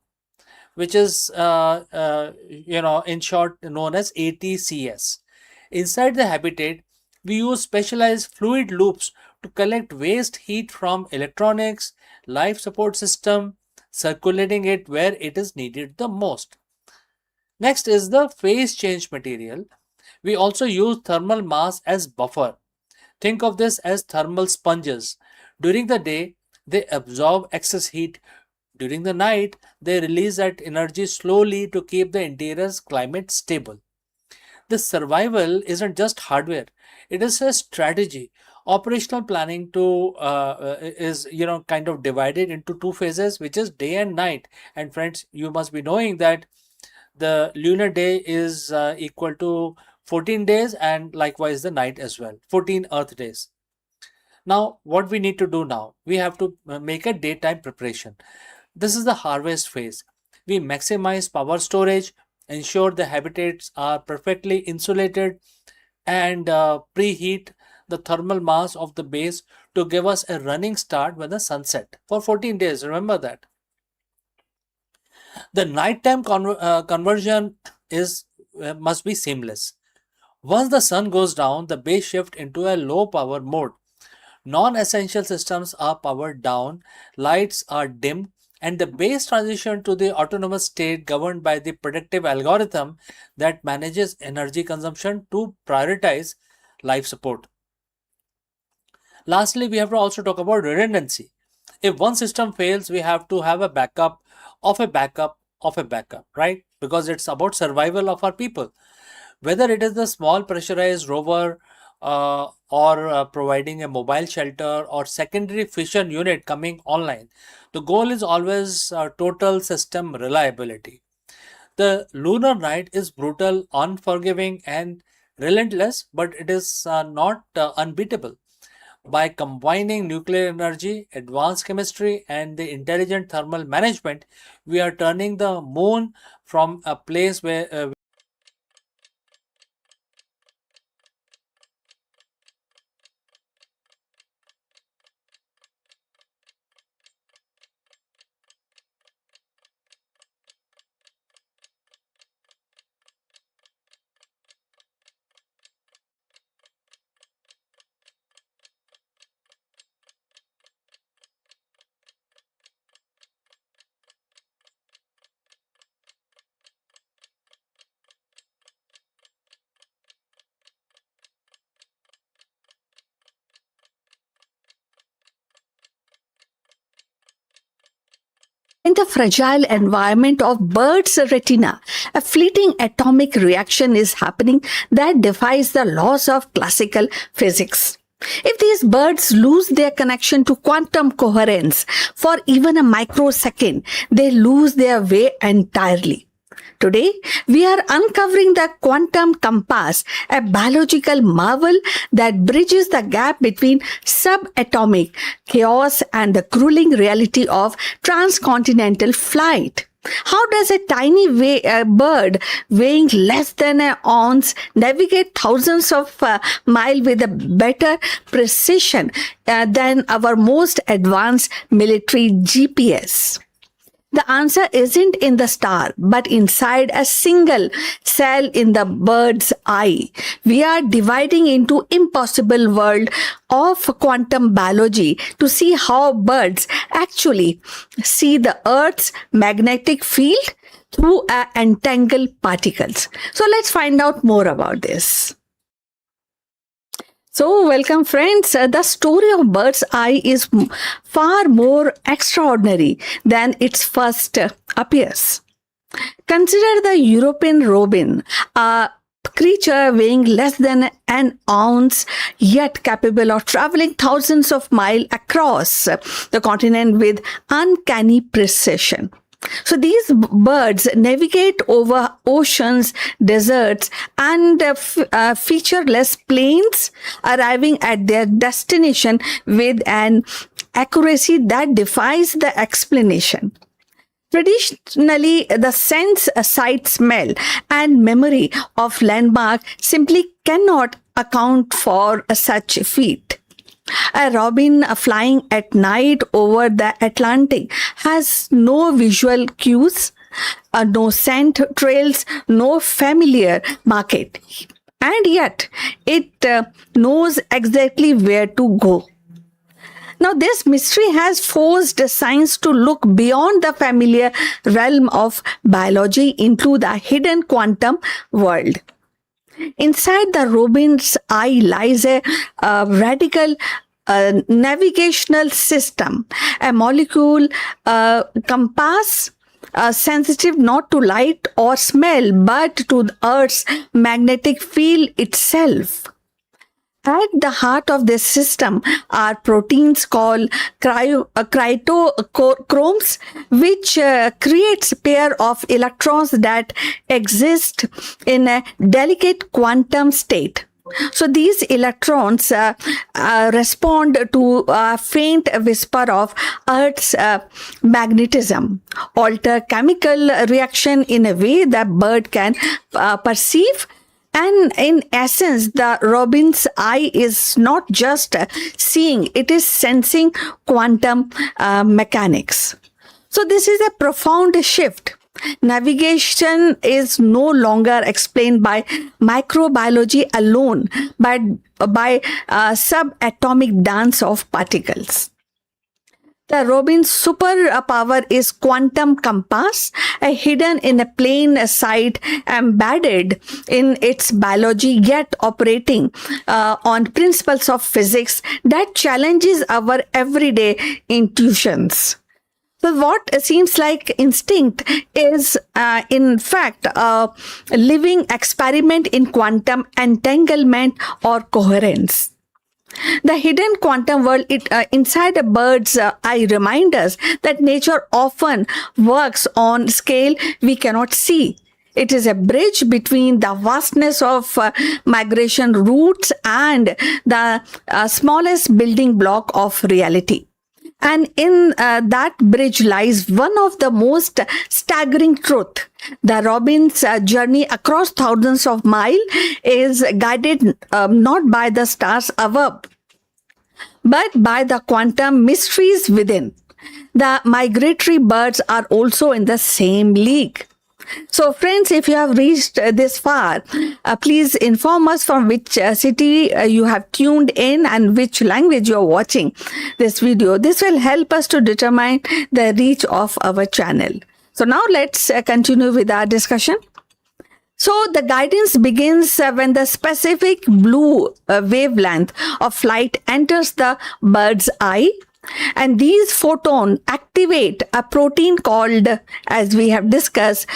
Speaker 1: which is in short known as ATCS. Inside the habitat, we use specialized fluid loops to collect waste heat from electronics, life support system, circulating it where it is needed the most. Next is the phase change material. We also use thermal mass as buffer. Think of this as thermal sponges. During the day, they absorb excess heat. During the night, they release that energy slowly to keep the interior's climate stable. This survival isn't just hardware, it is a strategy. Operational planning is kind of divided into two phases, which is day and night. And friends, you must be knowing that the lunar day is equal to 14 days, and likewise the night as well, 14 earth days. Now what we need to do now, we have to make a daytime preparation. This is the harvest phase. We maximize power storage, ensure the habitats are perfectly insulated, and preheat the thermal mass of the base to give us a running start when the sunset for 14 days. Remember that. The nighttime conversion is must be seamless. Once the sun goes down, the base shift into a low power mode. Non-essential systems are powered down, lights are dimmed, and the base transition to the autonomous state governed by the predictive algorithm that manages energy consumption to prioritize life support. Lastly, we have to also talk about redundancy. If one system fails, we have to have a backup of a backup of a backup, right? Because it's about survival of our people. Whether it is the small pressurized rover or providing a mobile shelter or secondary fission unit coming online, the goal is always total system reliability. The lunar night is brutal, unforgiving, and relentless, but it is not unbeatable. By combining nuclear energy, advanced chemistry, and the intelligent thermal management, we are turning the moon from a place
Speaker 2: In the fragile environment of bird's retina, a fleeting atomic reaction is happening that defies the laws of classical physics. If these birds lose their connection to quantum coherence for even a microsecond, they lose their way entirely. Today, we are uncovering the quantum compass, a biological marvel that bridges the gap between subatomic chaos and the grueling reality of transcontinental flight. How does a tiny bird weighing less than an ounce navigate thousands of miles with a better precision than our most advanced military GPS? The answer isn't in the star, but inside a single cell in the bird's eye. We are dividing into impossible world of quantum biology to see how birds actually see the Earth's magnetic field through entangled particles. So let's find out more about this. So, welcome friends. The story of bird's eye is far more extraordinary than its first appears. Consider the European robin, a creature weighing less than an ounce, yet capable of traveling thousands of miles across the continent with uncanny precision. So these birds navigate over oceans, deserts, and featureless plains, arriving at their destination with an accuracy that defies the explanation. Traditionally, the sense, sight, smell, and memory of landmark simply cannot account for such feat. A robin flying at night over the Atlantic has no visual cues, no scent trails, no familiar market. And yet, it knows exactly where to go. Now, this mystery has forced science to look beyond the familiar realm of biology into the hidden quantum world. Inside the robin's eye lies a radical navigational system, a molecule compass sensitive not to light or smell but to the Earth's magnetic field itself. At the heart of this system are proteins called cryptochromes, which creates a pair of electrons that exist in a delicate quantum state. So these electrons respond to a faint whisper of Earth's magnetism, alter chemical reaction in a way that bird can perceive. And in essence, the robin's eye is not just seeing, it is sensing quantum mechanics. So this is a profound shift. Navigation is no longer explained by microbiology alone, but by subatomic dance of particles. The robin's superpower is quantum compass, hidden in a plain sight, embedded in its biology, yet operating on principles of physics that challenges our everyday intuitions. So what seems like instinct is, in fact, a living experiment in quantum entanglement or coherence. The hidden quantum world inside a bird's eye reminds us that nature often works on scale we cannot see. It is a bridge between the vastness of migration routes and the smallest building block of reality. And in that bridge lies one of the most staggering truths. The robin's journey across thousands of miles is guided not by the stars above, but by the quantum mysteries within. The migratory birds are also in the same league. So friends, if you have reached this far, please inform us from which city you have tuned in and which language you are watching this video. This will help us to determine the reach of our channel. So now let's continue with our discussion. So the guidance begins when the specific blue wavelength of light enters the bird's eye. And these photons activate a protein called, as we have discussed,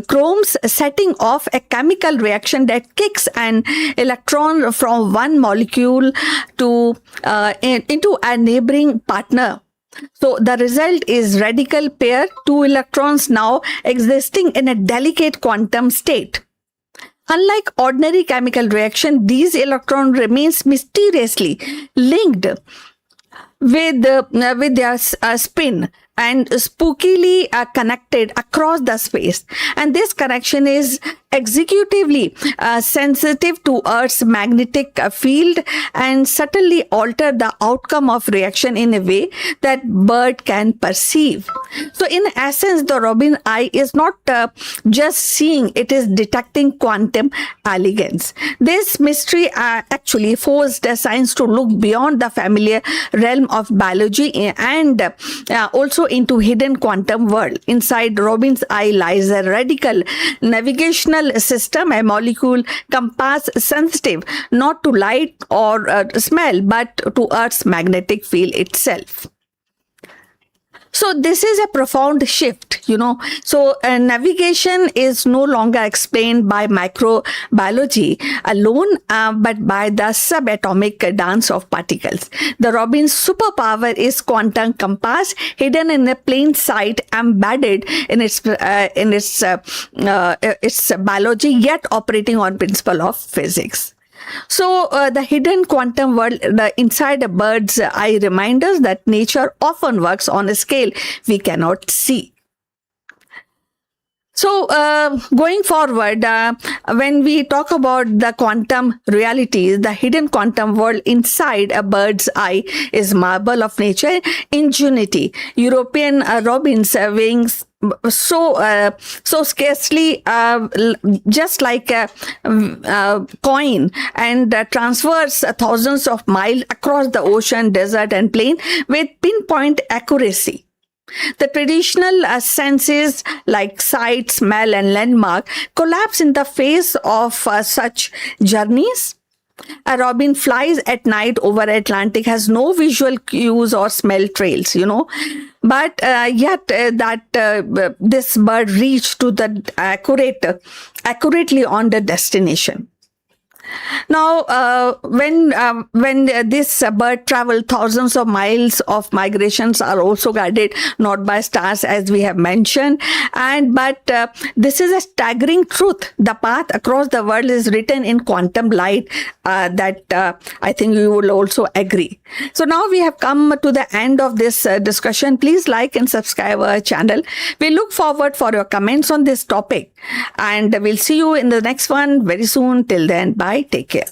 Speaker 2: chrome's setting off a chemical reaction that kicks an electron from one molecule to into a neighboring partner. So the result is radical pair, two electrons now existing in a delicate quantum state. Unlike ordinary chemical reaction, these electrons remains mysteriously linked with their spin and spookily connected across the space. And this connection is executively sensitive to Earth's magnetic field and subtly alter the outcome of reaction in a way that bird can perceive. So in essence, the robin eye is not just seeing, it is detecting quantum elegance. This mystery actually forced science to look beyond the familiar realm of biology and also into hidden quantum world. Inside robin's eye lies a radical navigational system, a molecule compass sensitive not to light or smell but to Earth's magnetic field itself. So this is a profound shift, So navigation is no longer explained by microbiology alone, but by the subatomic dance of particles. The robin's superpower is quantum compass, hidden in a plain sight, embedded in its biology, yet operating on principle of physics. So the hidden quantum world inside a bird's eye reminds us that nature often works on a scale we cannot see. So going forward, when we talk about the quantum realities, the hidden quantum world inside a bird's eye is marvel of nature, ingenuity. European robins' wings so scarcely just like a coin, and transfers thousands of miles across the ocean, desert and plain with pinpoint accuracy. The traditional senses like sight, smell and landmark collapse in the face of such journeys. A robin flies at night over Atlantic, has no visual cues or smell trails, but yet this bird reached to the accurately on the destination. Now, when this bird travel, thousands of miles of migrations are also guided not by stars, as we have mentioned, but this is a staggering truth. The path across the world is written in quantum light. That I think you will also agree. So now we have come to the end of this discussion. Please like and subscribe our channel. We look forward for your comments on this topic, and we'll see you in the next one very soon. Till then, bye. Take care.